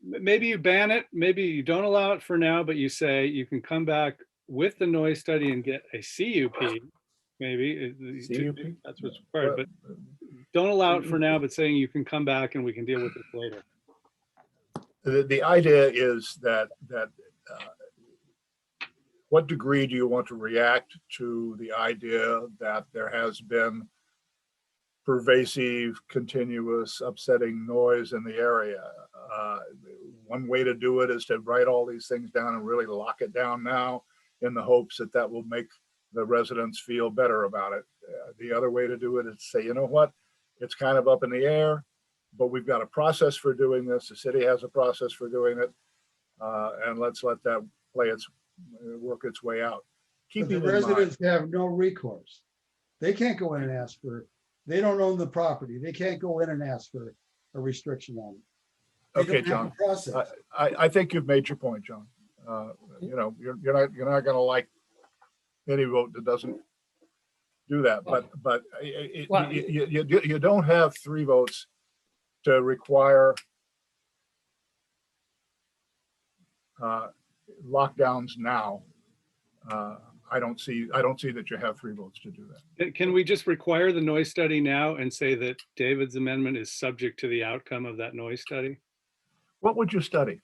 maybe you ban it, maybe you don't allow it for now, but you say you can come back with the noise study and get a CUP, maybe. CUP? That's what's required, but don't allow it for now, but saying you can come back and we can deal with it later. The idea is that what degree do you want to react to the idea that there has been pervasive, continuous, upsetting noise in the area? One way to do it is to write all these things down and really lock it down now in the hopes that that will make the residents feel better about it. The other way to do it is to say, you know what, It's kind of up in the air, but we've got a process for doing this. The city has a process for doing it. And let's let that work its way out. But Keeping the in mind, residents have no recourse. They can't go in and ask for, they don't own the property. They can't go in and ask for a restriction on it. They okay, don't have a John, process. I think you've made your point, John. You know, you're not going to like any vote that doesn't do that, but Well- you don't have 3 votes to require lockdowns now. I don't see that you have 3 votes to do that. Can we just require the noise study now and say that David's amendment is subject to the outcome of that noise study? What would you study?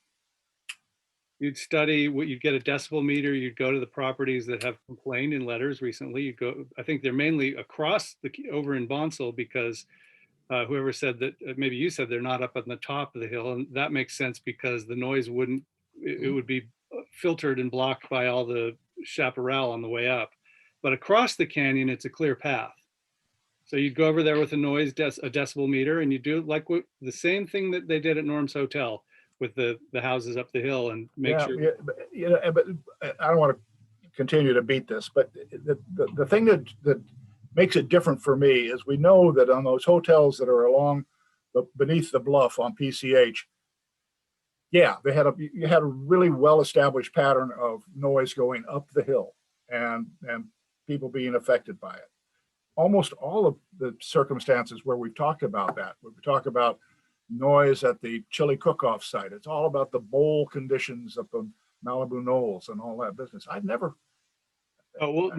You'd study what you'd get a decibel meter. You'd go to the properties that have complained in letters recently. You go, I think they're mainly across over in Bonsall because whoever said that, maybe you said they're not up on the top of the hill, and that makes sense because the noise wouldn't, it would be filtered and blocked by all the chaparral on the way up. But across the canyon, it's a clear path. So you'd go over there with a noise, a decibel meter, and you do like the same thing that they did at Norm's Hotel with the houses up the hill and make sure. Yeah, but I don't want to continue to beat this, but the thing that makes it different for me is we know that on those hotels that are along beneath the bluff on PCH, yeah, you had a really well-established pattern of noise going up the hill and people being affected by it. Almost all of the circumstances where we've talked about that, where we talk about noise at the chili cook-off site, it's all about the bowl conditions up on Malibu Knolls and all that business. I've never. Oh, well,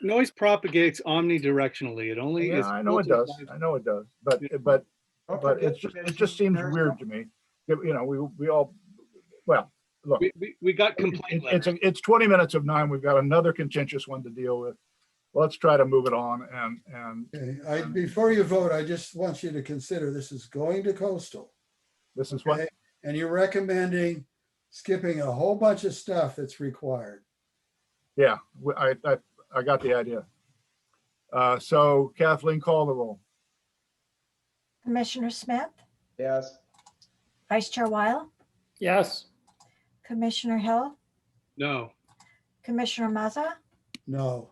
noise propagates omnidirectionally. It only is. Yeah, I know it does. I know it does. But it just seems weird to me. You know, we all, well, look. We got complaint letters. It's 20 minutes of 9. We've got another contentious one to deal with. Let's try to move it on Okay, before you vote, I just want you to consider this is going to coastal. This is what. And you're recommending skipping a whole bunch of stuff that's required. Yeah, I got the idea. So Kathleen, call the roll. Commissioner Smith, Yes. Vice Chair Weil, Yes. Commissioner Hill, No. Commissioner Mazza, No.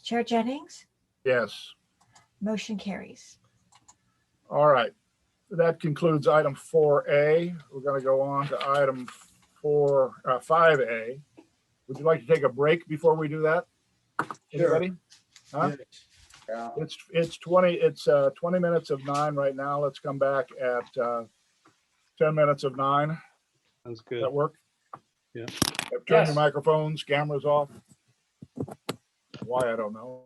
Chair Jennings, Yes. motion carries. All right. That concludes item 4A. We're going to go on to item 5A. Would you like to take a break before we do that? Anybody? Huh? Yeah. It's 20 minutes of 9 right now. Let's come back at 10 minutes of 9. Sounds good. Does that work? Yeah. Turn your microphones, cameras off. Why, I don't know.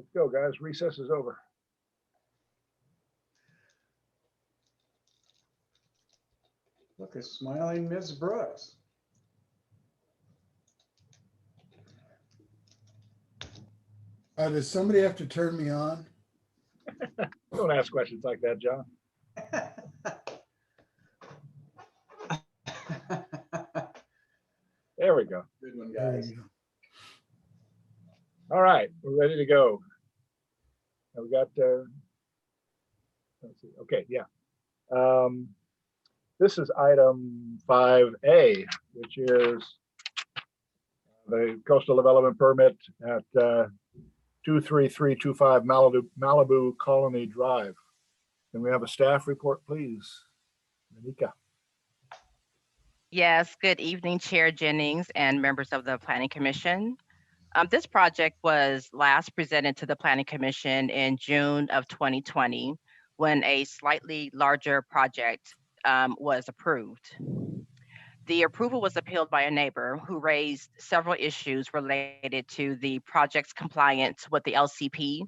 Let's go, guys. Recess is over. Look, a smiling Ms. Brooks. Does somebody have to turn me on? Don't ask questions like that, John. There we go. Good one, There guys. you go. All right, we're ready to go. Now we got, let's see. Okay, yeah. This is item 5A, which is the coastal development permit at 23325 Malibu Colony Drive. Can we have a staff report, please? Monica. Yes, good evening, Chair Jennings and members of the Planning Commission. This project was last presented to the Planning Commission in June of 2020 when a slightly larger project was approved. The approval was appealed by a neighbor who raised several issues related to the project's compliance with the LCP.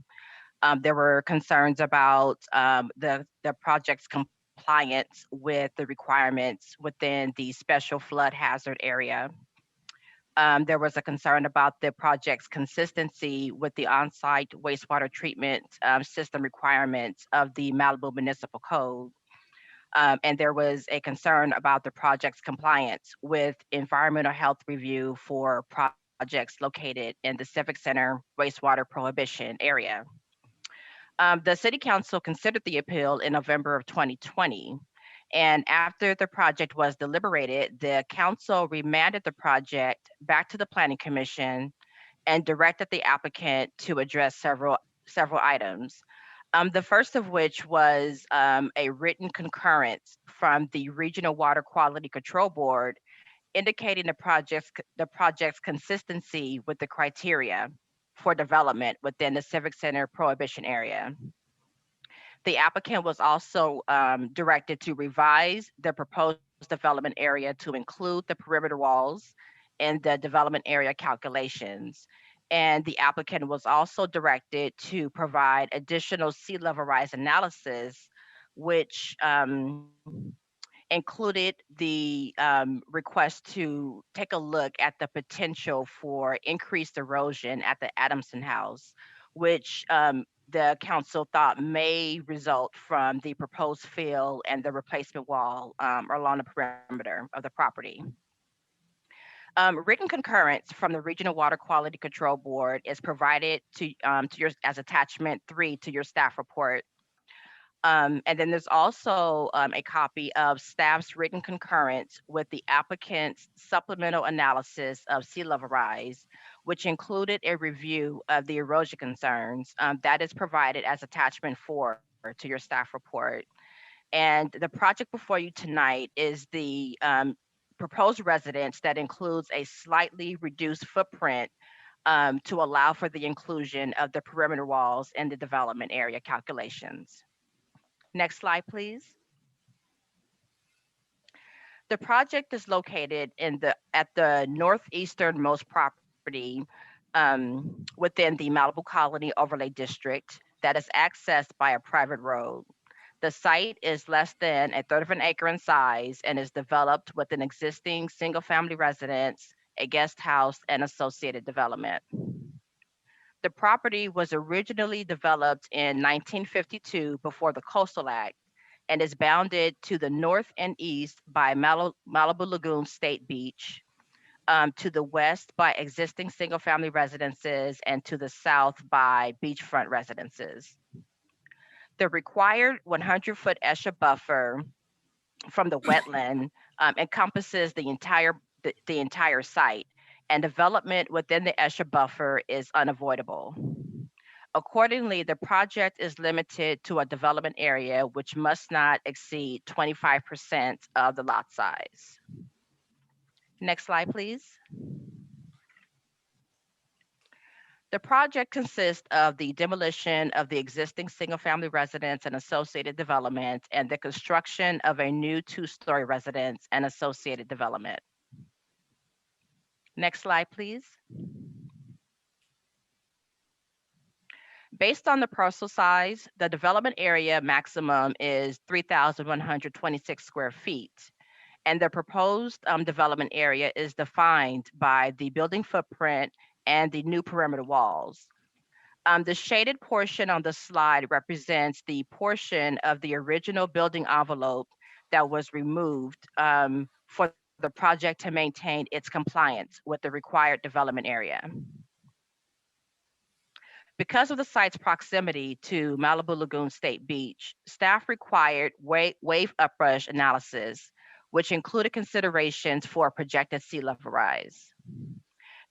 There were concerns about the project's compliance with the requirements within the special flood hazard area. There was a concern about the project's consistency with the on-site wastewater treatment system requirements of the Malibu Municipal Code. And there was a concern about the project's compliance with environmental health review for projects located in the Civic Center wastewater prohibition area. The City Council considered the appeal in November of 2020. And after the project was deliberated, the council remanded the project back to the Planning Commission and directed the applicant to address several items. The first of which was a written concurrence from the Regional Water Quality Control Board, indicating the project's consistency with the criteria for development within the Civic Center prohibition area. The applicant was also directed to revise the proposed development area to include the perimeter walls in the development area calculations. And the applicant was also directed to provide additional sea level rise analysis, which included the request to take a look at the potential for increased erosion at the Adamson House, which the council thought may result from the proposed fill and the replacement wall along the perimeter of the property. Written concurrence from the Regional Water Quality Control Board is provided to your as attachment 3 to your staff report. And then there's also a copy of staff's written concurrence with the applicant's supplemental analysis of sea level rise, which included a review of the erosion concerns that is provided as attachment 4 to your staff report. And the project before you tonight is the proposed residence that includes a slightly reduced footprint to allow for the inclusion of the perimeter walls in the development area calculations. Next slide, please. The project is located at the northeasternmost property within the Malibu Colony Overlay District that is accessed by a private road. The site is less than a third of an acre in size and is developed with an existing single-family residence, a guest house, and associated development. The property was originally developed in 1952 before the Coastal Act and is bounded to the north and east by Malibu Lagoon State Beach, to the west by existing single-family residences, and to the south by beachfront residences. The required 100-foot ESHA buffer from the wetland encompasses the entire site, and development within the ESHA buffer is unavoidable. Accordingly, the project is limited to a development area which must not exceed 25% of the lot size. Next slide, please. The project consists of the demolition of the existing single-family residence and associated development and the construction of a new 2-story residence and associated development. Next slide, please. Based on the parcel size, the development area maximum is 3,126 square feet. And the proposed development area is defined by the building footprint and the new perimeter walls. The shaded portion on the slide represents the portion of the original building envelope that was removed for the project to maintain its compliance with the required development area. Because of the site's proximity to Malibu Lagoon State Beach, staff required wave uprush analysis, which included considerations for projected sea level rise.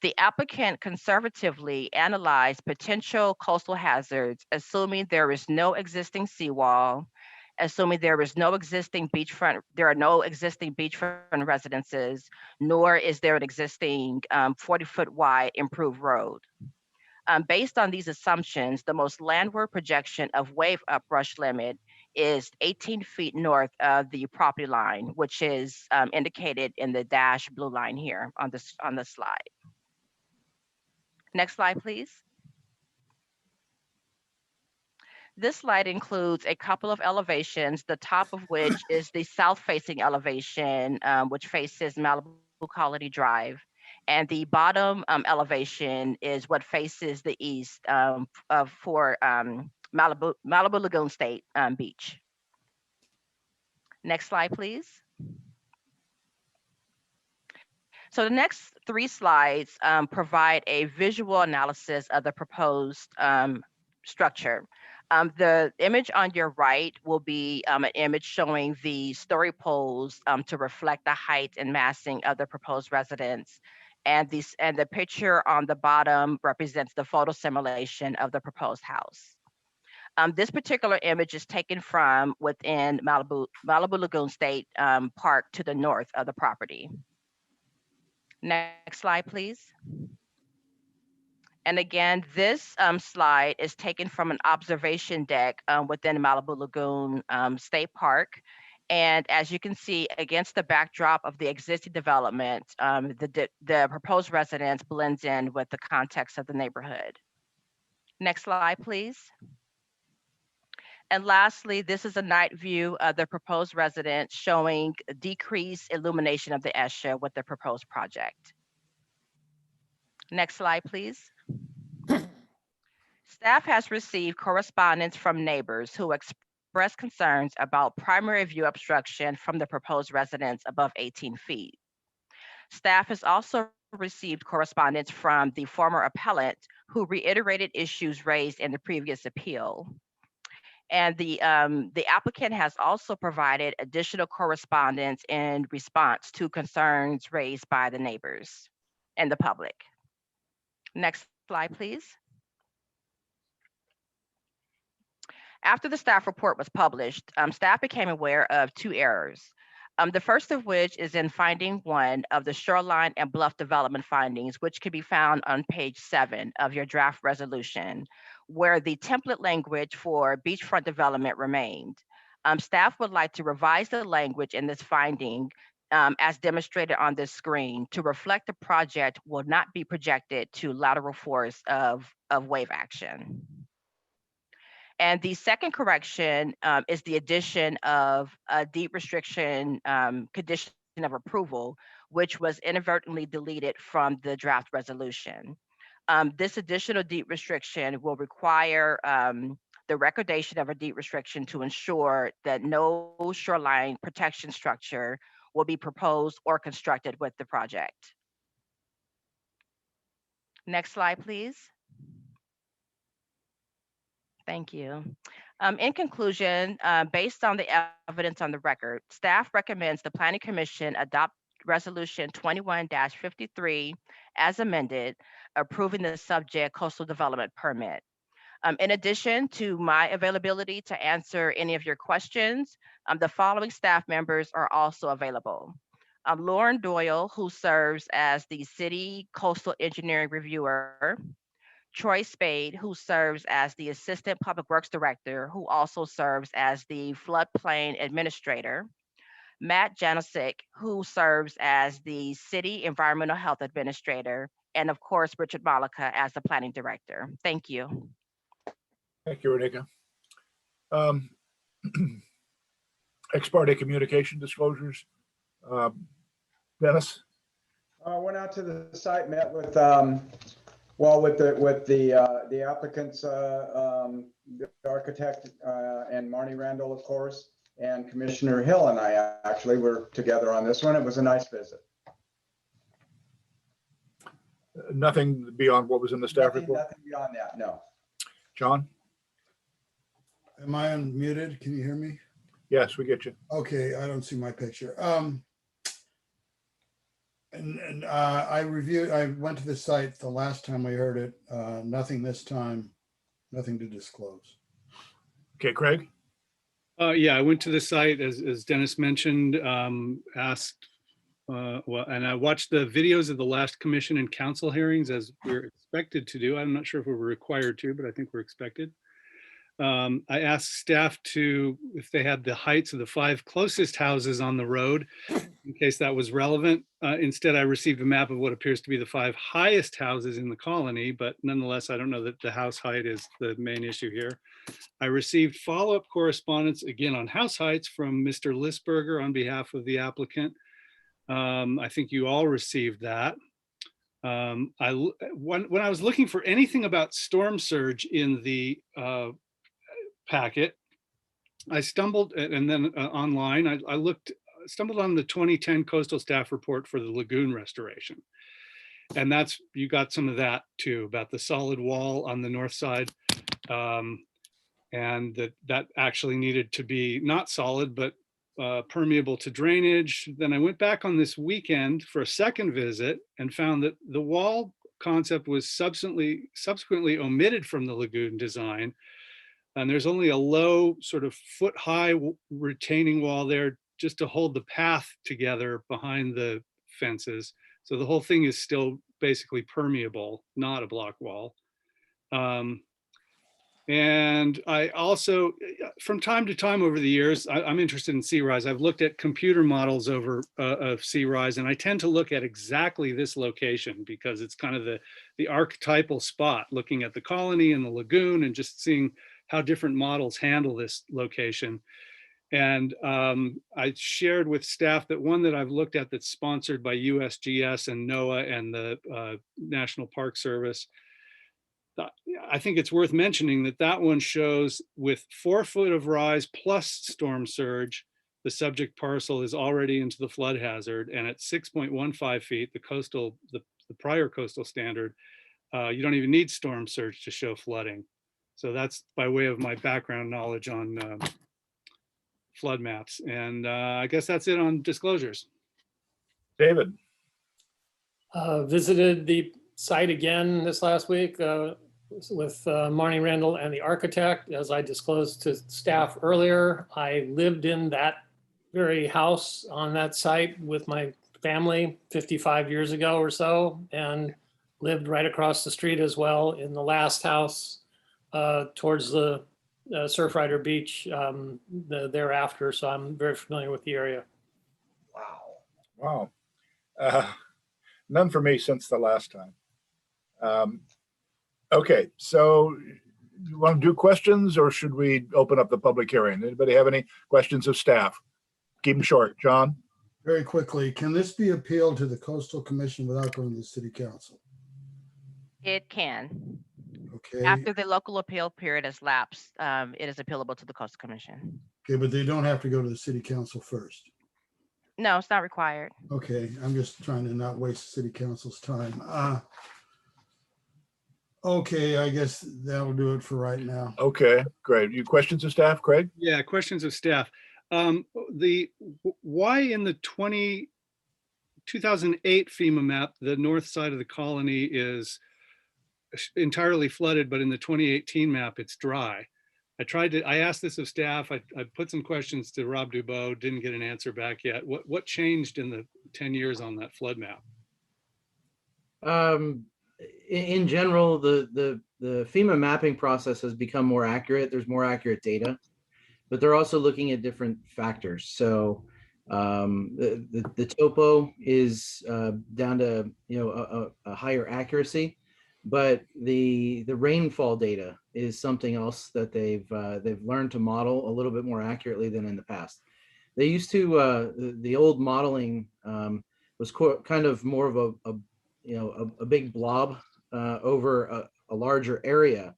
The applicant conservatively analyzed potential coastal hazards, assuming there is no existing seawall, assuming there are no existing beachfront residences, nor is there an existing 40-foot wide improved road. Based on these assumptions, the most landward projection of wave uprush limit is 18 feet north of the property line, which is indicated in the dashed blue line here on the slide. Next slide, please. This slide includes a couple of elevations, the top of which is the south-facing elevation, which faces Malibu Colony Drive. And the bottom elevation is what faces the east for Malibu Lagoon State Beach. Next slide, please. So the next 3 slides provide a visual analysis of the proposed structure. The image on your right will be an image showing the story poles to reflect the height and massing of the proposed residence. And the picture on the bottom represents the photo simulation of the proposed house. This particular image is taken from within Malibu Lagoon State Park to the north of the property. Next slide, please. And again, this slide is taken from an observation deck within Malibu Lagoon State Park. And as you can see, against the backdrop of the existing development, the proposed residence blends in with the context of the neighborhood. Next slide, please. And lastly, this is a night view of the proposed residence showing decreased illumination of the ESHA with the proposed project. Next slide, please. Staff has received correspondence from neighbors who expressed concerns about primary view obstruction from the proposed residence above 18 feet. Staff has also received correspondence from the former appellant who reiterated issues raised in the previous appeal. And the applicant has also provided additional correspondence in response to concerns raised by the neighbors and the public. Next slide, please. After the staff report was published, staff became aware of 2 errors. The first of which is in finding 1 of the shoreline and bluff development findings, which can be found on page 7 of your draft resolution, where the template language for beachfront development remained. Staff would like to revise the language in this finding as demonstrated on this screen to reflect the project will not be projected to lateral force of wave action. And the second correction is the addition of a deed restriction condition of approval, which was inadvertently deleted from the draft resolution. This additional deed restriction will require the recordation of a deed restriction to ensure that no shoreline protection structure will be proposed or constructed with the project. Next slide, please. Thank you. In conclusion, based on the evidence on the record, staff recommends the Planning Commission adopt Resolution 21-53 as amended, approving the subject coastal development permit. In addition to my availability to answer any of your questions, the following staff members are also available. Lauren Doyle, who serves as the City Coastal Engineering Reviewer, Troy Spade, who serves as the Assistant Public Works Director, who also serves as the Floodplain Administrator, Matt Janasic, who serves as the City Environmental Health Administrator, and of course, Richard Malika as the Planning Director. Thank you. Thank you, Renika. Ex parte communication disclosures. Dennis? I went out to the site, met with, well, with the applicants, the architect, and Marnie Randall, of course, and Commissioner Hill and I actually were together on this one. It was a nice visit. Nothing beyond what was in the staff report? Nothing beyond that, no. John? Am I unmuted? Can you hear me? Yes, we get you. Okay, I don't see my picture. I went to the site the last time we heard it. Nothing this time, nothing to disclose. Okay, Craig? Yeah, I went to the site as Dennis mentioned, asked, well, and I watched the videos of the last commission and council hearings as we're expected to do. I'm not sure if we were required to, but I think we're expected. I asked staff if they had the heights of the 5 closest houses on the road, in case that was relevant. Instead, I received a map of what appears to be the 5 highest houses in the colony, but nonetheless, I don't know that the house height is the main issue here. I received follow-up correspondence, again, on house heights from Mr. Lisberger on behalf of the applicant. I think you all received that. When I was looking for anything about storm surge in the packet, I stumbled, and then online, I stumbled on the 2010 coastal staff report for the lagoon restoration. And you got some of that too, about the solid wall on the north side. And that actually needed to be not solid, but permeable to drainage. Then I went back on this weekend for a second visit and found that the wall concept was subsequently omitted from the lagoon design. And there's only a low sort of foot-high retaining wall there just to hold the path together behind the fences. So the whole thing is still basically permeable, not a block wall. And I also, from time to time over the years, I'm interested in sea rise. I've looked at computer models of sea rise, and I tend to look at exactly this location because it's kind of the archetypal spot, looking at the colony and the lagoon and just seeing how different models handle this location. And I shared with staff that one that I've looked at that's sponsored by USGS and NOAA and the National Park Service, I think it's worth mentioning that one shows with 4 foot of rise plus storm surge, the subject parcel is already into the flood hazard, and at 6.15 feet, the prior coastal standard, you don't even need storm surge to show flooding. So that's by way of my background knowledge on flood maps. And I guess that's it on disclosures. David? Visited the site again this last week with Marnie Randall and the architect. As I disclosed to staff earlier, I lived in that very house on that site with my family 55 years ago or so, and lived right across the street as well in the last house towards the Surfrider Beach thereafter. So I'm very familiar with the area. Wow. None for me since the last time. Okay, so you want to do questions or should we open up the public hearing? Anybody have any questions of staff? Keep them short. John? Very quickly, can this be appealed to the Coastal Commission without going to the City Council? It can. Okay. After the local appeal period has lapsed, it is appealable to the Coastal Commission. Okay, but they don't have to go to the City Council first. No, it's not required. Okay, I'm just trying to not waste the City Council's time. Okay, I guess that'll do it for right now. Okay, great. You questions of staff, Craig? Yeah, questions of staff. Why in the 2008 FEMA map, the north side of the colony is entirely flooded, but in the 2018 map, it's dry? I asked this of staff. I put some questions to Rob Dubow, didn't get an answer back yet. What changed in the 10 years on that flood map? In general, the FEMA mapping process has become more accurate. There's more accurate data, but they're also looking at different factors. So the topo is down to a higher accuracy, but the rainfall data is something else that they've learned to model a little bit more accurately than in the past. They used to the old modeling was kind of more of a big blob over a larger area.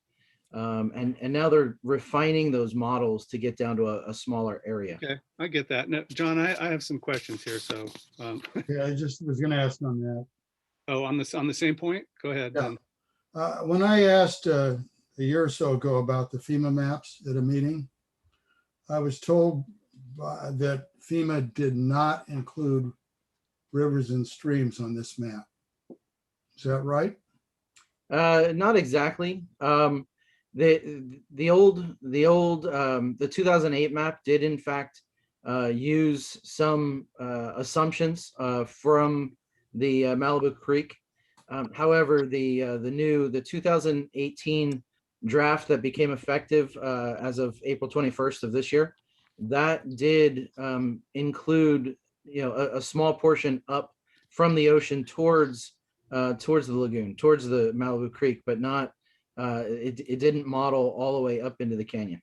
And now they're refining those models to get down to a smaller area. Okay, I get that. Now, John, I have some questions here. So, Yeah, I just was going to ask on that. oh, on the same point, go ahead. Yeah. Then. When I asked a year or so ago about the FEMA maps at a meeting, I was told that FEMA did not include rivers and streams on this map. Is that right? Not exactly. The old 2008 map did in fact use some assumptions from the Malibu Creek. However, the 2018 draft that became effective as of April 21st of this year, that did include a small portion up from the ocean towards the lagoon, towards the Malibu Creek, but not it didn't model all the way up into the canyon.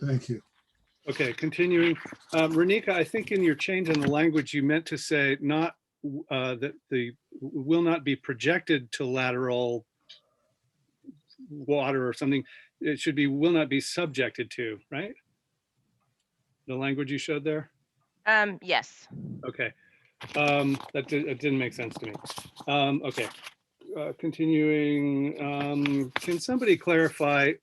Thank you. Okay, continuing. Renika, I think in your change in the language, you meant to say not that the will not be projected to lateral water or something. It should be will not be subjected to, right? The language you showed there? Yes. Okay. It didn't make sense to me. Okay. Continuing, can somebody clarify?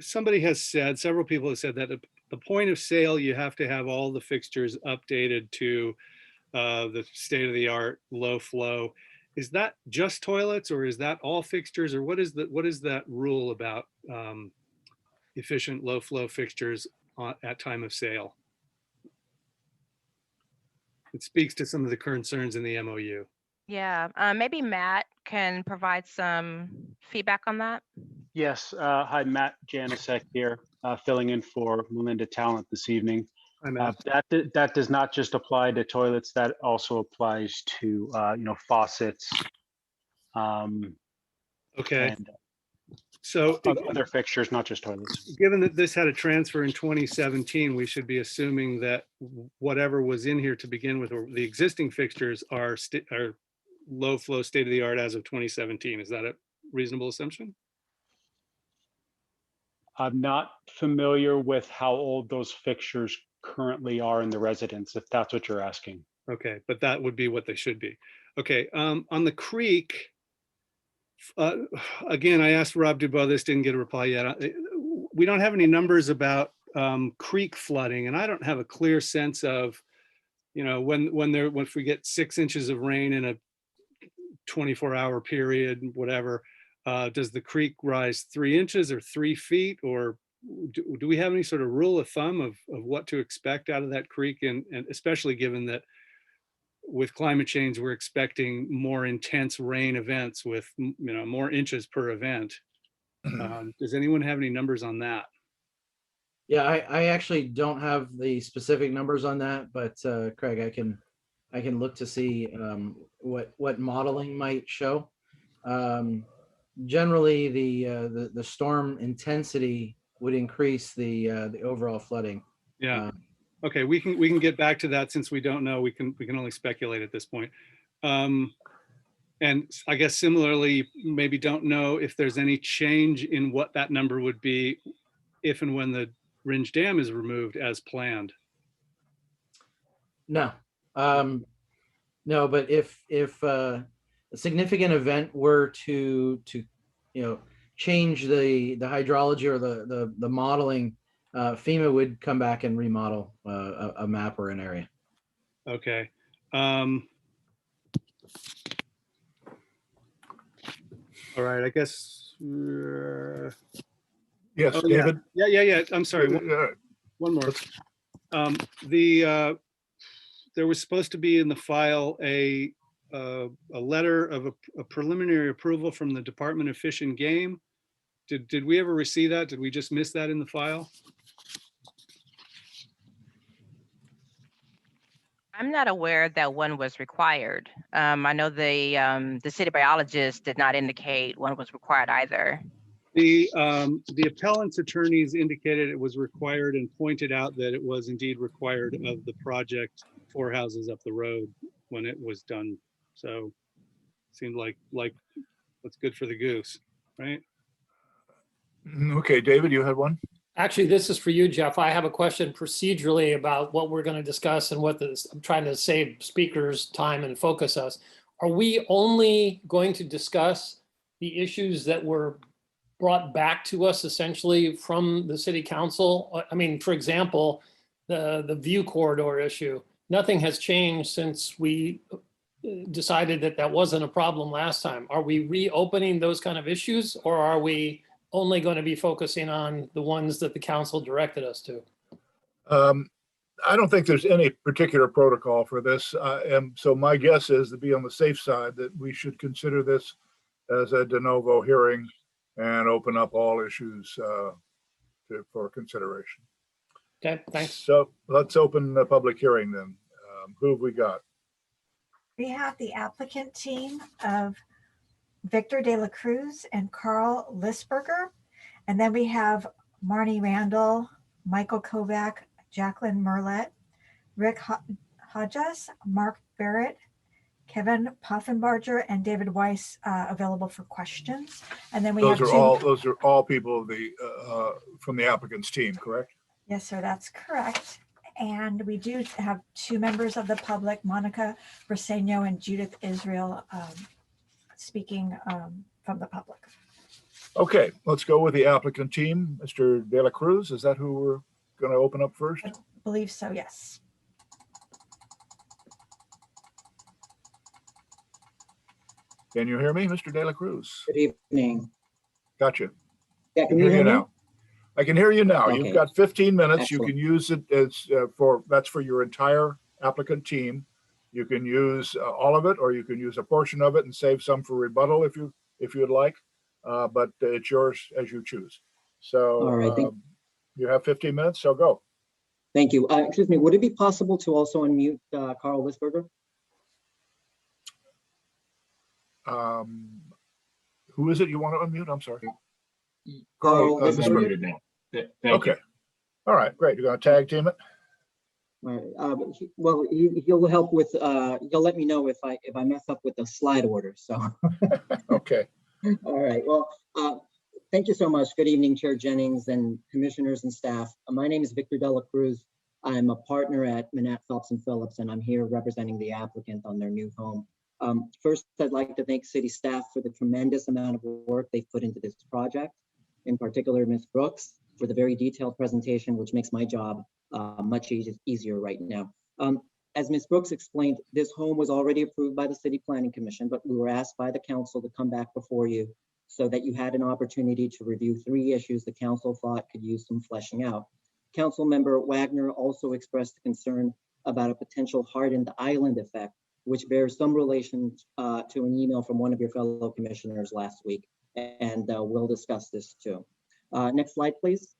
Somebody has said, several people have said that at the point of sale, you have to have all the fixtures updated to the state-of-the-art low flow. Is that just toilets, or is that all fixtures, or what is that rule about efficient low flow fixtures at time of sale? It speaks to some of the concerns in the MOU. Yeah, maybe Matt can provide some feedback on that. Yes, hi, Matt Janicek here, filling in for Melinda Talent this evening. Hi, Matt. That does not just apply to toilets, that also applies to, faucets. Okay. And so other fixtures, not just toilets. Given that this had a transfer in 2017, we should be assuming that whatever was in here to begin with, or the existing fixtures are low flow state of the art as of 2017. Is that a reasonable assumption? I'm not familiar with how old those fixtures currently are in the residence, if that's what you're asking. Okay, but that would be what they should be. Okay, on the creek, again, I asked Rob Dubois, this didn't get a reply yet. We don't have any numbers about creek flooding, and I don't have a clear sense of, if we get 6 inches of rain in a 24-hour period, whatever, does the creek rise 3 inches or 3 feet, or do we have any sort of rule of thumb of what to expect out of that creek? And especially given that with climate change, we're expecting more intense rain events with more inches per event. Does anyone have any numbers on that? Yeah, I actually don't have the specific numbers on that, but Craig, I can look to see what modeling might show. Generally, the storm intensity would increase the overall flooding. Yeah. Okay, we can get back to that since we don't know. We can only speculate at this point. And I guess similarly, maybe don't know if there's any change in what that number would be if and when the Ringe Dam is removed as planned. No, no, but if a significant event were to change the hydrology or the modeling, FEMA would come back and remodel a map or an area. Okay. All right, I guess. Yes, oh, David. Yeah. I'm sorry. One more. There was supposed to be in the file a letter of a preliminary approval from the Department of Fish and Game. Did we ever receive that? Did we just miss that in the file? I'm not aware that one was required. I know the city biologist did not indicate one was required either. The appellant's attorneys indicated it was required and pointed out that it was indeed required of the project 4 houses up the road when it was done. So seemed like what's good for the goose, right? Okay, David, you had one? Actually, this is for you, Jeff. I have a question procedurally about what we're going to discuss and I'm trying to save speakers time and focus us. Are we only going to discuss the issues that were brought back to us essentially from the city council? I mean, for example, the view corridor issue. Nothing has changed since we decided that that wasn't a problem last time. Are we reopening those kind of issues, or are we only going to be focusing on the ones that the council directed us to? I don't think there's any particular protocol for this. And so my guess is, to be on the safe side, that we should consider this as a de novo hearing and open up all issues for consideration. Okay, thanks. So let's open the public hearing then. Who have we got? We have the applicant team of Victor De La Cruz and Carl Lisberger. And then we have Marnie Randall, Michael Kovac, Jacqueline Merlet, Rick Hodges, Mark Barrett, Kevin Poffenbarger, and David Weiss available for questions. And then we have Those are all people of the from the applicant's team, correct? Yes, sir, that's correct. And we do have 2 members of the public, Monica Briseno and Judith Israel, speaking from the public. Okay, let's go with the applicant team. Mr. De La Cruz, is that who we're going to open up first? I believe so, yes. Can you hear me, Mr. De La Cruz? Good evening. Gotcha. Yeah, can you hear me? now? I can hear you now. Okay. You've got 15 minutes. Excellent. You can use it as that's for your entire applicant team. You can use all of it, or you can use a portion of it and save some for rebuttal if you'd like. But it's yours as you choose. So All right, you have 15 minutes, so go. Thank you. Excuse me, would it be possible to also unmute Carl Lisberger? Who is it you want to unmute? I'm sorry. Carl This is Lisberger. muted now. Okay. All right, great. You're going to tag team it? All right. He'll help with. He'll let me know if I mess up with the slide order. So. Okay. All right. Well, thank you so much. Good evening, Chair Jennings and commissioners and staff. My name is Victor De La Cruz. I'm a partner at Manat Phelps and Phillips, and I'm here representing the applicant on their new home. First, I'd like to thank city staff for the tremendous amount of work they've put into this project. In particular, Ms. Brooks, for the very detailed presentation, which makes my job much easier right now. As Ms. Brooks explained, this home was already approved by the City Planning Commission, but we were asked by the council to come back before you so that you had an opportunity to review 3 issues the council thought could use some fleshing out. Council member Wagner also expressed concern about a potential hardened island effect, which bears some relation to an email from one of your fellow commissioners last week, and we'll discuss this too. Next slide, please.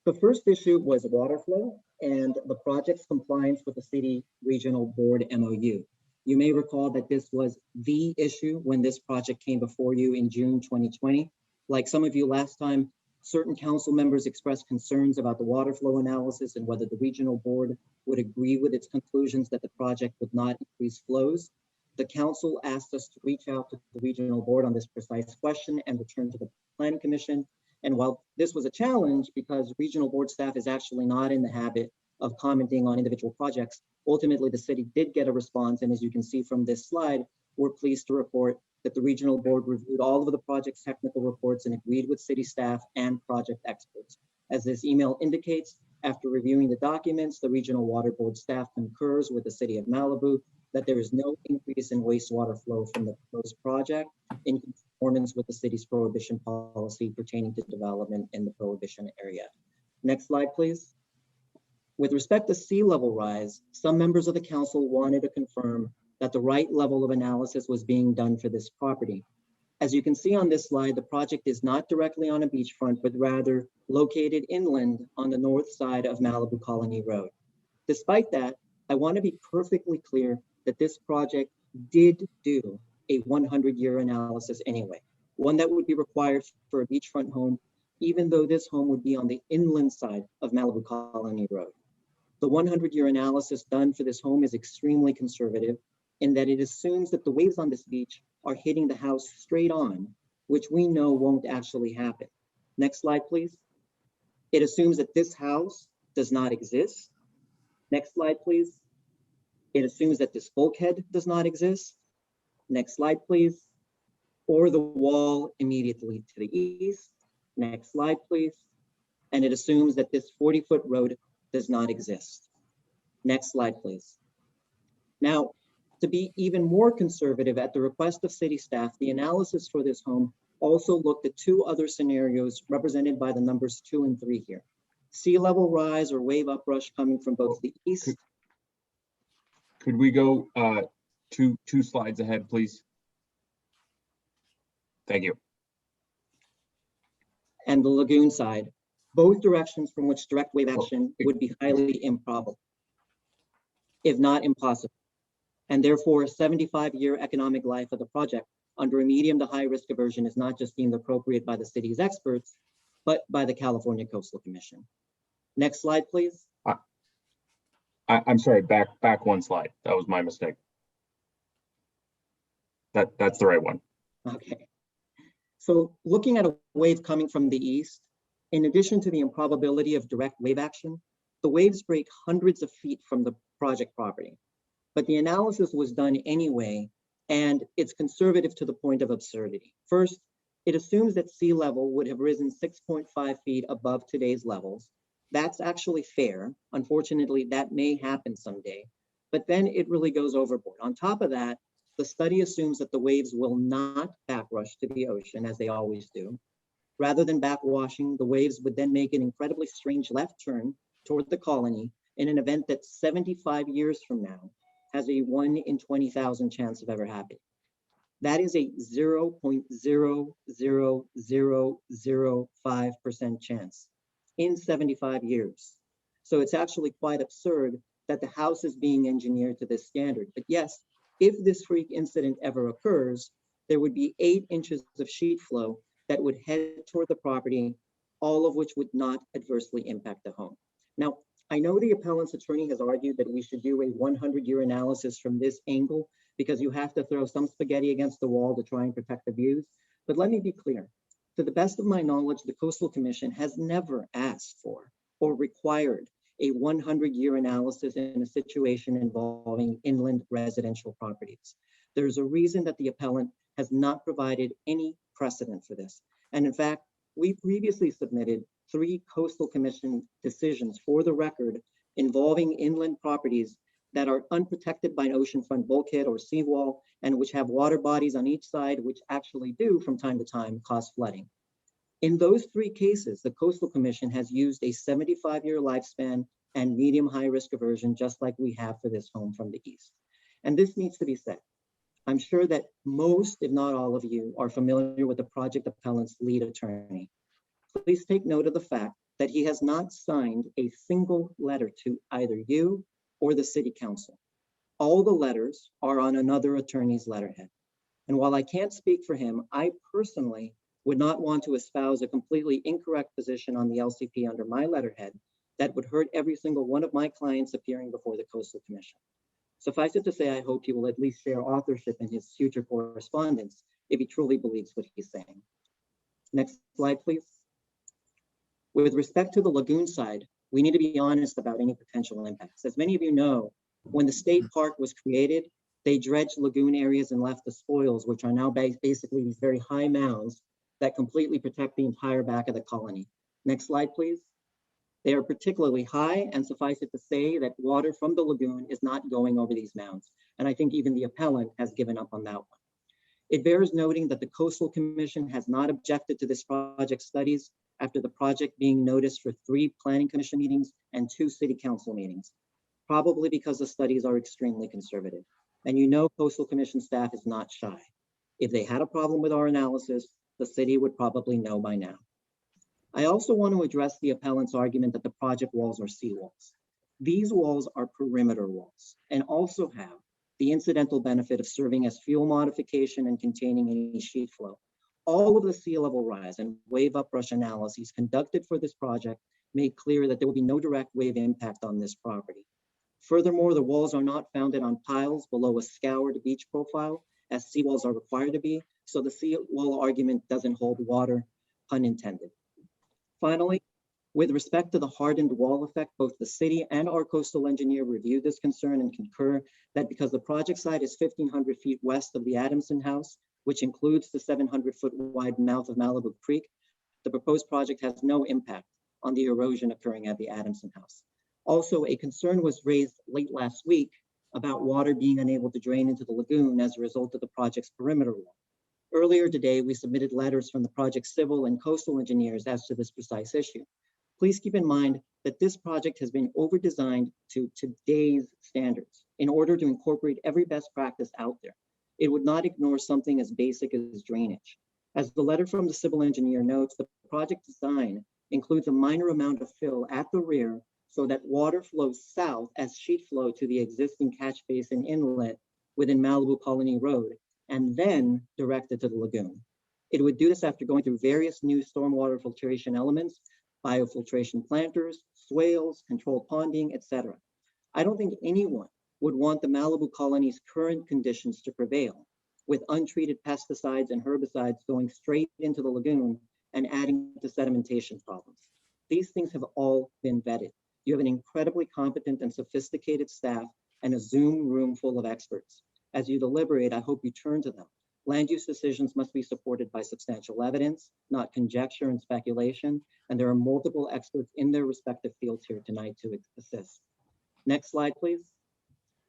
The first issue was water flow and the project's compliance with the City Regional Board MOU. You may recall that this was the issue when this project came before you in June 2020. Like some of you last time, certain council members expressed concerns about the water flow analysis and whether the regional board would agree with its conclusions that the project would not increase flows. The council asked us to reach out to the regional board on this precise question and return to the Planning Commission. And while this was a challenge because regional board staff is actually not in the habit of commenting on individual projects, ultimately the city did get a response. And as you can see from this slide, we're pleased to report that the regional board reviewed all of the project's technical reports and agreed with city staff and project experts. As this email indicates, after reviewing the documents, the regional water board staff concurs with the city of Malibu that there is no increase in wastewater flow from the proposed project in conformance with the city's prohibition policy pertaining to development in the prohibition area. Next slide, please. With respect to sea level rise, some members of the council wanted to confirm that the right level of analysis was being done for this property. As you can see on this slide, the project is not directly on a beachfront, but rather located inland on the north side of Malibu Colony Road. Despite that, I want to be perfectly clear that this project did do a 100-year analysis anyway, one that would be required for a beachfront home, even though this home would be on the inland side of Malibu Colony Road. The 100-year analysis done for this home is extremely conservative in that it assumes that the waves on this beach are hitting the house straight on, which we know won't actually happen. Next slide, please. It assumes that this house does not exist. Next slide, please. It assumes that this bulkhead does not exist. Next slide, please. Or the wall immediately to the east. Next slide, please. And it assumes that this 40-foot road does not exist. Next slide, please. Now, to be even more conservative, at the request of city staff, the analysis for this home also looked at two other scenarios represented by the numbers 2 and 3 here. Sea level rise or wave uprush coming from both the east. Could we go two slides ahead, please? Thank you. And the lagoon side, both directions from which direct wave action would be highly improbable, if not impossible. And therefore, a 75-year economic life of the project under a medium to high risk aversion is not just deemed appropriate by the city's experts, but by the California Coastal Commission. Next slide, please. I'm sorry, back one slide. That was my mistake. That's the right one. Okay. So looking at a wave coming from the east, in addition to the improbability of direct wave action, the waves break hundreds of feet from the project property. But the analysis was done anyway, and it's conservative to the point of absurdity. First, it assumes that sea level would have risen 6.5 feet above today's levels. That's actually fair. Unfortunately, that may happen someday, but then it really goes overboard. On top of that, the study assumes that the waves will not backrush to the ocean as they always do. Rather than backwashing, the waves would then make an incredibly strange left turn toward the colony in an event that 75 years from now has a 1 in 20,000 chance of ever happening. That is a 0.00005% chance in 75 years. So it's actually quite absurd that the house is being engineered to this standard. But yes, if this freak incident ever occurs, there would be 8 inches of sheet flow that would head toward the property, all of which would not adversely impact the home. Now, I know the appellant's attorney has argued that we should do a 100-year analysis from this angle because you have to throw some spaghetti against the wall to try and protect the views. But let me be clear. To the best of my knowledge, the Coastal Commission has never asked for or required a 100-year analysis in a situation involving inland residential properties. There's a reason that the appellant has not provided any precedent for this. And in fact, we previously submitted 3 Coastal Commission decisions for the record involving inland properties that are unprotected by an oceanfront bulkhead or seawall and which have water bodies on each side, which actually do from time to time cause flooding. In those 3 cases, the Coastal Commission has used a 75-year lifespan and medium high risk aversion, just like we have for this home from the east. And this needs to be said. I'm sure that most, if not all of you, are familiar with the project appellant's lead attorney. Please take note of the fact that he has not signed a single letter to either you or the city council. All the letters are on another attorney's letterhead. And while I can't speak for him, I personally would not want to espouse a completely incorrect position on the LCP under my letterhead that would hurt every single one of my clients appearing before the Coastal Commission. Suffice it to say, I hope he will at least share authorship in his future correspondence if he truly believes what he's saying. Next slide, please. With respect to the lagoon side, we need to be honest about any potential impacts. As many of you know, when the state park was created, they dredged lagoon areas and left the spoils, which are now basically these very high mounds that completely protect the entire back of the colony. Next slide, please. They are particularly high, and suffice it to say that water from the lagoon is not going over these mounds. And I think even the appellant has given up on that one. It bears noting that the Coastal Commission has not objected to this project studies after the project being noticed for 3 Planning Commission meetings and 2 City Council meetings, probably because the studies are extremely conservative. And you know Coastal Commission staff is not shy. If they had a problem with our analysis, the city would probably know by now. I also want to address the appellant's argument that the project walls are seawalls. These walls are perimeter walls and also have the incidental benefit of serving as fuel modification and containing any sheet flow. All of the sea level rise and wave uprush analyses conducted for this project made clear that there will be no direct wave impact on this property. Furthermore, the walls are not founded on piles below a scoured beach profile, as seawalls are required to be, so the seawall argument doesn't hold water, pun intended. Finally, with respect to the hardened wall effect, both the city and our coastal engineer reviewed this concern and concur that because the project site is 1,500 feet west of the Adamson House, which includes the 700-foot wide mouth of Malibu Creek, the proposed project has no impact on the erosion occurring at the Adamson House. Also, a concern was raised late last week about water being unable to drain into the lagoon as a result of the project's perimeter wall. Earlier today, we submitted letters from the project civil and coastal engineers as to this precise issue. Please keep in mind that this project has been over-designed to today's standards in order to incorporate every best practice out there. It would not ignore something as basic as drainage. As the letter from the civil engineer notes, the project design includes a minor amount of fill at the rear so that water flows south as sheet flow to the existing catch basin inlet within Malibu Colony Road, and then directed to the lagoon. It would do this after going through various new stormwater filtration elements, biofiltration planters, swales, controlled ponding, etc. I don't think anyone would want the Malibu Colony's current conditions to prevail, with untreated pesticides and herbicides going straight into the lagoon and adding to sedimentation problems. These things have all been vetted. You have an incredibly competent and sophisticated staff and a Zoom room full of experts. As you deliberate, I hope you turn to them. Land use decisions must be supported by substantial evidence, not conjecture and speculation, and there are multiple experts in their respective fields here tonight to assist. Next slide, please.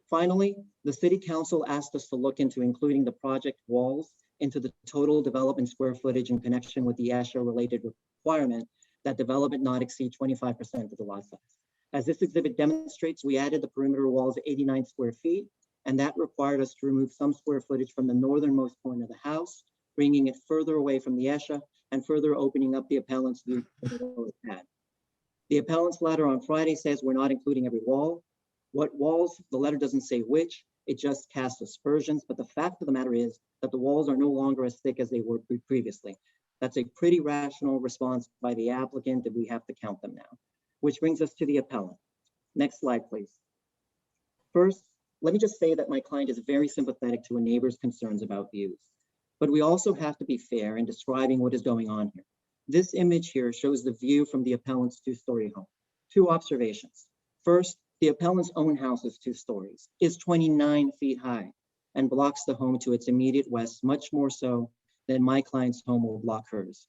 Finally, the City Council asked us to look into including the project walls into the total development square footage in connection with the ASHA-related requirement that development not exceed 25% of the lot size. As this exhibit demonstrates, we added the perimeter walls 89 square feet, and that required us to remove some square footage from the northernmost point of the house, bringing it further away from the ESHA and further opening up the appellant's view to the lower pad. The appellant's letter on Friday says we're not including every wall. What walls? The letter doesn't say which, it just casts aspersions, but the fact of the matter is that the walls are no longer as thick as they were previously. That's a pretty rational response by the applicant, and we have to count them now. Which brings us to the appellant. Next slide, please. First, let me just say that my client is very sympathetic to a neighbor's concerns about views, but we also have to be fair in describing what is going on here. This image here shows the view from the appellant's two-story home. Two observations. First, the appellant's own house is 2 stories, is 29 feet high, and blocks the home to its immediate west, much more so than my client's home will block hers.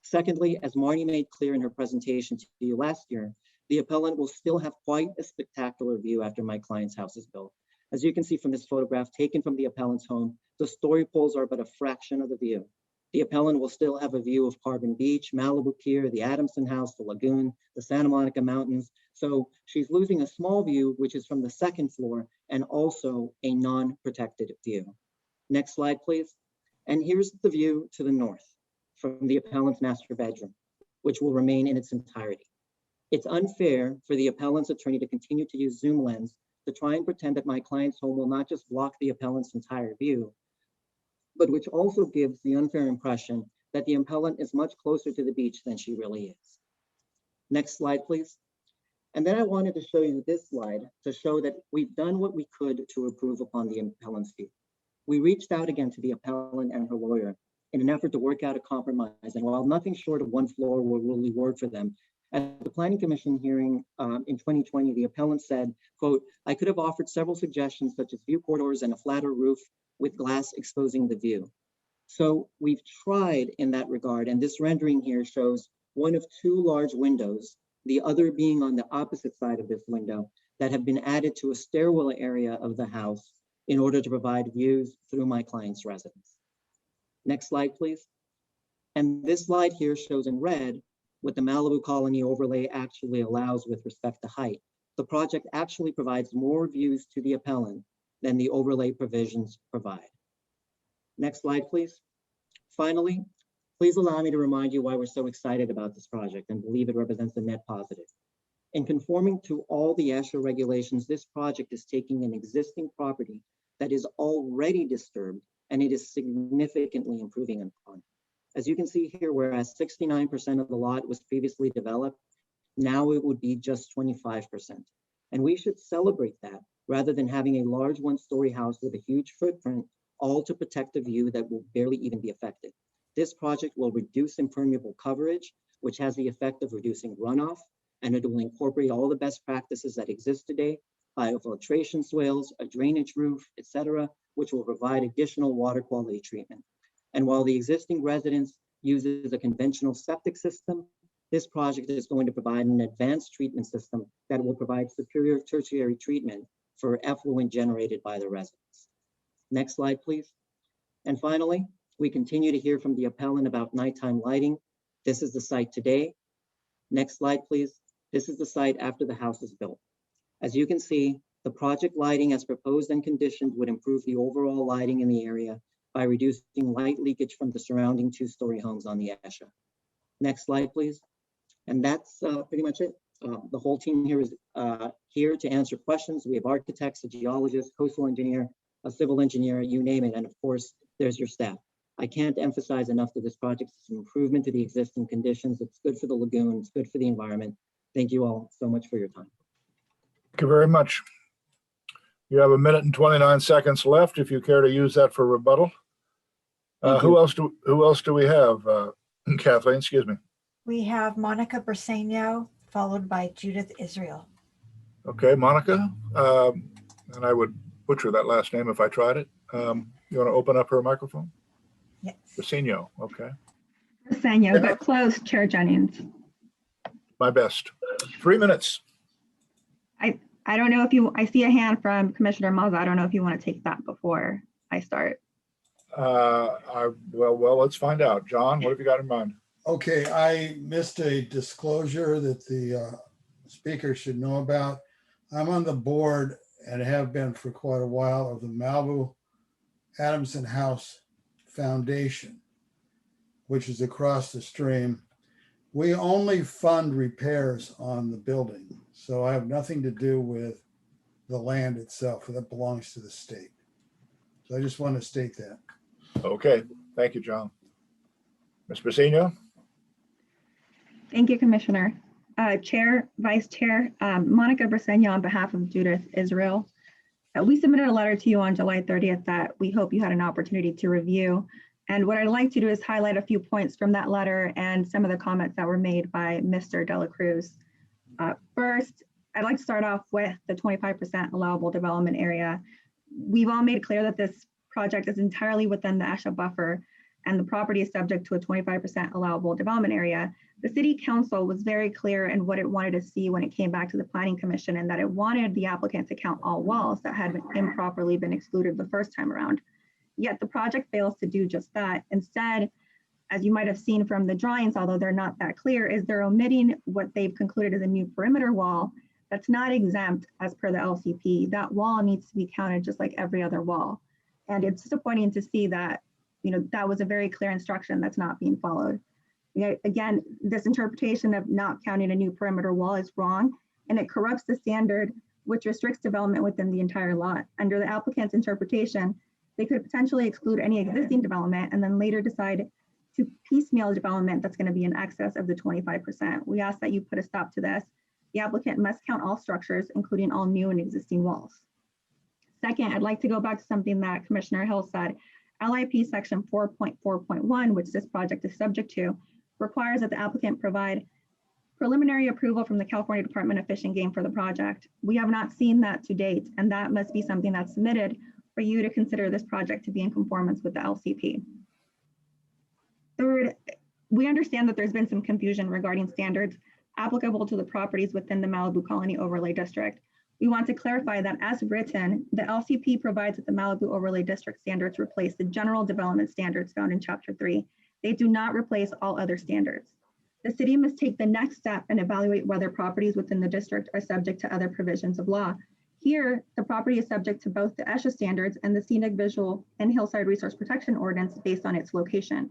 Secondly, as Marnie made clear in her presentation to you last year, the appellant will still have quite a spectacular view after my client's house is built. As you can see from this photograph taken from the appellant's home, the story poles are but a fraction of the view. The appellant will still have a view of Carbon Beach, Malibu Pier, the Adamson House, the lagoon, the Santa Monica Mountains. So she's losing a small view, which is from the 2nd floor, and also a non-protected view. Next slide, please. And here's the view to the north from the appellant's master bedroom, which will remain in its entirety. It's unfair for the appellant's attorney to continue to use zoom lens to try and pretend that my client's home will not just block the appellant's entire view, but which also gives the unfair impression that the appellant is much closer to the beach than she really is. Next slide, please. And then I wanted to show you this slide to show that we've done what we could to improve upon the appellant's view. We reached out again to the appellant and her lawyer in an effort to work out a compromise. And while nothing short of 1 floor will really work for them, at the Planning Commission hearing in 2020, the appellant said, quote, "I could have offered several suggestions such as view corridors and a flatter roof with glass exposing the view." So we've tried in that regard, and this rendering here shows one of 2 large windows, the other being on the opposite side of this window, that have been added to a stairwell area of the house in order to provide views through my client's residence. Next slide, please. And this slide here shows in red what the Malibu Colony overlay actually allows with respect to height. The project actually provides more views to the appellant than the overlay provisions provide. Next slide, please. Finally, please allow me to remind you why we're so excited about this project and believe it represents a net positive. In conforming to all the ASHA regulations, this project is taking an existing property that is already disturbed, and it is significantly improving upon. As you can see here, whereas 69% of the lot was previously developed, now it would be just 25%. And we should celebrate that rather than having a large one-story house with a huge footprint, all to protect a view that will barely even be affected. This project will reduce impermeable coverage, which has the effect of reducing runoff, and it will incorporate all the best practices that exist today, biofiltration swales, a drainage roof, etc., which will provide additional water quality treatment. And while the existing residence uses a conventional septic system, this project is going to provide an advanced treatment system that will provide superior tertiary treatment for effluent generated by the residents. Next slide, please. And finally, we continue to hear from the appellant about nighttime lighting. This is the site today. Next slide, please. This is the site after the house is built. As you can see, the project lighting as proposed and conditioned would improve the overall lighting in the area by reducing light leakage from the surrounding two-story homes on the ASHA. Next slide, please. And that's pretty much it. The whole team here is here to answer questions. We have architects, a geologist, coastal engineer, a civil engineer, you name it. And of course, there's your staff. I can't emphasize enough that this project is an improvement to the existing conditions. It's good for the lagoon, it's good for the environment. Thank you all so much for your time. Thank you very much. You have 1 minute and 29 seconds left if you care to use that for rebuttal. Who else do we have? Kathleen, excuse me. We have Monica Briseno, followed by Judith Israel. Okay, Monica, and I would butcher that last name if I tried it. You want to open up her microphone? Yes. Briseno, okay. Briseno, but close, Chair Jennings. My best. 3 minutes. I don't know if you, I see a hand from Commissioner Mazza. I don't know if you want to take that before I start. Well, let's find out. John, what have you got in mind? Okay, I missed a disclosure that the speaker should know about. I'm on the board and have been for quite a while of the Malibu Adamson House Foundation, which is across the stream. We only fund repairs on the building, so I have nothing to do with the land itself. That belongs to the state. So I just want to state that. Okay, thank you, John. Ms. Briseno? Thank you, Commissioner. Chair, Vice Chair, Monica Briseno on behalf of Judith Israel. We submitted a letter to you on July 30th that we hope you had an opportunity to review. And what I'd like to do is highlight a few points from that letter and some of the comments that were made by Mr. De La Cruz. First, I'd like to start off with the 25% allowable development area. We've all made clear that this project is entirely within the ASHA buffer and the property is subject to a 25% allowable development area. The City Council was very clear in what it wanted to see when it came back to the Planning Commission, and that it wanted the applicant to count all walls that had improperly been excluded the first time around. Yet the project fails to do just that. Instead, as you might have seen from the drawings, although they're not that clear, is they're omitting what they've concluded is a new perimeter wall that's not exempt as per the LCP. That wall needs to be counted just like every other wall. And it's disappointing to see that, that was a very clear instruction that's not being followed. Again, this interpretation of not counting a new perimeter wall is wrong, and it corrupts the standard, which restricts development within the entire lot. Under the applicant's interpretation, they could potentially exclude any existing development and then later decide to piecemeal development that's going to be in excess of the 25%. We ask that you put a stop to this. The applicant must count all structures, including all new and existing walls. Second, I'd like to go back to something that Commissioner Hill said. LIP section 4.4.1, which this project is subject to, requires that the applicant provide preliminary approval from the California Department of Fish and Game for the project. We have not seen that to date, and that must be something that's submitted for you to consider this project to be in conformance with the LCP. Third, we understand that there's been some confusion regarding standards applicable to the properties within the Malibu Colony Overlay District. We want to clarify that as written, the LCP provides that the Malibu Overlay District standards replace the general development standards found in Chapter 3. They do not replace all other standards. The city must take the next step and evaluate whether properties within the district are subject to other provisions of law. Here, the property is subject to both the ESHA standards and the Scenic Visual and Hillside Resource Protection Ordinance based on its location.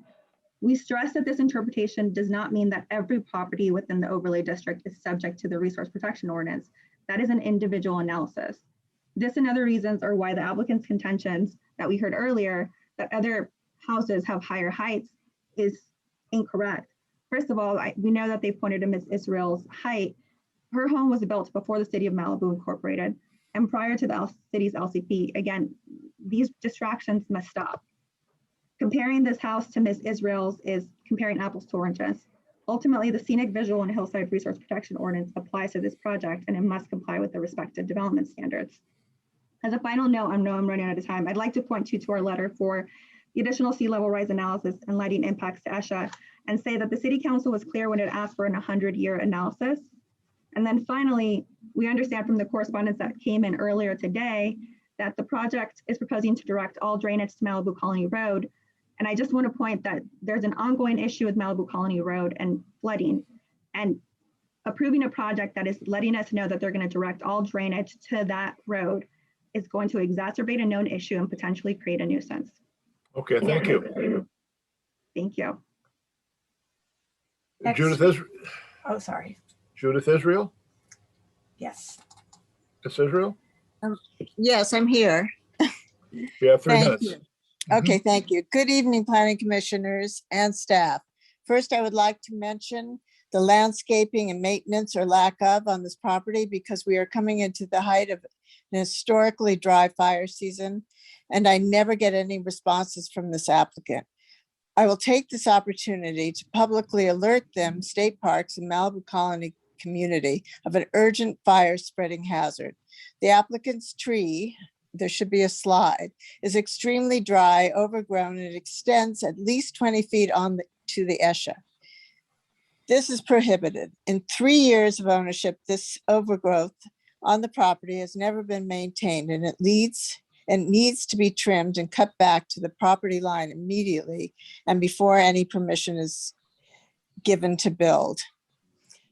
We stress that this interpretation does not mean that every property within the overlay district is subject to the resource protection ordinance. That is an individual analysis. This and other reasons are why the applicant's contentions that we heard earlier that other houses have higher heights is incorrect. First of all, we know that they pointed to Ms. Israel's height. Her home was built before the City of Malibu Incorporated and prior to the city's LCP. Again, these distractions must stop. Comparing this house to Ms. Israel's is comparing apples to oranges. Ultimately, the scenic visual and hillside resource protection ordinance applies to this project and it must comply with the respective development standards. As a final note, I know I'm running out of time. I'd like to point you to our letter for the additional sea level rise analysis and lighting impacts to ESHA and say that the City Council was clear when it asked for an 100-year analysis. And then finally, we understand from the correspondence that came in earlier today that the project is proposing to direct all drainage to Malibu Colony Road. And I just want to point that there's an ongoing issue with Malibu Colony Road and flooding, and approving a project that is letting us know that they're going to direct all drainage to that road is going to exacerbate a known issue and potentially create a nuisance. Okay, thank you. Thank you. Next. Judith, Oh, sorry. Judith Israel? Yes. Miss Israel? Yes, I'm here. You have 3 Thank minutes. you. Okay, thank you. Good evening, planning commissioners and staff. First, I would like to mention the landscaping and maintenance or lack of on this property because we are coming into the height of an historically dry fire season, and I never get any responses from this applicant. I will take this opportunity to publicly alert them, state parks and Malibu Colony community, of an urgent fire spreading hazard. The applicant's tree, there should be a slide, is extremely dry, overgrown, and extends at least 20 feet to the ESHA. This is prohibited. In 3 years of ownership, this overgrowth on the property has never been maintained, and it needs to be trimmed and cut back to the property line immediately and before any permission is given to build.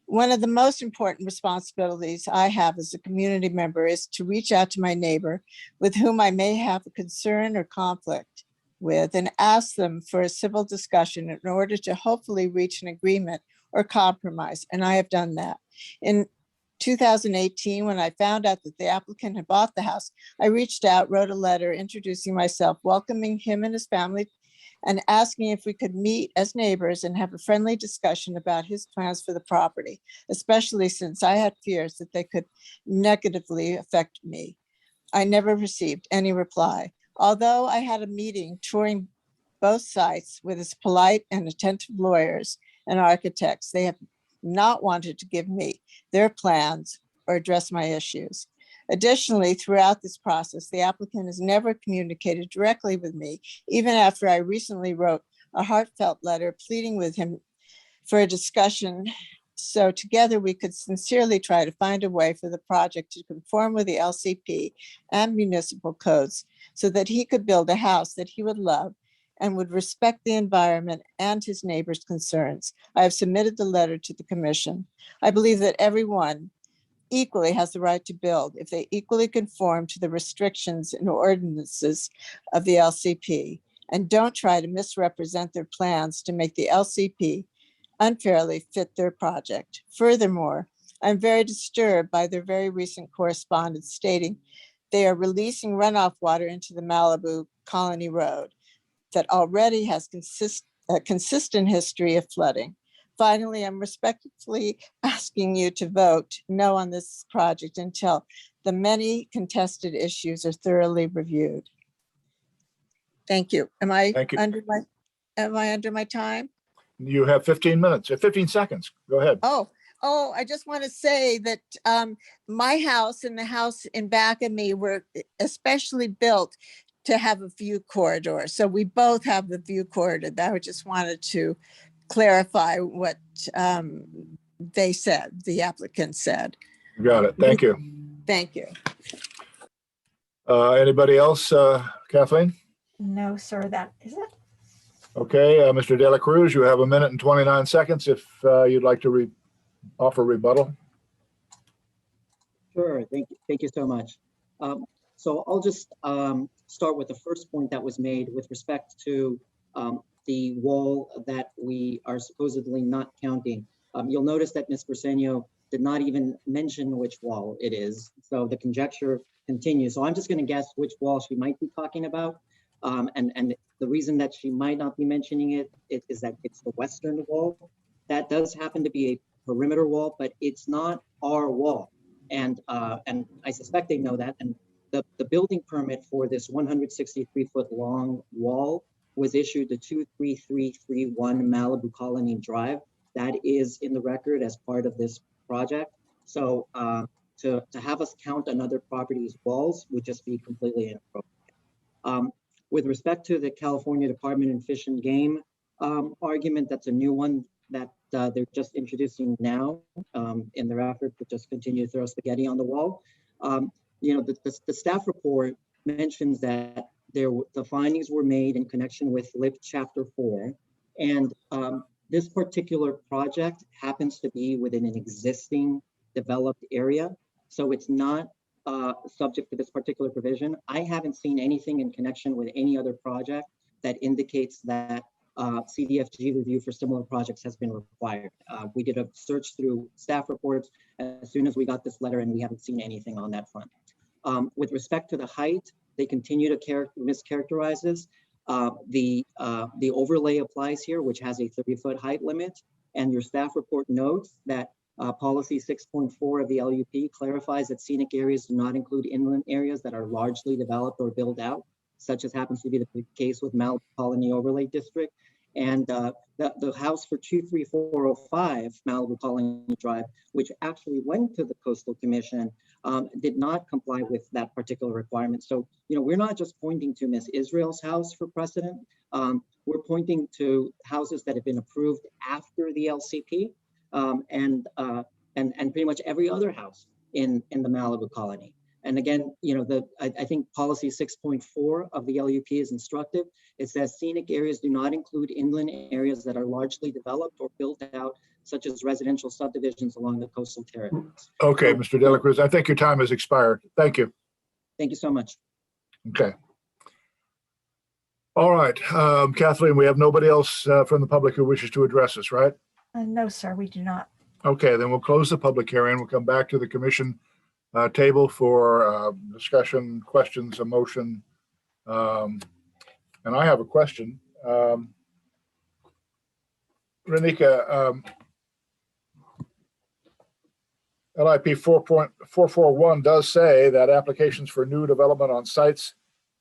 One of the most important responsibilities I have as a community member is to reach out to my neighbor with whom I may have a concern or conflict with and ask them for a civil discussion in order to hopefully reach an agreement or compromise, and I have done that. In 2018, when I found out that the applicant had bought the house, I reached out, wrote a letter introducing myself, welcoming him and his family, and asking if we could meet as neighbors and have a friendly discussion about his plans for the property, especially since I had fears that they could negatively affect me. I never received any reply. Although I had a meeting touring both sites with his polite and attentive lawyers and architects, they have not wanted to give me their plans or address my issues. Additionally, throughout this process, the applicant has never communicated directly with me, even after I recently wrote a heartfelt letter pleading with him for a discussion so together we could sincerely try to find a way for the project to conform with the LCP and municipal codes so that he could build a house that he would love and would respect the environment and his neighbors' concerns. I have submitted the letter to the commission. I believe that everyone equally has the right to build if they equally conform to the restrictions and ordinances of the LCP and don't try to misrepresent their plans to make the LCP unfairly fit their project. Furthermore, I'm very disturbed by their very recent correspondence stating they are releasing runoff water into the Malibu Colony Road that already has a consistent history of flooding. Finally, I'm respectfully asking you to vote no on this project until the many contested issues are thoroughly reviewed. Thank you. Am I under my time? You have 15 minutes, 15 seconds. Go ahead. Oh, I just want to say that my house and the house in back of me were especially built to have a view corridor. So we both have the view corridor. I just wanted to clarify what they said, the applicant said. Got it. Thank you. Thank you. Anybody else? Kathleen? No, sir, that is it. Okay, Mr. De La Cruz, you have 1 minute and 29 seconds if you'd like to offer rebuttal. Sure, thank you so much. So I'll just start with the first point that was made with respect to the wall that we are supposedly not counting. You'll notice that Ms. Briseno did not even mention which wall it is. So the conjecture continues. So I'm just going to guess which wall she might be talking about. And the reason that she might not be mentioning it is that it's the western wall. That does happen to be a perimeter wall, but it's not our wall. And I suspect they know that. And the building permit for this 163-foot long wall was issued to 23331 Malibu Colony Drive. That is in the record as part of this project. So to have us count another property's walls would just be completely inappropriate. With respect to the California Department of Fish and Game argument, that's a new one that they're just introducing now in their effort to just continue to throw spaghetti on the wall. You know, the staff report mentions that the findings were made in connection with LIP Chapter 4, and this particular project happens to be within an existing developed area, so it's not subject to this particular provision. I haven't seen anything in connection with any other project that indicates that CDFG review for similar projects has been required. We did a search through staff reports as soon as we got this letter, and we haven't seen anything on that front. With respect to the height, they continue to mischaracterize this. The overlay applies here, which has a 30-foot height limit, and your staff report notes that policy 6.4 of the LUP clarifies that scenic areas do not include inland areas that are largely developed or built out, such as happens to be the case with Malibu Colony Overlay District. And the house for 23405 Malibu Colony Drive, which actually went to the Coastal Commission, did not comply with that particular requirement. So, you know, we're not just pointing to Ms. Israel's house for precedent. We're pointing to houses that have been approved after the LCP and pretty much every other house in the Malibu Colony. And again, you know, I think policy 6.4 of the LUP is instructive. It says scenic areas do not include inland areas that are largely developed or built out, such as residential subdivisions along the coastal territories. Okay, Mr. De La Cruz, I think your time has expired. Thank you. Thank you so much. Okay. All right, Kathleen, we have nobody else from the public who wishes to address us, right? No, sir, we do not. Okay, then we'll close the public hearing. We'll come back to the commission table for discussion, questions, a motion. And I have a question. Renika, LIP 4.441 does say that applications for new development on sites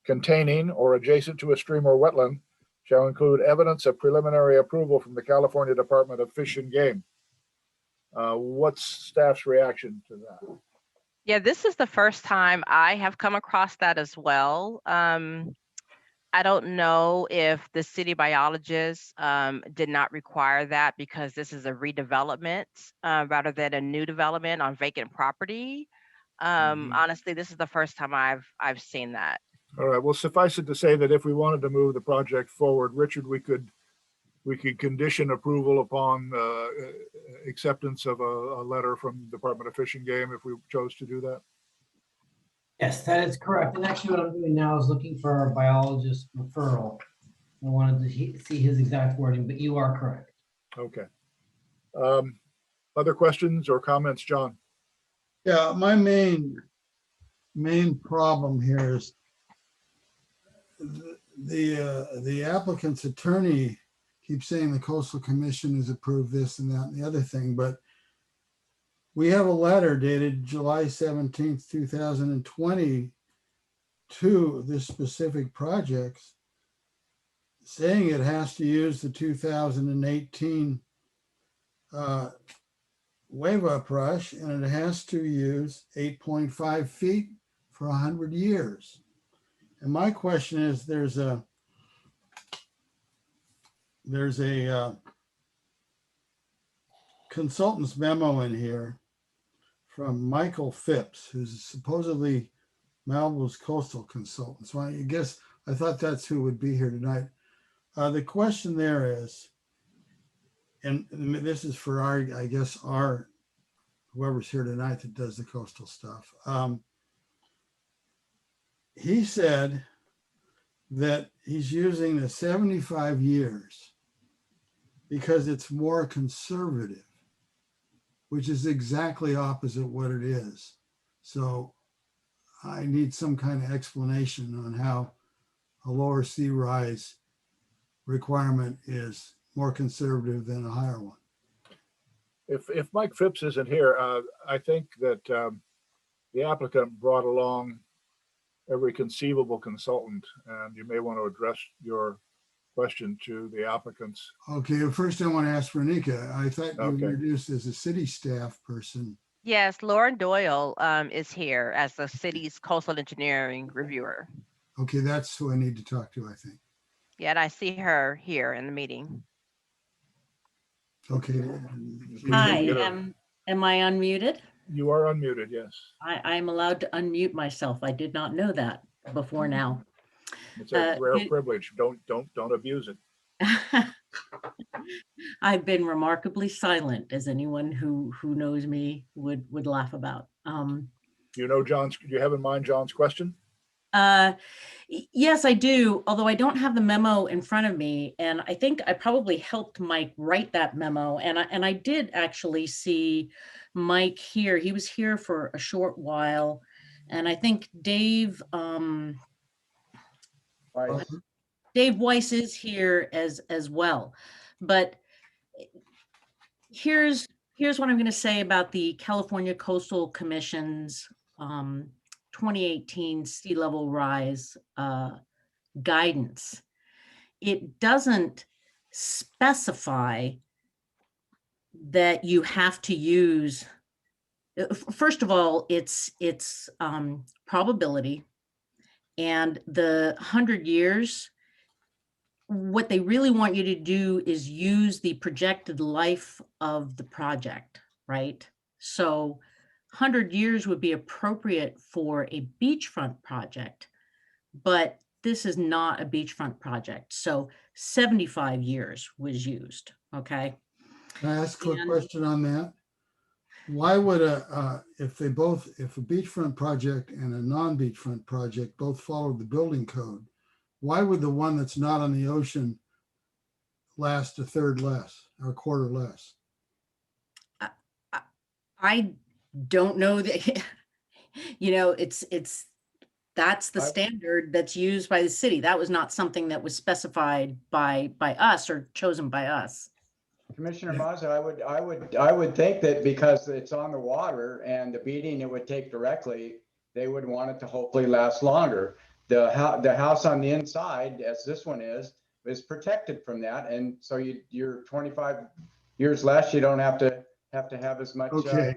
containing or adjacent to a stream or wetland shall include evidence of preliminary approval from the California Department of Fish and Game. What's staff's reaction to that? Yeah, this is the first time I have come across that as well. I don't know if the city biologist did not require that because this is a redevelopment rather than a new development on vacant property. Honestly, this is the first time I've seen that. All right, well, suffice it to say that if we wanted to move the project forward, Richard, we could condition approval upon acceptance of a letter from the Department of Fish and Game if we chose to do that. Yes, that is correct. And actually what I'm doing now is looking for our biologist referral. I wanted to see his exact wording, but you are correct. Okay. Other questions or comments, John? Yeah, my main problem here is the applicant's attorney keeps saying the Coastal Commission has approved this and that and the other thing, but we have a letter dated July 17th, 2020 to this specific project saying it has to use the 2018 wave uprush and it has to use 8.5 feet for 100 years. And my question is, there's a consultant's memo in here from Michael Phipps, who's supposedly Malibu's coastal consultant. So I thought that's who would be here tonight. The question there is, and this is for our whoever's here tonight that does the coastal stuff. He said that he's using the 75 years because it's more conservative, which is exactly opposite what it is. So I need some kind of explanation on how a lower sea rise requirement is more conservative than a higher one. If Mike Phipps isn't here, I think that the applicant brought along every conceivable consultant, and you may want to address your question to the applicants. Okay, first I want to ask Renika, I thought you Okay. introduced as a city staff person. Yes, Lauren Doyle is here as the city's coastal engineering reviewer. Okay, that's who I need to talk to, I think. Yeah, and I see her here in the meeting. Okay. Hi, Get her- am I unmuted? You are unmuted, yes. I'm allowed to unmute myself. I did not know that before now. It's a rare good- privilege. Don't abuse it. I've been remarkably silent, as anyone who knows me would laugh about. Do you know John's, do you have in mind John's question? Yes, I do, although I don't have the memo in front of me, and I think I probably helped Mike write that memo, and I did actually see Mike here. He was here for a short while, and I think Dave Weiss is here as well. But here's what I'm going to say about the California Coastal Commission's 2018 sea level rise guidance. It doesn't specify that you have to use, first of all, it's probability, and the 100 years, what they really want you to do is use the projected life of the project, right? So 100 years would be appropriate for a beachfront project, but this is not a beachfront project. So 75 years was used, okay? Can I ask a quick question on that? Why would if a beachfront project and a non-beachfront project both follow the building code, why would the one that's not on the ocean last a third less or a quarter less? I don't know that, that's the standard that's used by the city. That was not something that was specified by us or chosen by us. Commissioner Mazza, I would think that because it's on the water and the beating it would take directly, they would want it to hopefully last longer. The house on the inside, as this one is protected from that, and so you're 25 years less. You don't have to have as much. Okay.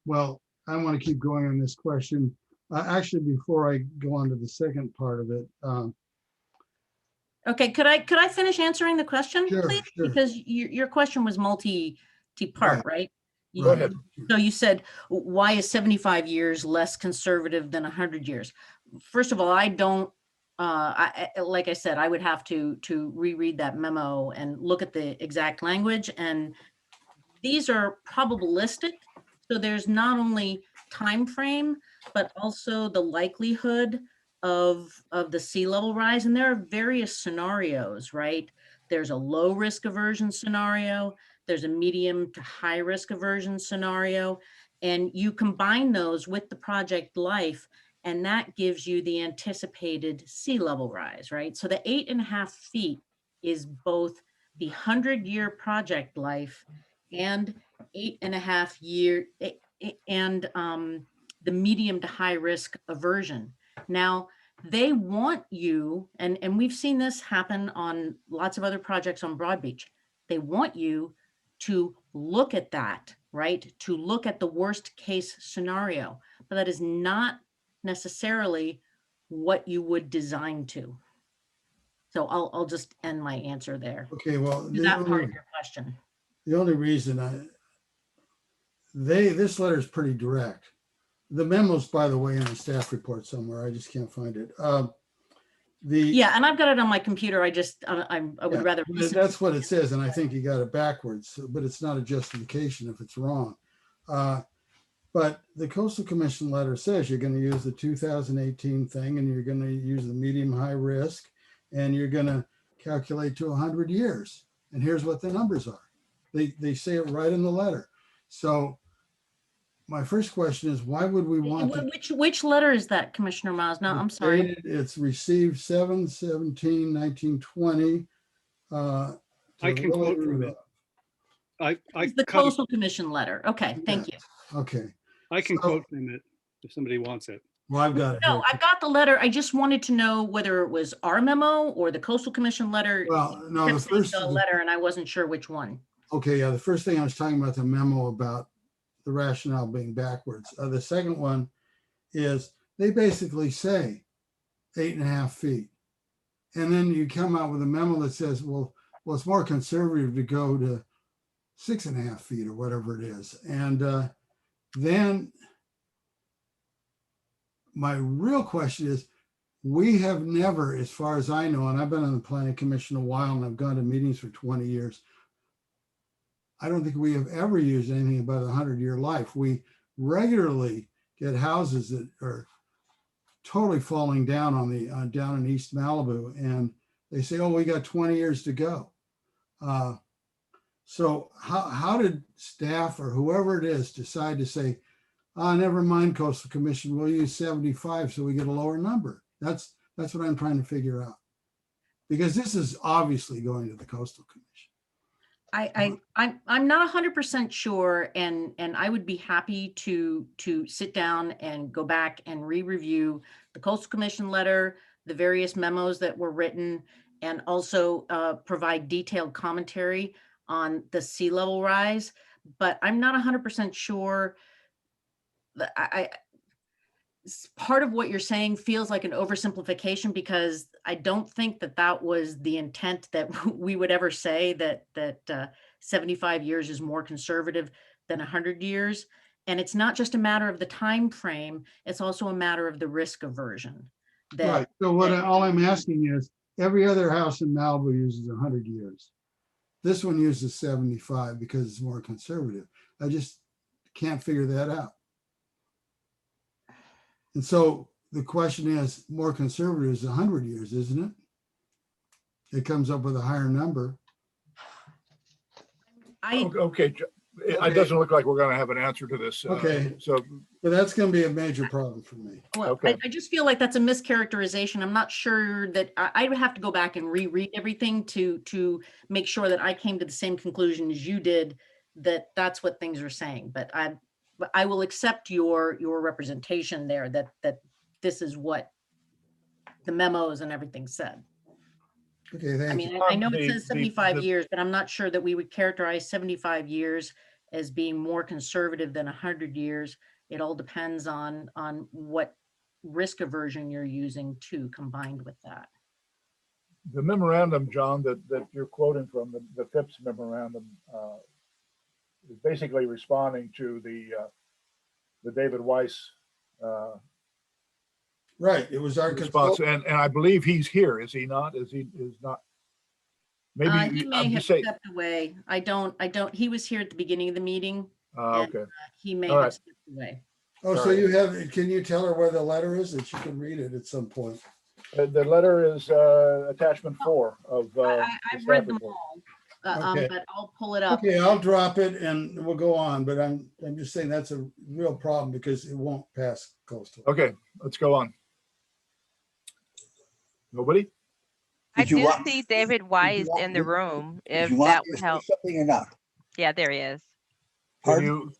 Well, I want to keep going on this question. Actually, before I go on to the second part of it. Okay, could I finish answering the question, Sure, please? sure. Because your question was multi-part, right? Go ahead. So you said, why is 75 years less conservative than 100 years? First of all, I don't, like I said, I would have to reread that memo and look at the exact language. And these are probabilistic. So there's not only time frame, but also the likelihood of the sea level rise. And there are various scenarios, right? There's a low risk aversion scenario. There's a medium to high risk aversion scenario. And you combine those with the project life, and that gives you the anticipated sea level rise, right? So the 8.5 feet is both the 100-year project life and 8.5 year and the medium to high risk aversion. Now, they want you, and we've seen this happen on lots of other projects on Broad Beach. They want you to look at that, right? To look at the worst case scenario, but that is not necessarily what you would design to. So I'll just end my answer there. Okay, well, To that part of your question. the only reason this letter is pretty direct. The memo's, by the way, in the staff report somewhere. I just can't find it. Yeah, and I've got it on my computer. I would rather. That's what it says, and I think you got it backwards, but it's not a justification if it's wrong. But the Coastal Commission letter says you're going to use the 2018 thing, and you're going to use the medium high risk, and you're going to calculate to 100 years. And here's what the numbers are. They say it right in the letter. So my first question is, why would we want to? Which letter is that, Commissioner Miles? No, I'm sorry. It's received 7/17/1920. I can quote from it. It's the Coastal Commission letter. Okay, thank you. Okay. I can quote from it if somebody wants it. Well, I've got it. No, I've got the letter. I just wanted to know whether it was our memo or the Coastal Commission letter. Well, no, Kept the saying first. the letter, and I wasn't sure which one. Okay, yeah, the first thing I was talking about the memo about the rationale being backwards. The second one is they basically say 8.5 feet. And then you come out with a memo that says, well, it's more conservative to go to 6.5 feet or whatever it is. And then my real question is, we have never, as far as I know, and I've been on the Planning Commission a while and I've gone to meetings for 20 years, I don't think we have ever used anything about 100-year life. We regularly get houses that are totally falling down on the down in East Malibu, and they say, "Oh, we got 20 years to go." So how did staff or whoever it is decide to say, never mind, Coastal Commission, we'll use 75 so we get a lower number? That's what I'm trying to figure out, because this is obviously going to the Coastal Commission. I'm not 100% sure, and I would be happy to sit down and go back and re-review the Coastal Commission letter, the various memos that were written, and also provide detailed commentary on the sea level rise. But I'm not 100% sure that part of what you're saying feels like an oversimplification, because I don't think that was the intent, that we would ever say that 75 years is more conservative than 100 years. And it's not just a matter of the time frame, it's also a matter of the risk aversion. Right. So all I'm asking is, every other house in Malibu uses 100 years. This one uses 75 because it's more conservative. I just can't figure that out. And so the question is, more conservative is 100 years, isn't it? It comes up with a higher number. Okay, it doesn't look like we're going to have an answer to this. Okay. So But that's going to be a major problem for me. Well, Okay. I just feel like that's a mischaracterization. I'm not sure that I would have to go back and reread everything to make sure that I came to the same conclusion as you did, that that's what things are saying. But I will accept your representation there, that this is what the memos and everything said. Okay, thank I mean, you. I know it says 75 years, but I'm not sure that we would characterize 75 years as being more conservative than 100 years. It all depends on what risk aversion you're using too, combined with that. the memorandum, John, that you're quoting from, the Phipps memorandum, is basically responding to the David Weiss Right, it was our response. consultant. And I believe he's here, is he not? Is not? Maybe He may I'm have just saying. stepped away. I don't, he was here at the beginning of the meeting. and, Okay. He may All have right. stepped away. Oh, so you have, can you tell her where the letter is, that she can read it at some point? The letter is attachment 4 of the I've staff read them report. all, Okay. but I'll pull it up. Okay, I'll drop it and we'll go on, but I'm just saying that's a real problem because it won't pass coastal. Okay, let's go on. Nobody? I Did you do want- see David Wise want in the me- room, Did if you want that me to would say help. something or not? Yeah, there he is. Can Pardon? you,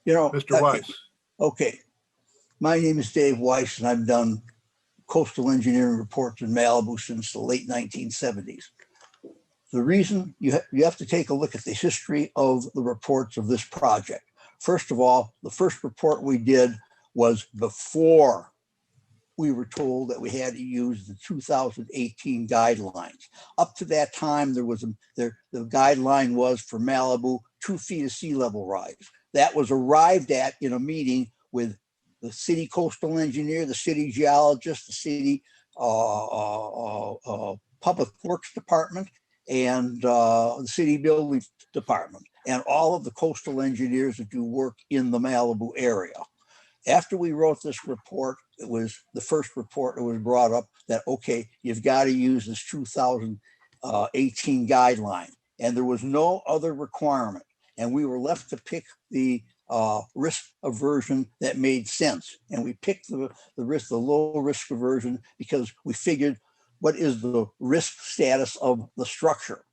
You know, Mr. Weiss? Okay. My name is Dave Weiss, and I've done coastal engineering reports in Malibu since the late 1970s. The reason you have to take a look at the history of the reports of this project. First of all, the first report we did was before we were told that we had to use the 2018 guidelines. Up to that time, the guideline was for Malibu 2 feet of sea level rise. That was arrived at in a meeting with the city coastal engineer, the city geologist, the city public works department, and the city building department and all of the coastal engineers that do work in the Malibu area. After we wrote this report, it was the first report that was brought up that, okay, you've got to use this 2018 guideline. And there was no other requirement. And we were left to pick the risk aversion that made sense. And we picked the low risk aversion because we figured what is the risk status of the structure.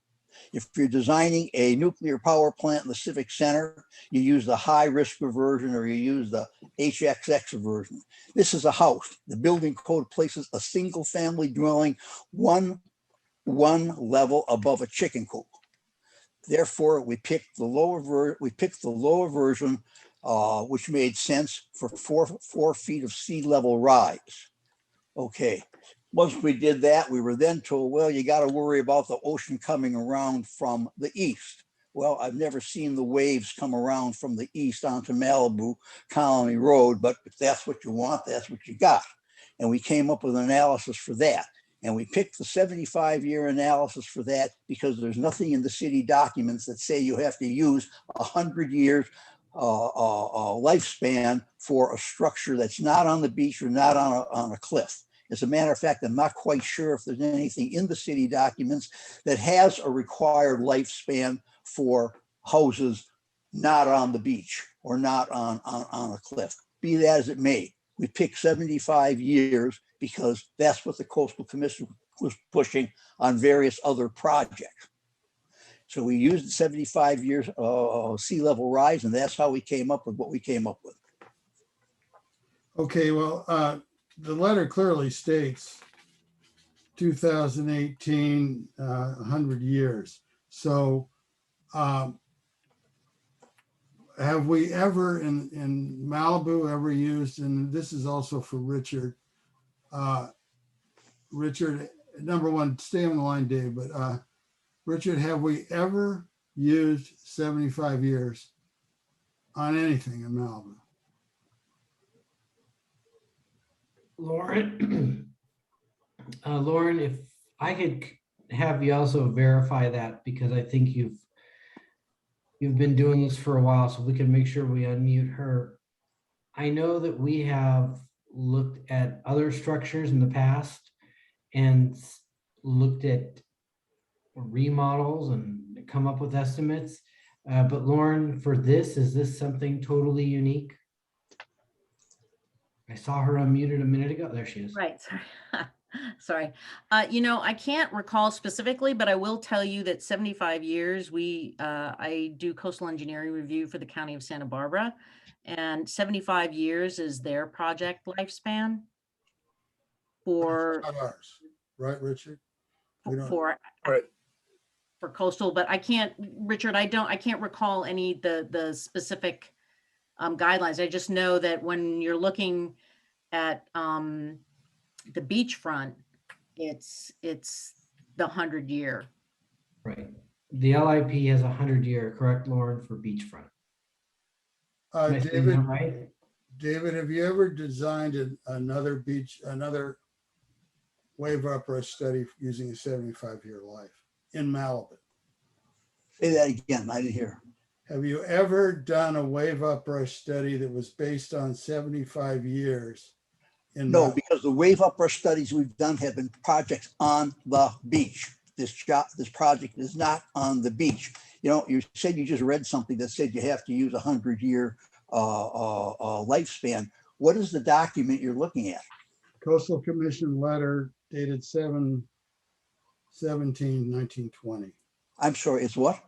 If you're designing a nuclear power plant in the civic center, you use the high risk aversion or you use the HXX aversion. This is a house. The building code places a single family dwelling one level above a chicken coop. Therefore, we picked the lower version, which made sense for 4 feet of sea level rise. Okay. Once we did that, we were then told, well, you got to worry about the ocean coming around from the east. Well, I've never seen the waves come around from the east onto Malibu Colony Road, but if that's what you want, that's what you got. And we came up with an analysis for that. And we picked the 75-year analysis for that because there's nothing in the city documents that say you have to use 100 years lifespan for a structure that's not on the beach or not on a cliff. As a matter of fact, I'm not quite sure if there's anything in the city documents that has a required lifespan for houses not on the beach or not on a cliff. Be that as it may, we picked 75 years because that's what the Coastal Commission was pushing on various other projects. So we used 75 years sea level rise, and that's how we came up with what we came up with. Okay, well, the letter clearly states 2018, 100 years. So have we ever in Malibu ever used, and this is also for Richard, Richard, number one, stay on the line, Dave, but Richard, have we ever used 75 years on anything in Malibu? Lauren, Lauren, if I could have you also verify that, because I think you've been doing this for a while, so we can make sure we unmute her. I know that we have looked at other structures in the past and looked at remodels and come up with estimates. But Lauren, for this, is this something totally unique? I saw her unmuted a minute ago. There she is. Right. Sorry. You know, I can't recall specifically, but I will tell you that 75 years, I do coastal engineering review for the County of Santa Barbara, and 75 years is their project lifespan for ours, right, Richard? For coastal, but I can't, Richard, I can't recall any the specific guidelines. I just know that when you're looking at the beachfront, it's the 100-year. Right. The LIP has 100-year, correct, Lauren, for beachfront? David, right? David, have you ever designed another wave upright study using a 75-year life in Malibu? Say that again, I didn't hear. Have you ever done a wave uprush study that was based on 75 years? No, because the wave uprush studies we've done have been projects on the beach. This project is not on the beach. You know, you said you just read something that said you have to use 100-year lifespan. What is the document you're looking at? Coastal Commission letter dated 7/17/1920. I'm sorry, it's what?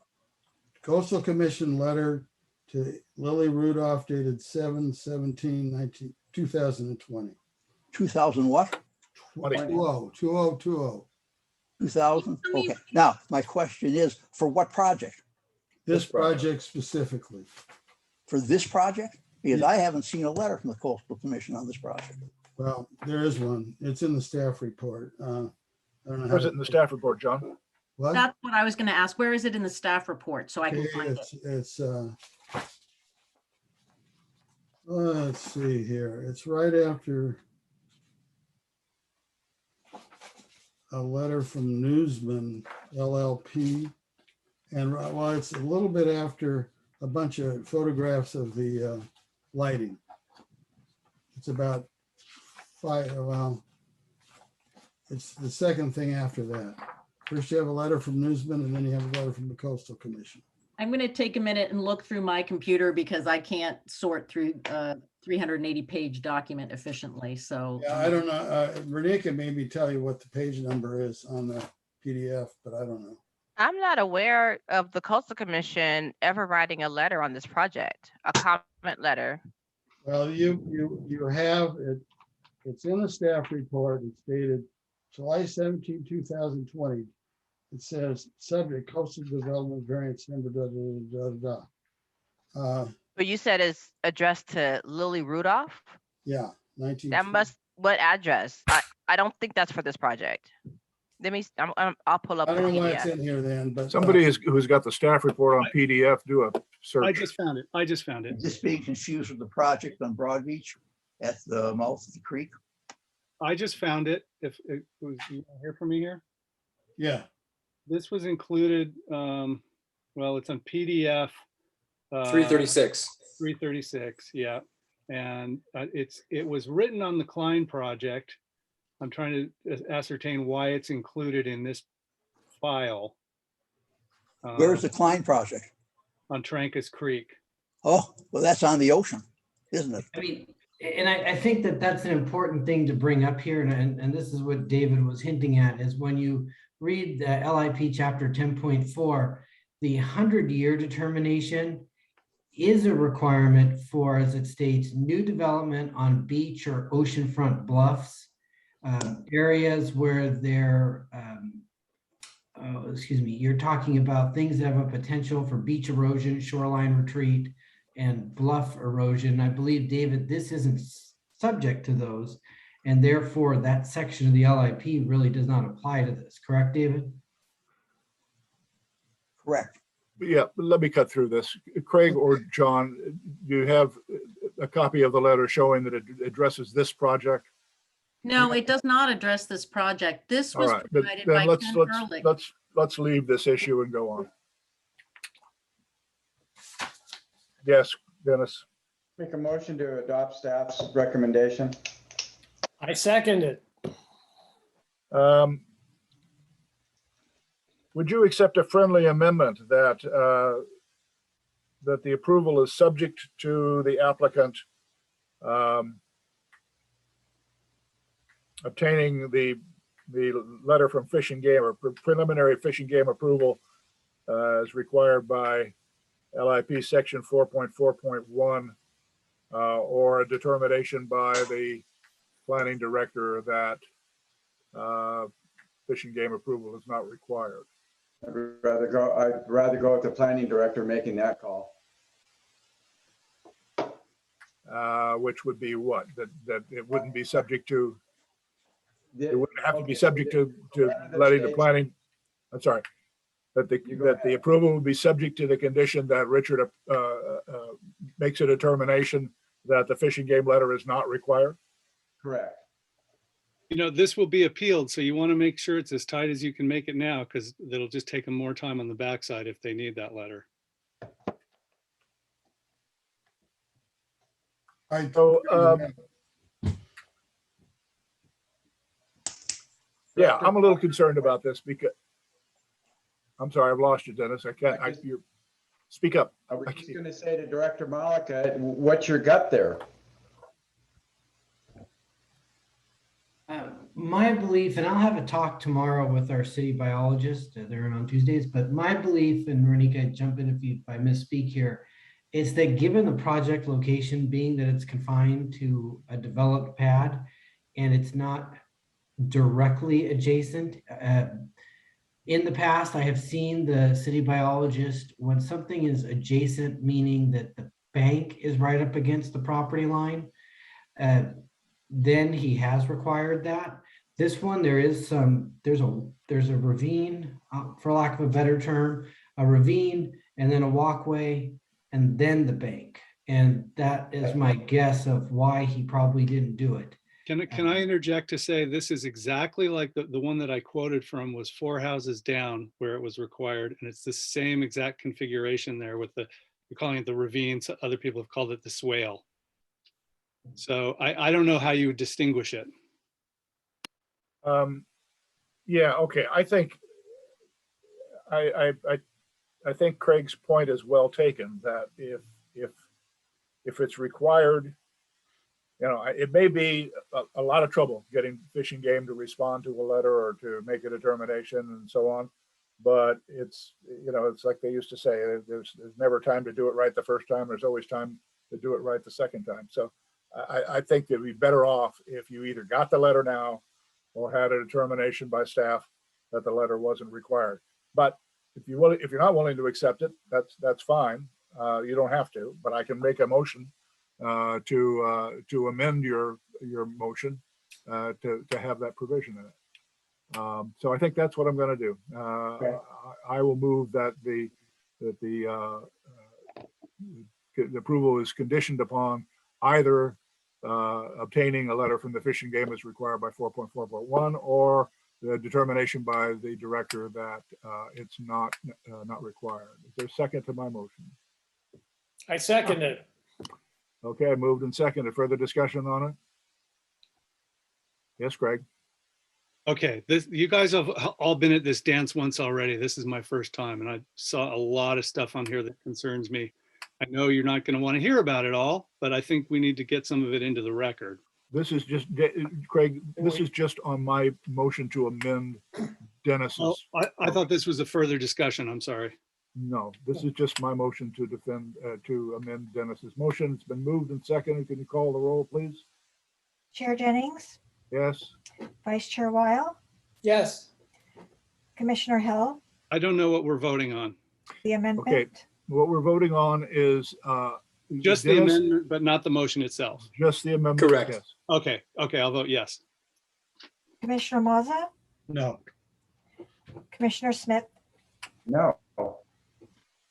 Coastal Commission letter to Lily Rudolph dated 7/17/2020. 2000 what? 2020. 2000? Okay. Now, my question is, for what project? This project specifically. For this project? Because I haven't seen a letter from the Coastal Commission on this project. Well, there is one. It's in the staff report. I don't know. Where's it in the staff report, John? What? That's what I was going to ask. Where is it in the staff report so I can find it? It's let's see here. It's right after a letter from Newsman LLP. And well, it's a little bit after a bunch of photographs of the lighting. It's about well, it's the second thing after that. First you have a letter from Newsman, and then you have a letter from the Coastal Commission. I'm going to take a minute and look through my computer because I can't sort through 380-page document efficiently. So Yeah, I don't know. Renee can maybe tell you what the page number is on the PDF, but I don't know. I'm not aware of the Coastal Commission ever writing a letter on this project, a comment letter. Well, you have it. It's in the staff report. It's dated July 17, 2020. It says subject coastal development variance number But you said it's addressed to Lily Rudolph? Yeah, 19. That must, what address? I don't think that's for this project. Let me, I'll pull up I the don't know why it's PDF. in here then, but Somebody who's got the staff report on PDF, do a search. I just found it. I just found it. Is this being confused with the project on Broad Beach at the mouth of the creek? I just found it. If it was, you hear from me here? Yeah. This was included, well, it's on PDF. 336. 336, yeah. And it was written on the Klein project. I'm trying to ascertain why it's included in this file. Where's the Klein project? On Trancas Creek. Oh, well, that's on the ocean, isn't it? I mean, and I think that that's an important thing to bring up here. And this is what David was hinting at, is when you read the LIP chapter 10.4, the 100-year determination is a requirement for, as it states, new development on beach or oceanfront bluffs, areas where they're, you're talking about things that have a potential for beach erosion, shoreline retreat, and bluff erosion. I believe, David, this isn't subject to those, and therefore that section of the LIP really does not apply to this. Correct, David? Correct. Yeah, let me cut through this. Craig or John, you have a copy of the letter showing that it addresses this project? no, it does not address this project. This All was right, but provided then by let's Ken Ehrlich. let's leave this issue and go on. Yes, Dennis. Make a motion to adopt staff's recommendation. I second it. Would you accept a friendly amendment that that the approval is subject to the applicant obtaining the letter from Fish and Game, or preliminary Fish and Game approval as required by LIP section 4.4.1, or a determination by the planning director that Fish and Game approval is not required? I'd rather go with the planning director making that call. Which would be what? That it wouldn't be subject to, it wouldn't have to be subject to letting the planning, I'm sorry, that the approval would be subject to the condition that Richard makes a determination that the Fish and Game letter is not required? Correct. You know, this will be appealed, so you want to make sure it's as tight as you can make it now, because it'll just take them more time on the backside if they need that letter. Yeah, I'm a little concerned about this because, I'm sorry, I've lost you, Dennis. I can't, you speak up. I was just going to say to Director Malika, what's your gut there? My belief, and I'll have a talk tomorrow with our city biologist, they're in on Tuesdays, but my belief, and Renika, jump in if I misspeak here, is that given the project location being that it's confined to a developed pad and it's not directly adjacent, in the past, I have seen the city biologist, when something is adjacent, meaning that the bank is right up against the property line, then he has required that. This one, there's a ravine, for lack of a better term, a ravine, and then a walkway, and then the bank. And that is my guess of why he probably didn't do it. Can I interject to say this is exactly like the one that I quoted from was 4 houses down where it was required. And it's the same exact configuration there with we're calling it the ravine. So other people have called it the swale. So I don't know how you would distinguish it. Yeah, okay. I think I think Craig's point is well taken, that if it's required, you know, it may be a lot of trouble getting Fish and Game to respond to a letter or to make a determination and so on. But it's, you know, it's like they used to say, there's never time to do it right the first time. There's always time to do it right the second time. So I think it'd be better off if you either got the letter now or had a determination by staff that the letter wasn't required. But if you're not willing to accept it, that's fine. You don't have to, but I can make a motion to amend your motion to have that provision in it. So I think that's what I'm going to do. I will move that the approval is conditioned upon either obtaining a letter from the Fish and Game as required by 4.4.1 or the determination by the director that it's not required. Is there a second to my motion? I second it. Okay, moved and seconded. Further discussion on it? Yes, Greg. Okay, you guys have all been at this dance once already. This is my first time, and I saw a lot of stuff on here that concerns me. I know you're not going to want to hear about it all, but I think we need to get some of it into the record. This is just, Craig, this is just on my motion to amend Dennis's. Oh, I thought this was a further discussion. I'm sorry. No, this is just my motion to to amend Dennis's motion. It's been moved and seconded. Can you call the roll, please? Chair Jennings, Yes. Vice Chair Weil, Yes. Commissioner Hill, I don't know what we're voting on. the amendment. Okay, what we're voting on is Just the Dennis- amendment, but not the motion itself. Just the amendment. Correct. Yes. Okay, I'll vote yes. Commissioner Maza, No. Commissioner Smith, No.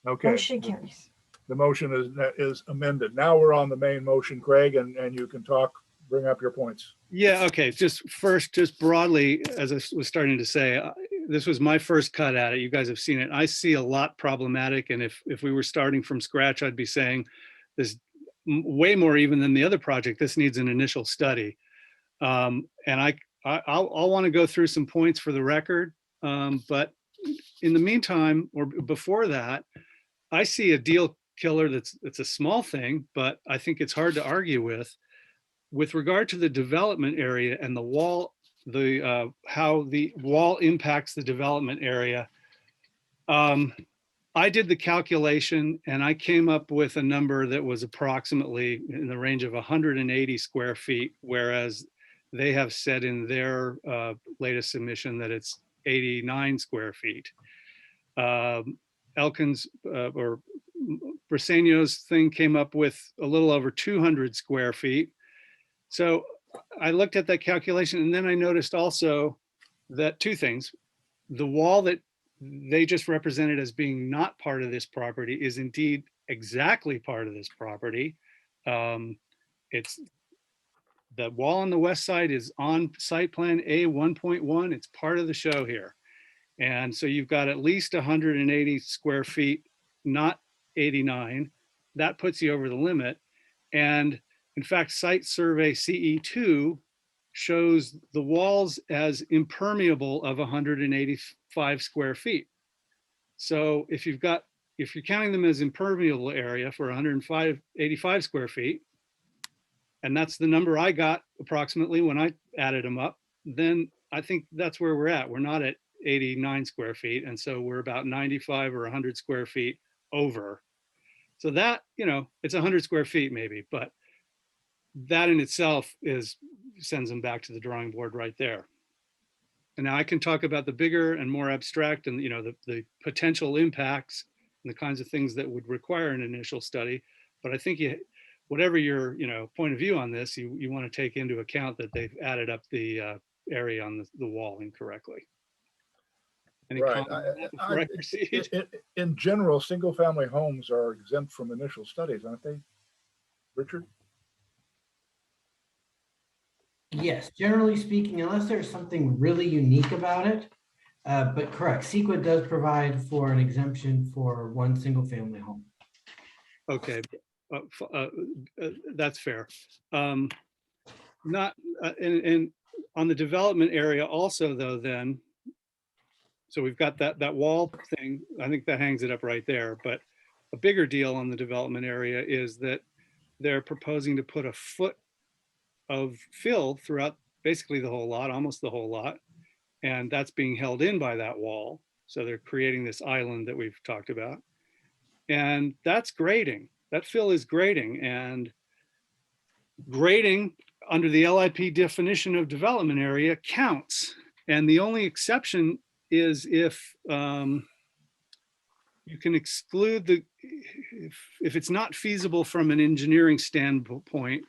Okay. motion carries. The motion is amended. Now we're on the main motion, Craig, and you can bring up your points. Yeah, okay. Just broadly, as I was starting to say, this was my first cut at it. You guys have seen it. I see a lot problematic. And if we were starting from scratch, I'd be saying this way more even than the other project. This needs an initial study. And I'll want to go through some points for the record. But in the meantime, or before that, I see a deal killer it's a small thing, but I think it's hard to argue with. With regard to the development area and the wall, how the wall impacts the development area. I did the calculation and I came up with a number that was approximately in the range of 180 square feet, whereas they have said in their latest submission that it's 89 square feet. Elkins or Briseño's thing came up with a little over 200 square feet. So I looked at that calculation and then I noticed also that two things. The wall that they just represented as being not part of this property is indeed exactly part of this property. It's the wall on the west side is on site plan A 1.1. It's part of the show here. And so you've got at least 180 square feet, not 89. That puts you over the limit. And in fact, site survey CE2 shows the walls as impermeable of 185 square feet. So if you're counting them as impermeable area for 85 square feet, and that's the number I got approximately when I added them up, then I think that's where we're at. We're not at 89 square feet. And so we're about 95 or 100 square feet over. So that, it's 100 square feet maybe, but that in itself sends them back to the drawing board right there. And now I can talk about the bigger and more abstract and the potential impacts and the kinds of things that would require an initial study. But I think whatever your point of view on this, you want to take into account that they've added up the area on the wall incorrectly. Any Right. comment on that before I proceed? In general, single family homes are exempt from initial studies, aren't they? Richard? Yes, generally speaking, unless there's something really unique about it. But correct, CEQA does provide for an exemption for one single family home. Okay, that's fair. Not, and on the development area also though, then, so we've got that wall thing, I think that hangs it up right there, but a bigger deal on the development area is that they're proposing to put a foot of fill throughout basically the whole lot, almost the whole lot. And that's being held in by that wall. So they're creating this island that we've talked about. And that's grading. That fill is grading, and grading under the LIP definition of development area counts. And the only exception is if you can exclude if it's not feasible from an engineering standpoint,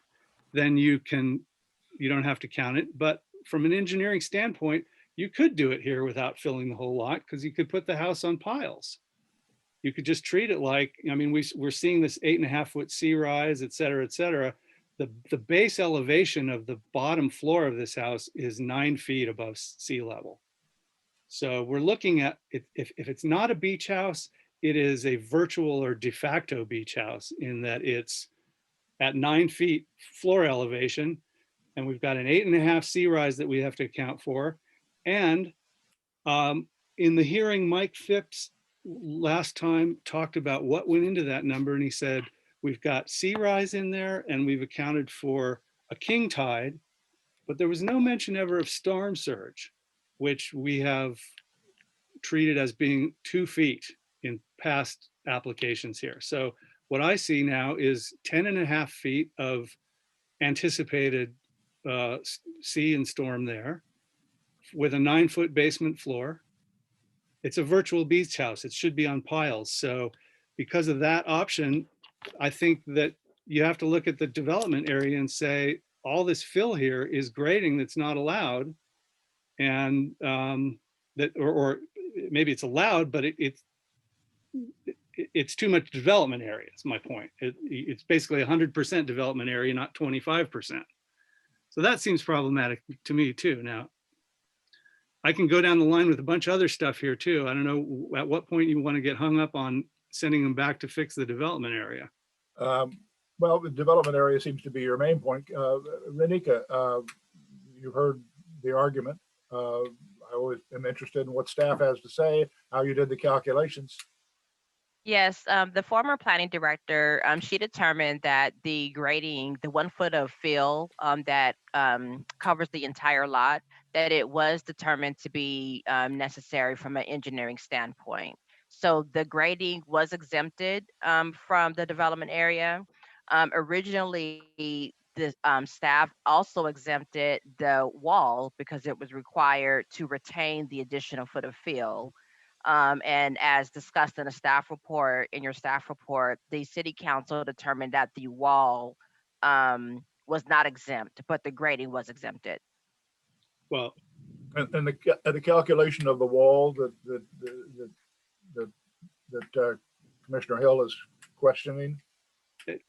then you don't have to count it. But from an engineering standpoint, you could do it here without filling the whole lot, because you could put the house on piles. You could just treat it like, I mean, we're seeing this 8.5-foot sea rise, et cetera, et cetera. The base elevation of the bottom floor of this house is 9 feet above sea level. So we're looking at, if it's not a beach house, it is a virtual or de facto beach house, in that it's at 9 feet floor elevation, and we've got an 8.5 sea rise that we have to account for. And in the hearing, Mike Phipps last time talked about what went into that number, and he said, we've got sea rise in there and we've accounted for a king tide, but there was no mention ever of storm surge, which we have treated as being 2 feet in past applications here. So what I see now is 10.5 feet of anticipated sea and storm there, with a 9-foot basement floor. It's a virtual beach house. It should be on piles. So because of that option, I think that you have to look at the development area and say, all this fill here is grading that's not allowed. And that, or maybe it's allowed, but it's too much development area, is my point. It's basically 100% development area, not 25%. So that seems problematic to me too. Now, I can go down the line with a bunch of other stuff here too. I don't know at what point you want to get hung up on sending them back to fix the development area. Well, the development area seems to be your main point. Renika, you heard the argument. I always am interested in what staff has to say, how you did the calculations. Yes, the former planning director, she determined that the grading, the 1 foot of fill that covers the entire lot, that it was determined to be necessary from an engineering standpoint. So the grading was exempted from the development area. Originally, the staff also exempted the wall because it was required to retain the additional foot of fill. And as discussed in a staff report, in your staff report, the city council determined that the wall was not exempt, but the grading was exempted. Well, and the calculation of the wall that Commissioner Hill is questioning.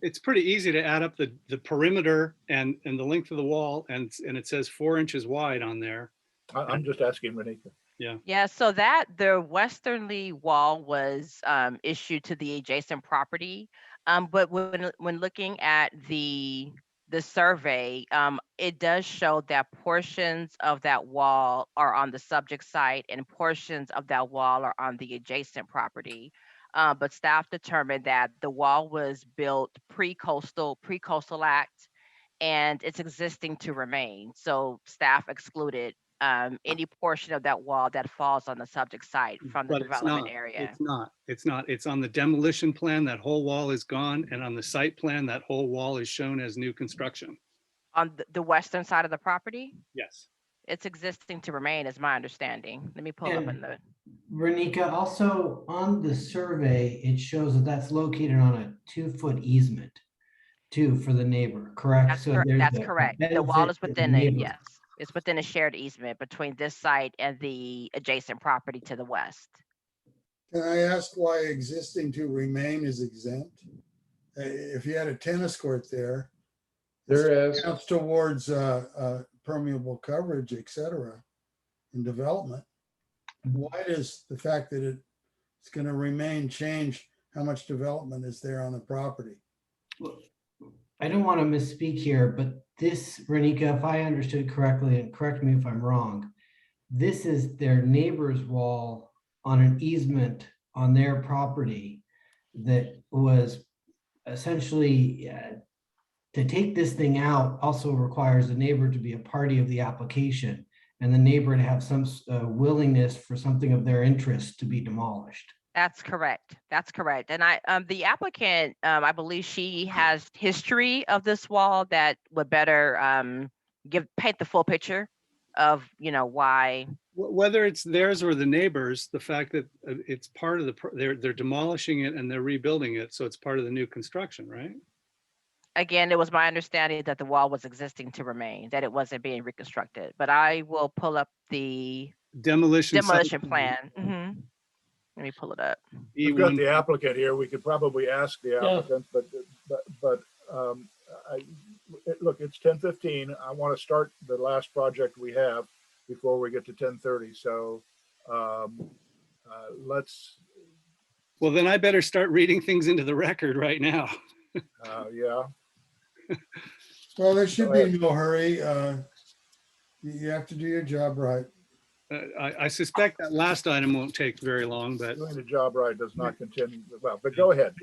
It's pretty easy to add up the perimeter and the length of the wall, and it says 4 inches wide on there. I'm just asking Renika. Yeah. Yeah, so that the westerly wall was issued to the adjacent property. But when looking at the survey, it does show that portions of that wall are on the subject site and portions of that wall are on the adjacent property. But staff determined that the wall was built pre-coastal act, and it's existing to remain. So staff excluded any portion of that wall that falls on the subject site from the development area. It's not. It's on the demolition plan. That whole wall is gone. And on the site plan, that whole wall is shown as new construction. On the western side of the property? Yes. It's existing to remain, is my understanding. Let me pull up in the. Renika, also on the survey, it shows that that's located on a 2-foot easement too for the neighbor, correct? That's correct. The wall is within it, yes. It's within a shared easement between this site and the adjacent property to the west. Can I ask why existing to remain is exempt? If you had a tennis court there, there is counts towards permeable coverage, et cetera, in development. Why does the fact that it's going to remain change how much development is there on the property? I don't want to misspeak here, but this, Renika, if I understood correctly, and correct me if I'm wrong, this is their neighbor's wall on an easement on their property that was essentially to take this thing out also requires the neighbor to be a party of the application and the neighbor to have some willingness for something of their interest to be demolished. That's correct. That's correct. And the applicant, I believe she has history of this wall that would better paint the full picture of, why. Whether it's theirs or the neighbors, the fact that it's part of they're demolishing it and they're rebuilding it, so it's part of the new construction, right? Again, it was my understanding that the wall was existing to remain, that it wasn't being reconstructed. But I will pull up the demolition plan. Let me pull it up. We've got the applicant here. We could probably ask the applicant, but look, it's 10:15. I want to start the last project we have before we get to 10:30. So let's. Well, then I better start reading things into the record right now. Yeah. Well, there should be no hurry. You have to do your job right. I suspect that last item won't take very long, but doing the job right does not continue. Well, but go ahead.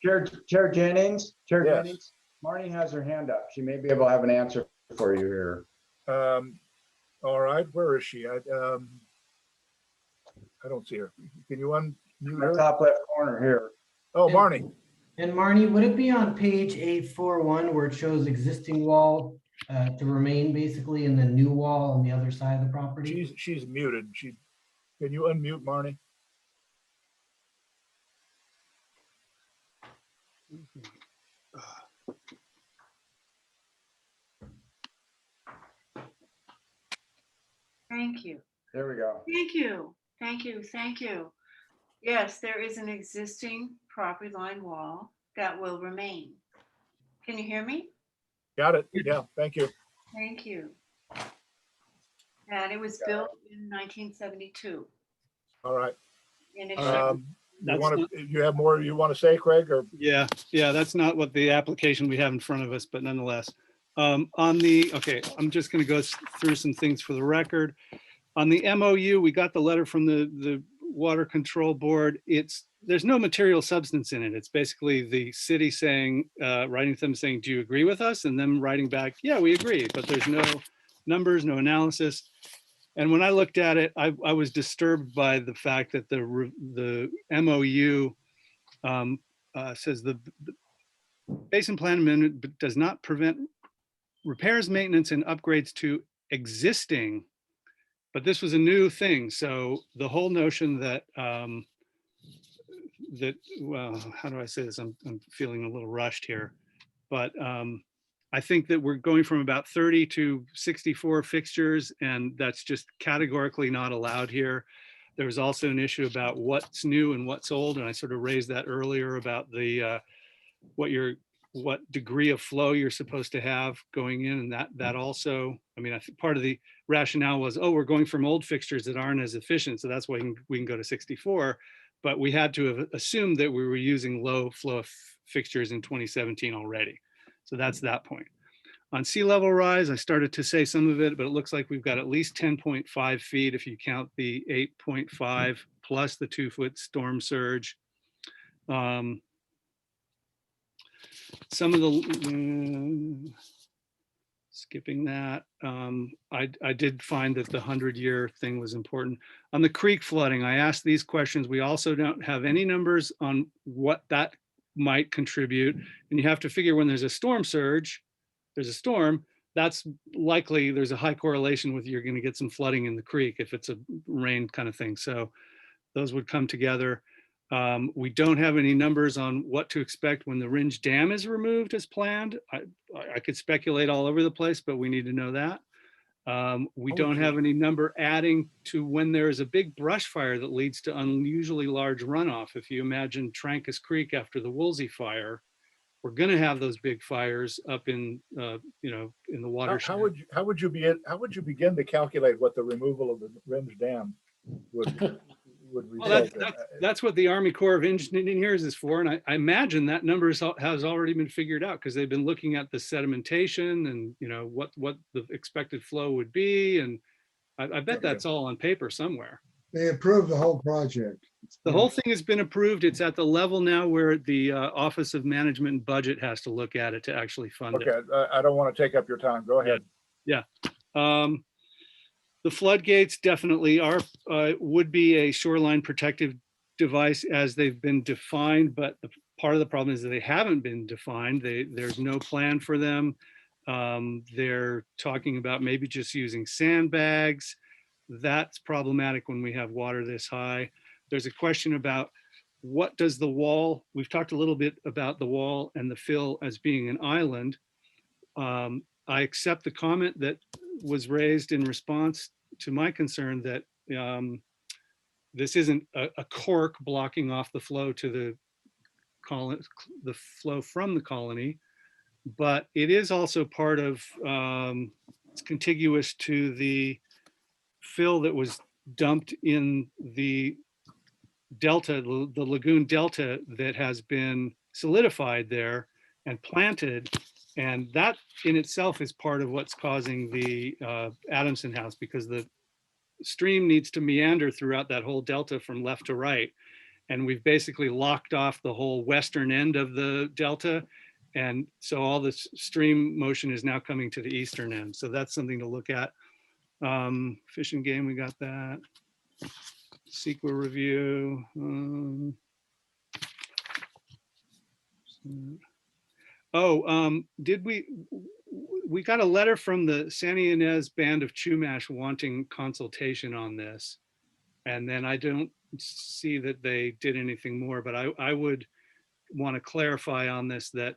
Chair Jennings, Yes. Jennings, Marnie has her hand up. She may be able to have an answer for you here. All right, where is she? I don't see her. Can you unmute her? Top left corner here. Oh, Marnie. And Marnie, would it be on page 841 where it shows existing wall to remain basically and the new wall on the other side of the property? She's muted. Can you unmute Marnie? Thank you. There we go. Thank you. Thank you. Thank you. Yes, there is an existing property line wall that will remain. Can you hear me? Got it. Yeah, thank you. Thank you. And it was built in 1972. All right. And it you have more you want to say, Craig? Or yeah, that's not what the application we have in front of us, but nonetheless. Okay, I'm just going to go through some things for the record. On the MOU, we got the letter from the Water Control Board. There's no material substance in it. It's basically the city saying, writing to them saying, do you agree with us? And them writing back, yeah, we agree, but there's no numbers, no analysis. And when I looked at it, I was disturbed by the fact that the MOU says the basin plan amendment does not prevent repairs, maintenance, and upgrades to existing, but this was a new thing. So the whole notion that, well, how do I say this? I'm feeling a little rushed here, but I think that we're going from about 30 to 64 fixtures, and that's just categorically not allowed here. There was also an issue about what's new and what's old, and I sort of raised that earlier about the what degree of flow you're supposed to have going in, and that also, I mean, I think part of the rationale was, oh, we're going from old fixtures that aren't as efficient, so that's why we can go to 64. But we had to have assumed that we were using low flow fixtures in 2017 already. So that's that point. On sea level rise, I started to say some of it, but it looks like we've got at least 10.5 feet if you count the 8.5 plus the 2-foot storm surge. Some of the, skipping that, I did find that the 100-year thing was important. On the creek flooding, I asked these questions. We also don't have any numbers on what that might contribute. And you have to figure when there's a storm surge, there's a storm, that's likely there's a high correlation with you're going to get some flooding in the creek if it's a rain kind of thing. So those would come together. We don't have any numbers on what to expect when the Ringe Dam is removed as planned. I could speculate all over the place, but we need to know that. We don't have any number adding to when there is a big brush fire that leads to unusually large runoff. If you imagine Trancas Creek after the Woolsey fire, we're going to have those big fires up in, you know, in the watershed. How would you begin to calculate what the removal of the Ringe Dam would Well, result in? that's what the Army Corps of Engineers is for. And I imagine that number has already been figured out because they've been looking at the sedimentation and, you know, what the expected flow would be. And I bet that's all on paper somewhere. They approved the whole project. The whole thing has been approved. It's at the level now where the Office of Management and Budget has to look at it to actually fund it. Okay, I don't want to take up your time. Go ahead. Yeah. The floodgates definitely are, would be a shoreline protective device as they've been defined, but part of the problem is that they haven't been defined. There's no plan for them. They're talking about maybe just using sandbags. That's problematic when we have water this high. There's a question about what does the wall, we've talked a little bit about the wall and the fill as being an island. I accept the comment that was raised in response to my concern that this isn't a cork blocking off the flow to the flow from the colony, but it is also part of, it's contiguous to the fill that was dumped in the delta, the lagoon delta that has been solidified there and planted. And that in itself is part of what's causing the Adamson House, because the stream needs to meander throughout that whole delta from left to right. And we've basically locked off the whole western end of the delta. And so all the stream motion is now coming to the eastern end. So that's something to look at. Fish and Game, we got that. CEQA review. Did we got a letter from the Santa Ynez Band of Chumash wanting consultation on this. And then I don't see that they did anything more, but I would want to clarify on this that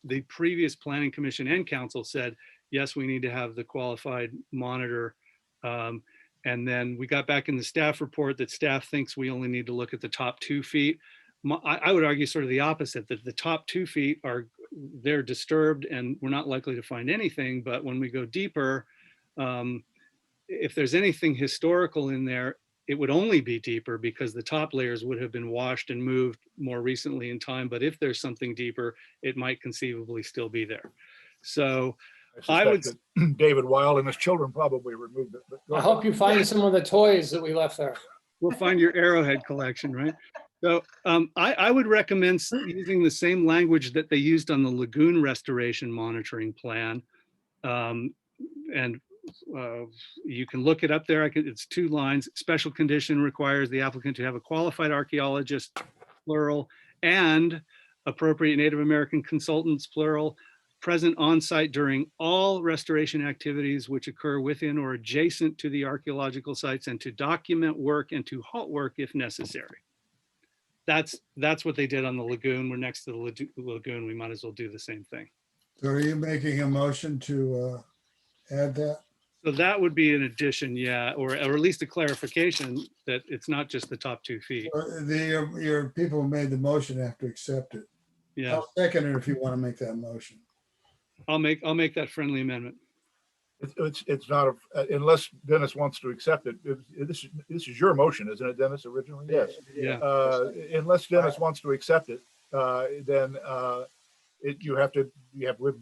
the previous Planning Commission and Council said, yes, we need to have the qualified monitor. And then we got back in the staff report that staff thinks we only need to look at the top 2 feet. I would argue sort of the opposite, that the top 2 feet they're disturbed and we're not likely to find anything. But when we go deeper, if there's anything historical in there, it would only be deeper because the top layers would have been washed and moved more recently in time. But if there's something deeper, it might conceivably still be there. So I would. David Weil and his children probably removed it. But I hope you find some of the toys that we left there. We'll find your Arrowhead collection, right? So I would recommend using the same language that they used on the lagoon restoration monitoring plan. And you can look it up there. It's 2 lines. Special condition requires the applicant to have a qualified archaeologist, plural, and appropriate Native American consultants, plural, present on site during all restoration activities which occur within or adjacent to the archaeological sites, and to document work and to halt work if necessary. That's what they did on the lagoon. We're next to the lagoon. We might as well do the same thing. So are you making a motion to add that? So that would be an addition, yeah, or at least a clarification that it's not just the top 2 feet. Your people who made the motion have to accept it. Yeah. I'll second it if you want to make that motion. I'll make that friendly amendment. It's not, unless Dennis wants to accept it. This is your motion, isn't it, Dennis, originally? Yes. Yeah. Unless Dennis wants to accept it, then you have to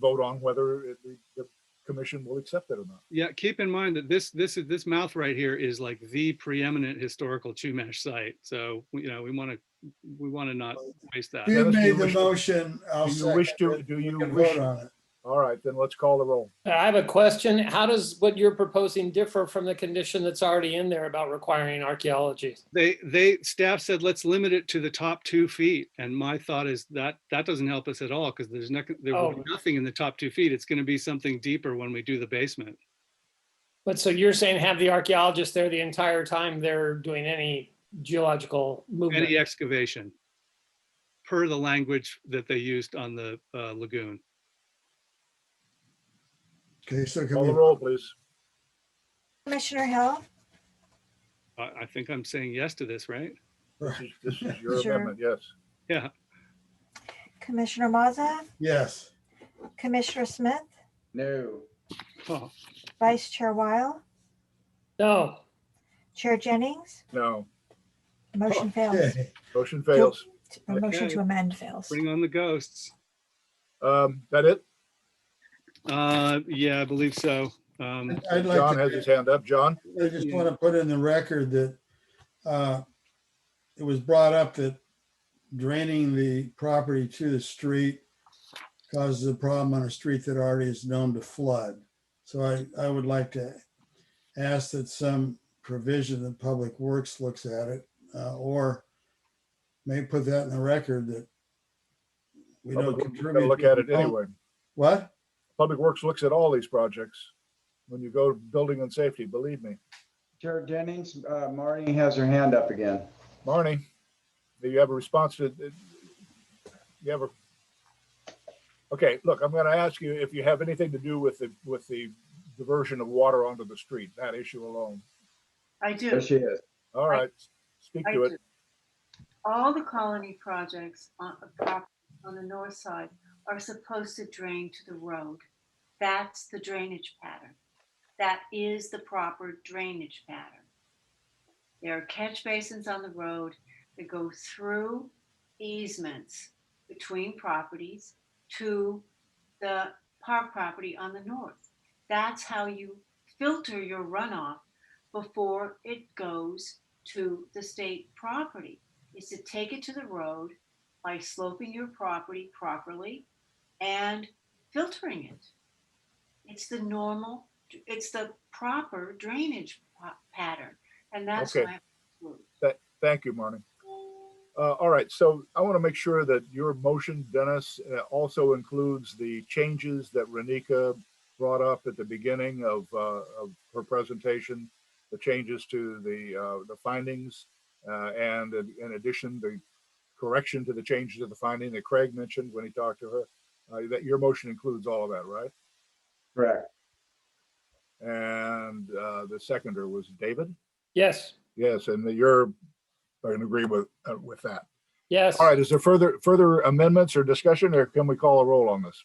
vote on whether the commission will accept it or not. Yeah, keep in mind that this mouth right here is like the preeminent historical Chumash site. So we want to not waste that. You made the motion. Do you wish? On it. All right, then let's call the roll. I have a question. How does what you're proposing differ from the condition that's already in there about requiring archaeology? Staff said, let's limit it to the top 2 feet. And my thought is that doesn't help us at all, because there will be nothing in the top 2 feet. It's going to be something deeper when we do the basement. But so you're saying have the archaeologists there the entire time they're doing any geological movement? Any excavation, per the language that they used on the lagoon. Okay, so call the roll, please. Commissioner Hill, I think I'm saying yes to this, right? This is your amendment, yes. Yeah. Commissioner Maza, Yes. Commissioner Smith, No. Oh, Vice Chair Weil, No. Chair Jennings, No, motion fails. Okay. motion fails. A motion Okay. to amend fails. bring on the ghosts. That it? Yeah, I believe so. I'd like John to, has his hand up. John? I just want to put in the record that it was brought up that draining the property to the street causes a problem on a street that already is known to flood. So I would like to ask that some provision that Public Works looks at it, or may put that in the record that we don't Public Works is contribute. gonna look at it anyway. What? Public Works looks at all these projects. When you go to building and safety, believe me. Chair Jennings, Marnie has her hand up again. Marnie, do you have a response to, you ever? Okay, look, I'm gonna ask you if you have anything to do with the diversion of water onto the street, that issue alone. I do. There she is. All right, speak I to it. do. All the colony projects on the north side are supposed to drain to the road. That's the drainage pattern. That is the proper drainage pattern. There are catch basins on the road that go through easements between properties to the park property on the north. That's how you filter your runoff before it goes to the state property, is to take it to the road by sloping your property properly and filtering it. It's the normal, it's the proper drainage pattern. And that's Okay. why. Thank you, Marnie. All right, so I want to make sure that your motion, Dennis, also includes the changes that Renika brought up at the beginning of her presentation, the changes to the findings, and in addition, the correction to the changes to the finding that Craig mentioned when he talked to her. That your motion includes all of that, right? Correct. And the seconder was David? Yes. Yes, and you're in agreement with that. Yes. All right, is there further amendments or discussion, or can we call a roll on this?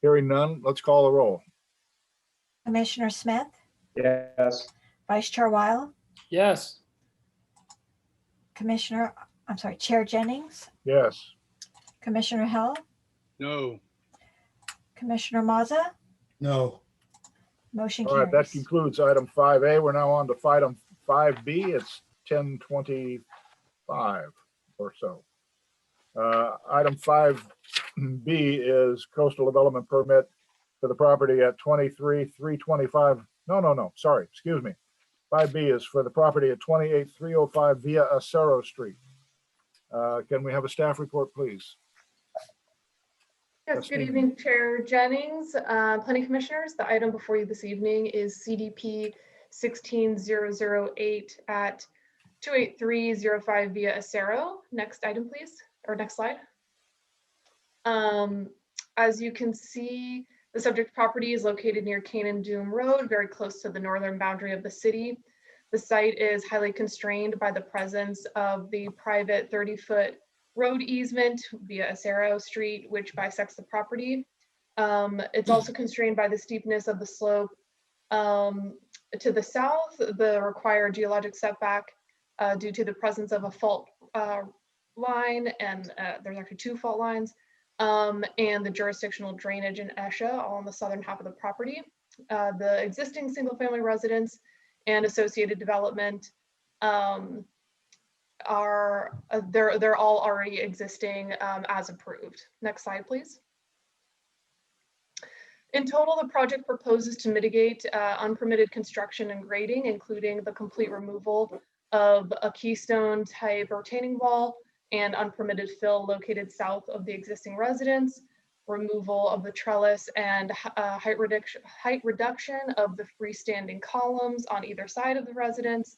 Hearing none, let's call a roll. Commissioner Smith, Yes. Vice Chair Weil, Yes. Chair Jennings, Yes. Commissioner Hell, No. Commissioner Maza, No. motion All right, that carries. concludes item 5A. We're now on to item 5B. It's 10:25 or so. Item 5B is coastal development permit for the property at 23,325. No, sorry, excuse me. 5B is for the property at 28,305 via Acero Street. Can we have a staff report, please? Yes, Yes, good ma'am. evening, Chair Jennings, Planning Commissioners. The item before you this evening is CDP 16008 at 28305 via Acero. Next item, please, or next slide. As you can see, the subject property is located near Canaan Doom Road, very close to the northern boundary of the city. The site is highly constrained by the presence of the private 30-foot road easement via Acero Street, which bisects the property. It's also constrained by the steepness of the slope to the south, the required geologic setback due to the presence of a fault line, and there's actually two fault lines, and the jurisdictional drainage in ESHA, all on the southern half of the property. The existing single-family residence and associated development they're all already existing as approved. Next slide, please. In total, the project proposes to mitigate unpermitted construction and grading, including the complete removal of a keystone type retaining wall and unpermitted fill located south of the existing residence, removal of the trellis and height reduction of the freestanding columns on either side of the residence,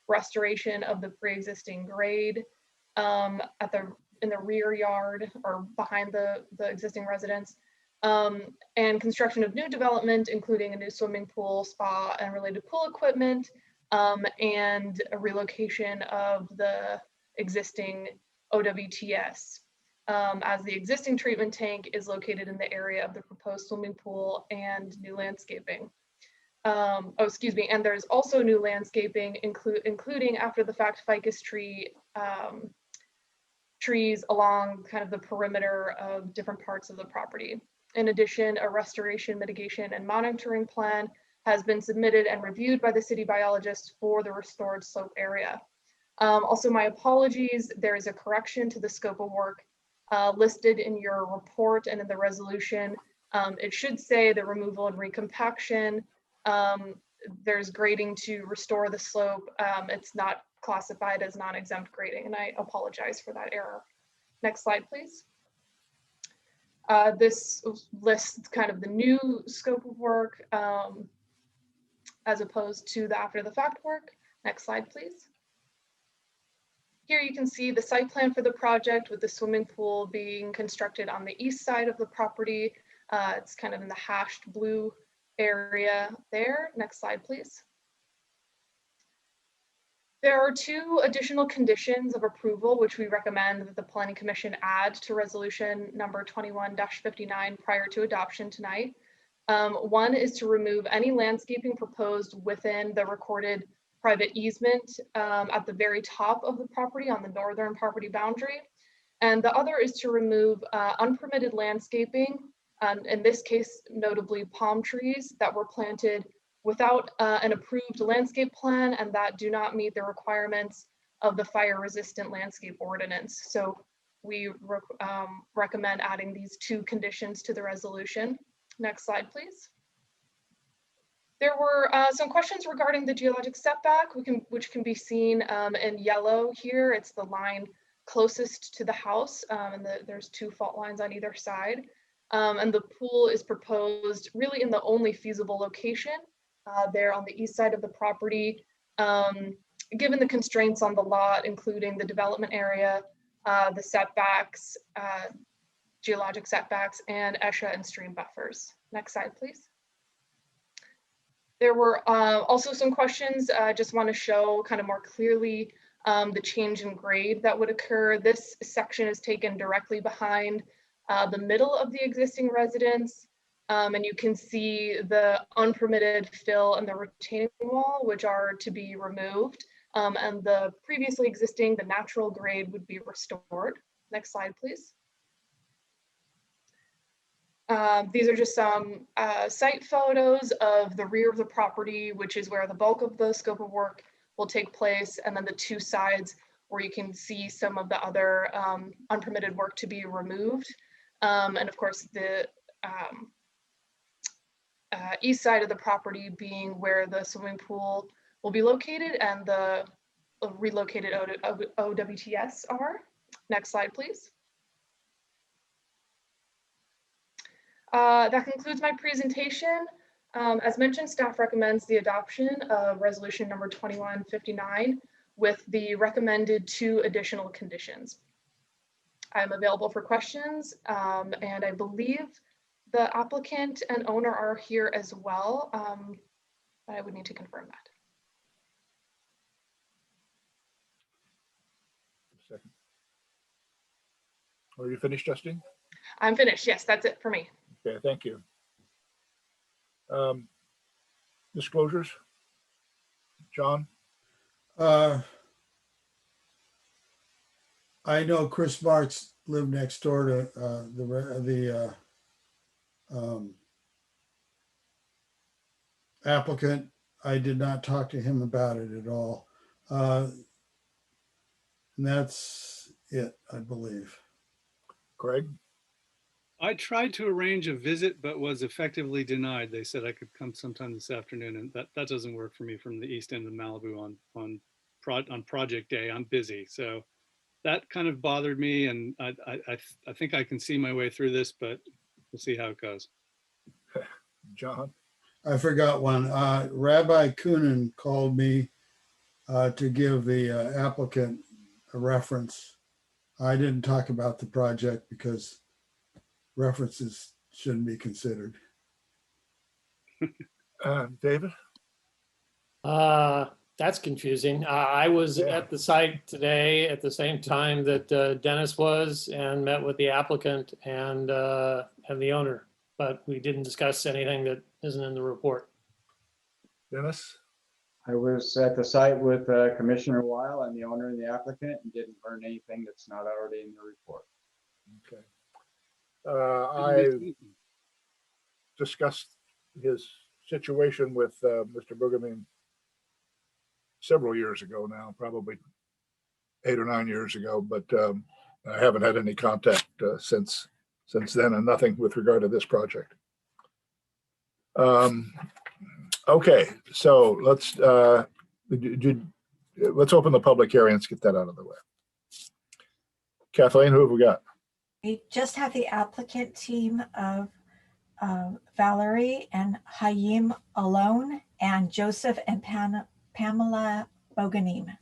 restoration of the pre-existing grade in the rear yard or behind the existing residence, and construction of new development, including a new swimming pool, spa, and related pool equipment, and a relocation of the existing OWTS. as the existing treatment tank is located in the area of the proposed swimming pool and new landscaping. And there's also new landscaping, including after the fact ficus trees along kind of the perimeter of different parts of the property. In addition, a restoration, mitigation, and monitoring plan has been submitted and reviewed by the city biologist for the restored slope area. Also, my apologies, there is a correction to the scope of work listed in your report and in the resolution. It should say the removal and recompaction. There's grading to restore the slope. It's not classified as non-exempt grading, and I apologize for that error. Next slide, please. This lists kind of the new scope of work as opposed to the after the fact work. Next slide, please. Here you can see the site plan for the project with the swimming pool being constructed on the east side of the property. It's kind of in the hashed blue area there. Next slide, please. There are 2 additional conditions of approval which we recommend that the Planning Commission add to resolution number 21-59 prior to adoption tonight. One is to remove any landscaping proposed within the recorded private easement at the very top of the property on the northern property boundary. And the other is to remove unpermitted landscaping, in this case, notably palm trees that were planted without an approved landscape plan and that do not meet the requirements of the fire resistant landscape ordinance. So we recommend adding these 2 conditions to the resolution. Next slide, please. There were some questions regarding the geologic setback, which can be seen in yellow here. It's the line closest to the house, and there's 2 fault lines on either side. And the pool is proposed really in the only feasible location there on the east side of the property, given the constraints on the lot, including the development area, the setbacks, geologic setbacks, and ESHA and stream buffers. Next slide, please. There were also some questions. I just want to show kind of more clearly the change in grade that would occur. This section is taken directly behind the middle of the existing residence. And you can see the unpermitted fill and the retaining wall, which are to be removed. And the previously existing, the natural grade would be restored. Next slide, please. These are just some site photos of the rear of the property, which is where the bulk of the scope of work will take place. And then the 2 sides where you can see some of the other unpermitted work to be removed. And of course, the east side of the property being where the swimming pool will be located and the relocated OWTS are. Next slide, please. That concludes my presentation. As mentioned, staff recommends the adoption of resolution number 2159 with the recommended 2 additional conditions. I'm available for questions, and I believe the applicant and owner are here as well. But I would need to confirm that. Second. Are you finished, Justine? I'm finished. Yes, that's it for me. Okay, thank you. Disclosures? John? I know Chris Marks lived next door to the applicant. I did not talk to him about it at all. And that's it, I believe. Craig? I tried to arrange a visit, but was effectively denied. They said I could come sometime this afternoon, and that doesn't work for me from the east end of Malibu on project day. I'm busy, so that kind of bothered me, and I think I can see my way through this, but we'll see how it goes. John? I forgot one. Rabbi Kunin called me to give the applicant a reference. I didn't talk about the project because references shouldn't be considered. David? That's confusing. I was at the site today at the same time that Dennis was and met with the applicant and the owner, but we didn't discuss anything that isn't in the report. Dennis? I was at the site with Commissioner Weil and the owner and the applicant and didn't learn anything that's not already in the report. Okay. I discussed his situation with Mr. Brueggemann several years ago now, probably 8 or 9 years ago, but I haven't had any contact since then, and nothing with regard to this project. Okay, so let's open the public hearing. Let's get that out of the way. Kathleen, who have we got? We just have the applicant team of Valerie and Hayim Alone and Joseph and Pamela Boganim.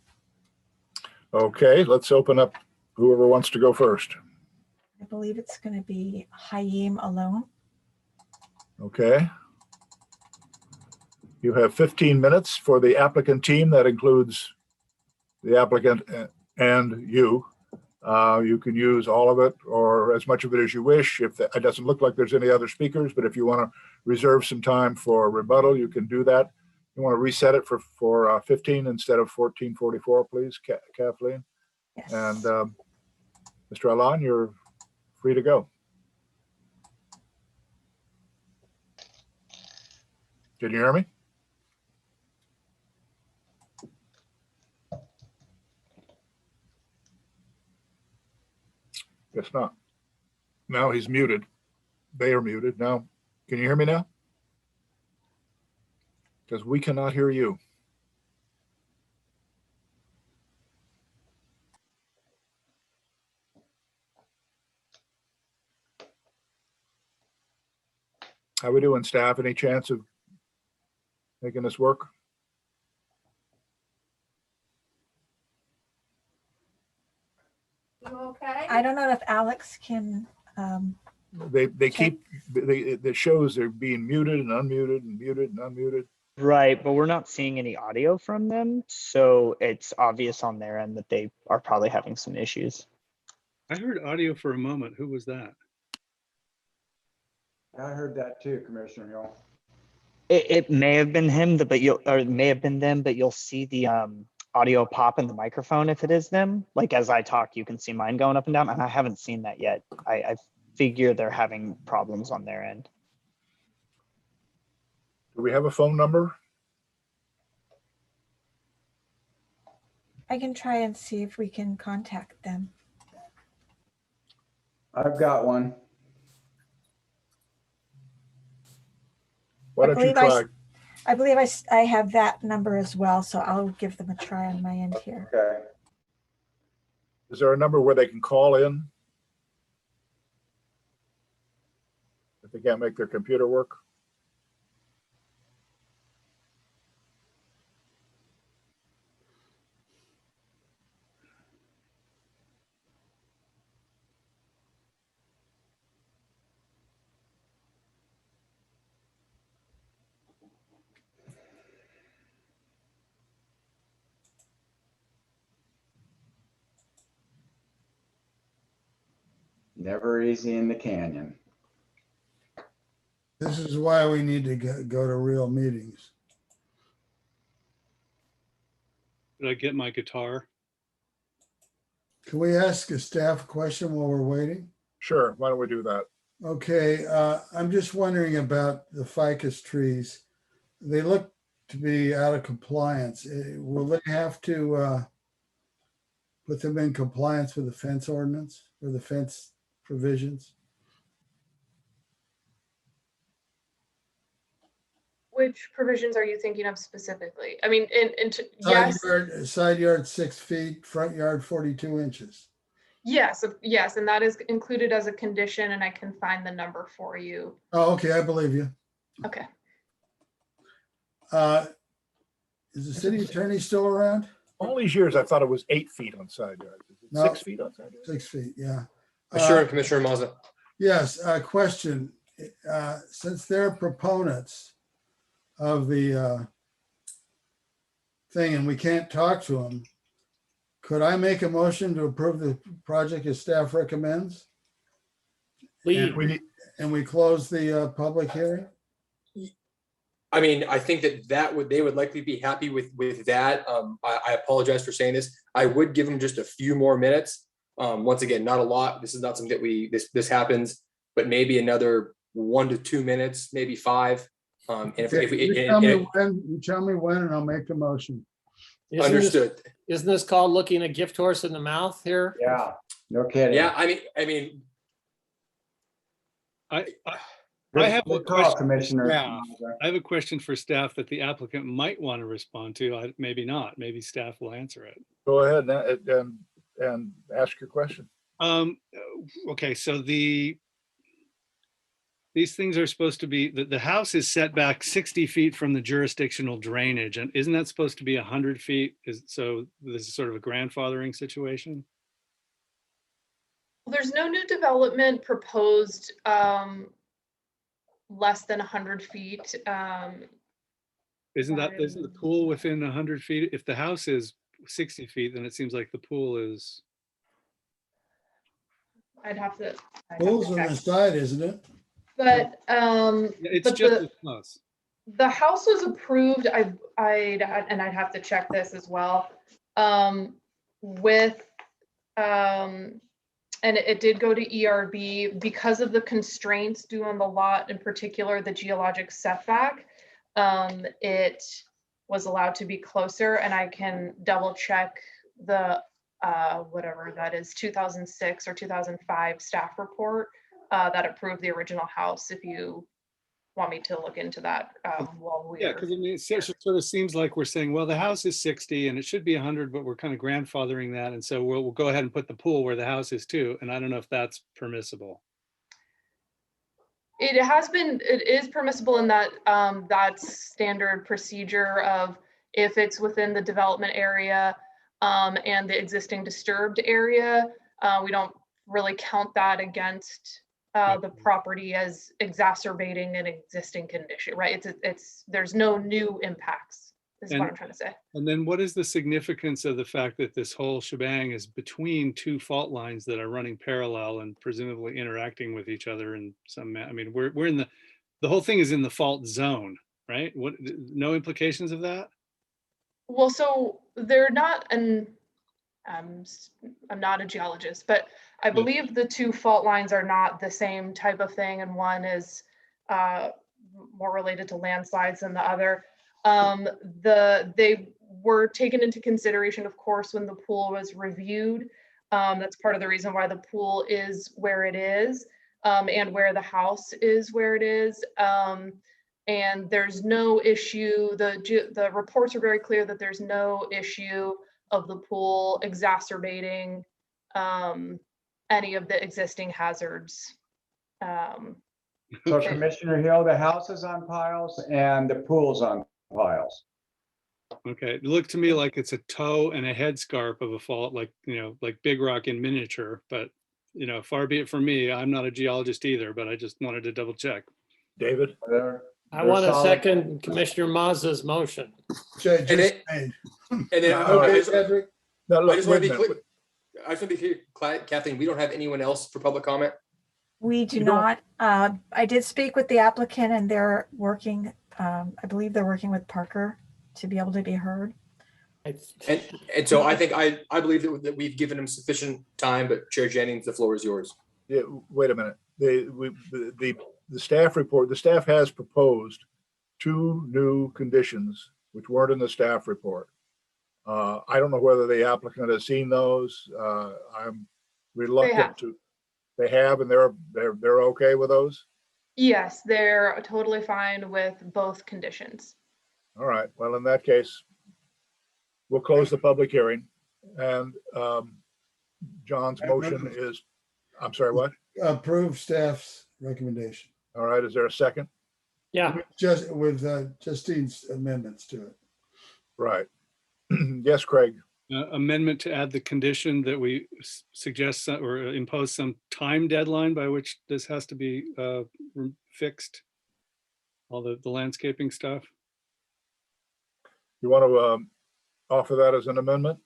Okay, let's open up whoever wants to go first. I believe it's going to be Hayim Alone. Okay. You have 15 minutes for the applicant team. That includes the applicant and you. You can use all of it or as much of it as you wish. If it doesn't look like there's any other speakers, but if you want to reserve some time for rebuttal, you can do that. You want to reset it for 15 instead of 14:44, please, Kathleen. Yes. And Mr. Alon, you're free to go. Can you hear me? Guess not. Now he's muted. They are muted. Now, can you hear me now? Because we cannot hear you. How we doing, staff? Any chance of making this work? I don't know if Alex can. It shows they're being muted and unmuted and muted and unmuted. Right, but we're not seeing any audio from them, so it's obvious on their end that they are probably having some issues. I heard audio for a moment. Who was that? I heard that too, Commissioner Hill. It may have been him, but it may have been them, but you'll see the audio pop in the microphone if it is them. Like as I talk, you can see mine going up and down, and I haven't seen that yet. I figure they're having problems on their end. Do we have a phone number? I can try and see if we can contact them. I've got one. Why don't you try? I believe I have that number as well, so I'll give them a try on my end here. Okay. Is there a number where they can call in? If they can't make their computer work? Never easy in the canyon. This is why we need to go to real meetings. Did I get my guitar? Can we ask a staff question while we're waiting? Sure, why don't we do that? Okay, I'm just wondering about the ficus trees. They look to be out of compliance. Will they have to put them in compliance with the fence ordinance or the fence provisions? Which provisions are you thinking of specifically? I mean, yes, Side yard 6 feet, front yard 42 inches. yes, and that is included as a condition, and I can find the number for you. Oh, okay, I believe you. Okay. Is the city attorney still around? All these years, I thought it was 8 feet on side yards. Is it No. 6 feet on side yards? 6 feet, yeah. Sure, Commissioner Mazza. Yes, question. Since they're proponents of the thing and we can't talk to them, could I make a motion to approve the project as staff recommends? Lee, And we close the public hearing? I mean, I think they would likely be happy with that. I apologize for saying this. I would give them just a few more minutes. Once again, not a lot. This is not something that this happens, but maybe another 1 to 2 minutes, maybe 5. And if we You tell me when and I'll make the motion. understood. Isn't this called looking a gift horse in the mouth here? Yeah, no kidding. Yeah, I mean, I have a Good call, question, Commissioner. yeah, I have a question for staff that the applicant might want to respond to. Maybe not. Maybe staff will answer it. Go ahead and ask your question. Okay, so these things are supposed to be, the house is set back 60 feet from the jurisdictional drainage, and isn't that supposed to be 100 feet? So this is sort of a grandfathering situation? There's no new development proposed less than 100 feet. Isn't the pool within 100 feet? If the house is 60 feet, then it seems like the pool is. I'd have to Pool's on check. the side, isn't it? But It's but just as close. the house was approved. I'd have to check this as well. With and it did go to ERB because of the constraints due on the lot, in particular the geologic setback. It was allowed to be closer, and I can double check the whatever that is, 2006 or 2005 staff report that approved the original house, if you want me to look into that while we Yeah, because I mean, it sort of seems like we're saying, well, the house is 60 and it should be 100, but we're kind of grandfathering that. And so we'll go ahead and put the pool where the house is too. And I don't know if that's permissible. It is permissible in that that's standard procedure of if it's within the development area and the existing disturbed area, we don't really count that against the property as exacerbating an existing condition, right? There's no new impacts, is what I'm trying to say. And then what is the significance of the fact that this whole shebang is between two fault lines that are running parallel and presumably interacting with each other in some, I mean, we're in the whole thing is in the fault zone, right? No implications of that? Well, so they're not, and I'm not a geologist, but I believe the two fault lines are not the same type of thing, and one is more related to landslides than the other. They were taken into consideration, of course, when the pool was reviewed. That's part of the reason why the pool is where it is, and where the house is where it is. And there's no issue. The reports are very clear that there's no issue of the pool exacerbating any of the existing hazards. So Commissioner Hill, the house is on piles and the pool's on piles. Okay, it looked to me like it's a toe and a headscarp of a fault, like, like Big Rock in miniature, but, far be it from me, I'm not a geologist either, but I just wanted to double check. David? I want to second Commissioner Mazza's motion. And then, I just want to be clear. I just want to be clear, Kathleen, we don't have anyone else for public comment? We do not. I did speak with the applicant and they're working, I believe they're working with Parker to be able to be heard. And so I think I believe that we've given him sufficient time, but Chair Jennings, the floor is yours. Yeah, wait a minute. The staff report, the staff has proposed 2 new conditions which weren't in the staff report. I don't know whether the applicant has seen those. I'm reluctant to. They have, and they're okay with those? Yes, they're totally fine with both conditions. All right. Well, in that case, we'll close the public hearing. And John's motion is, I'm sorry, what? Approve staff's recommendation. All right. Is there a second? Yeah. Just with Justine's amendments to it. Right. Yes, Craig. Amendment to add the condition that we suggest or impose some time deadline by which this has to be fixed, all the landscaping stuff. You want to offer that as an amendment?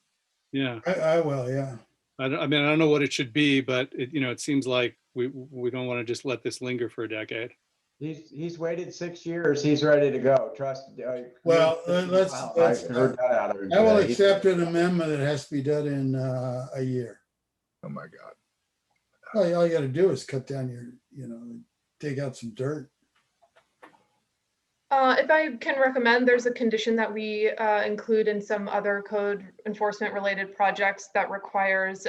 Yeah. I will, yeah. I mean, I don't know what it should be, but it seems like we don't want to just let this linger for a decade. He's waited 6 years. He's ready to go. Trust. Well, I heard that out of him I will today. accept an amendment that has to be done in a year. Oh, my God. All you gotta do is cut down take out some dirt. If I can recommend, there's a condition that we include in some other code enforcement related projects that requires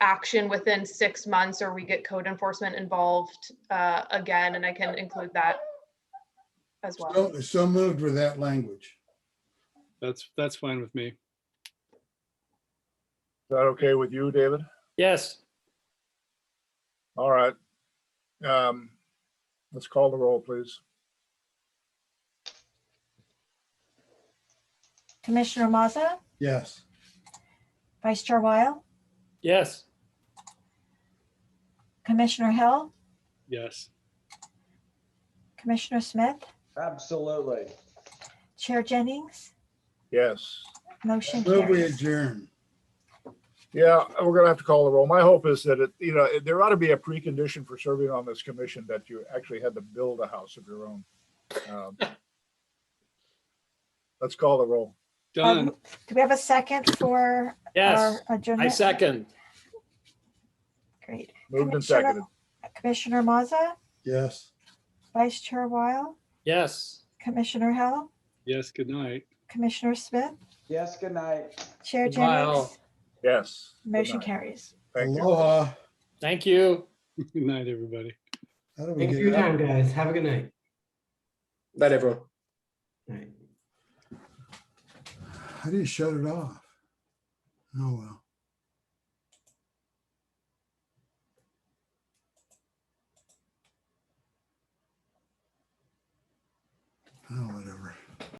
action within 6 months, or we get code enforcement involved again, and I can include that as well. So moved with that language. That's fine with me. Is that okay with you, David? Yes. All right. Let's call the roll, please. Commissioner Maza, Yes. Vice Chair Weil, Yes. Commissioner Hill, Yes. Commissioner Smith, Absolutely. Chair Jennings, Yes. motion Move we carries. adjourn. Yeah, we're gonna have to call the roll. My hope is that there ought to be a precondition for serving on this commission that you actually had to build a house of your own. Let's call the roll. Done. Do we have a second for Yes. our I adjournment? second. Great. Moved and Commissioner- seconded. Commissioner Maza, Yes. Vice Chair Weil, Yes. Commissioner Hill, Yes. Good night. Commissioner Smith, Yes, good night. Chair Goodbye, all. Jennings, Yes. Good motion night. carries. Thank you. Aloha. Thank you. Good night, everybody. How do we Thanks for get your out? time, guys. Have a good night. Night, everyone. Night. How do you shut it off? Oh, well.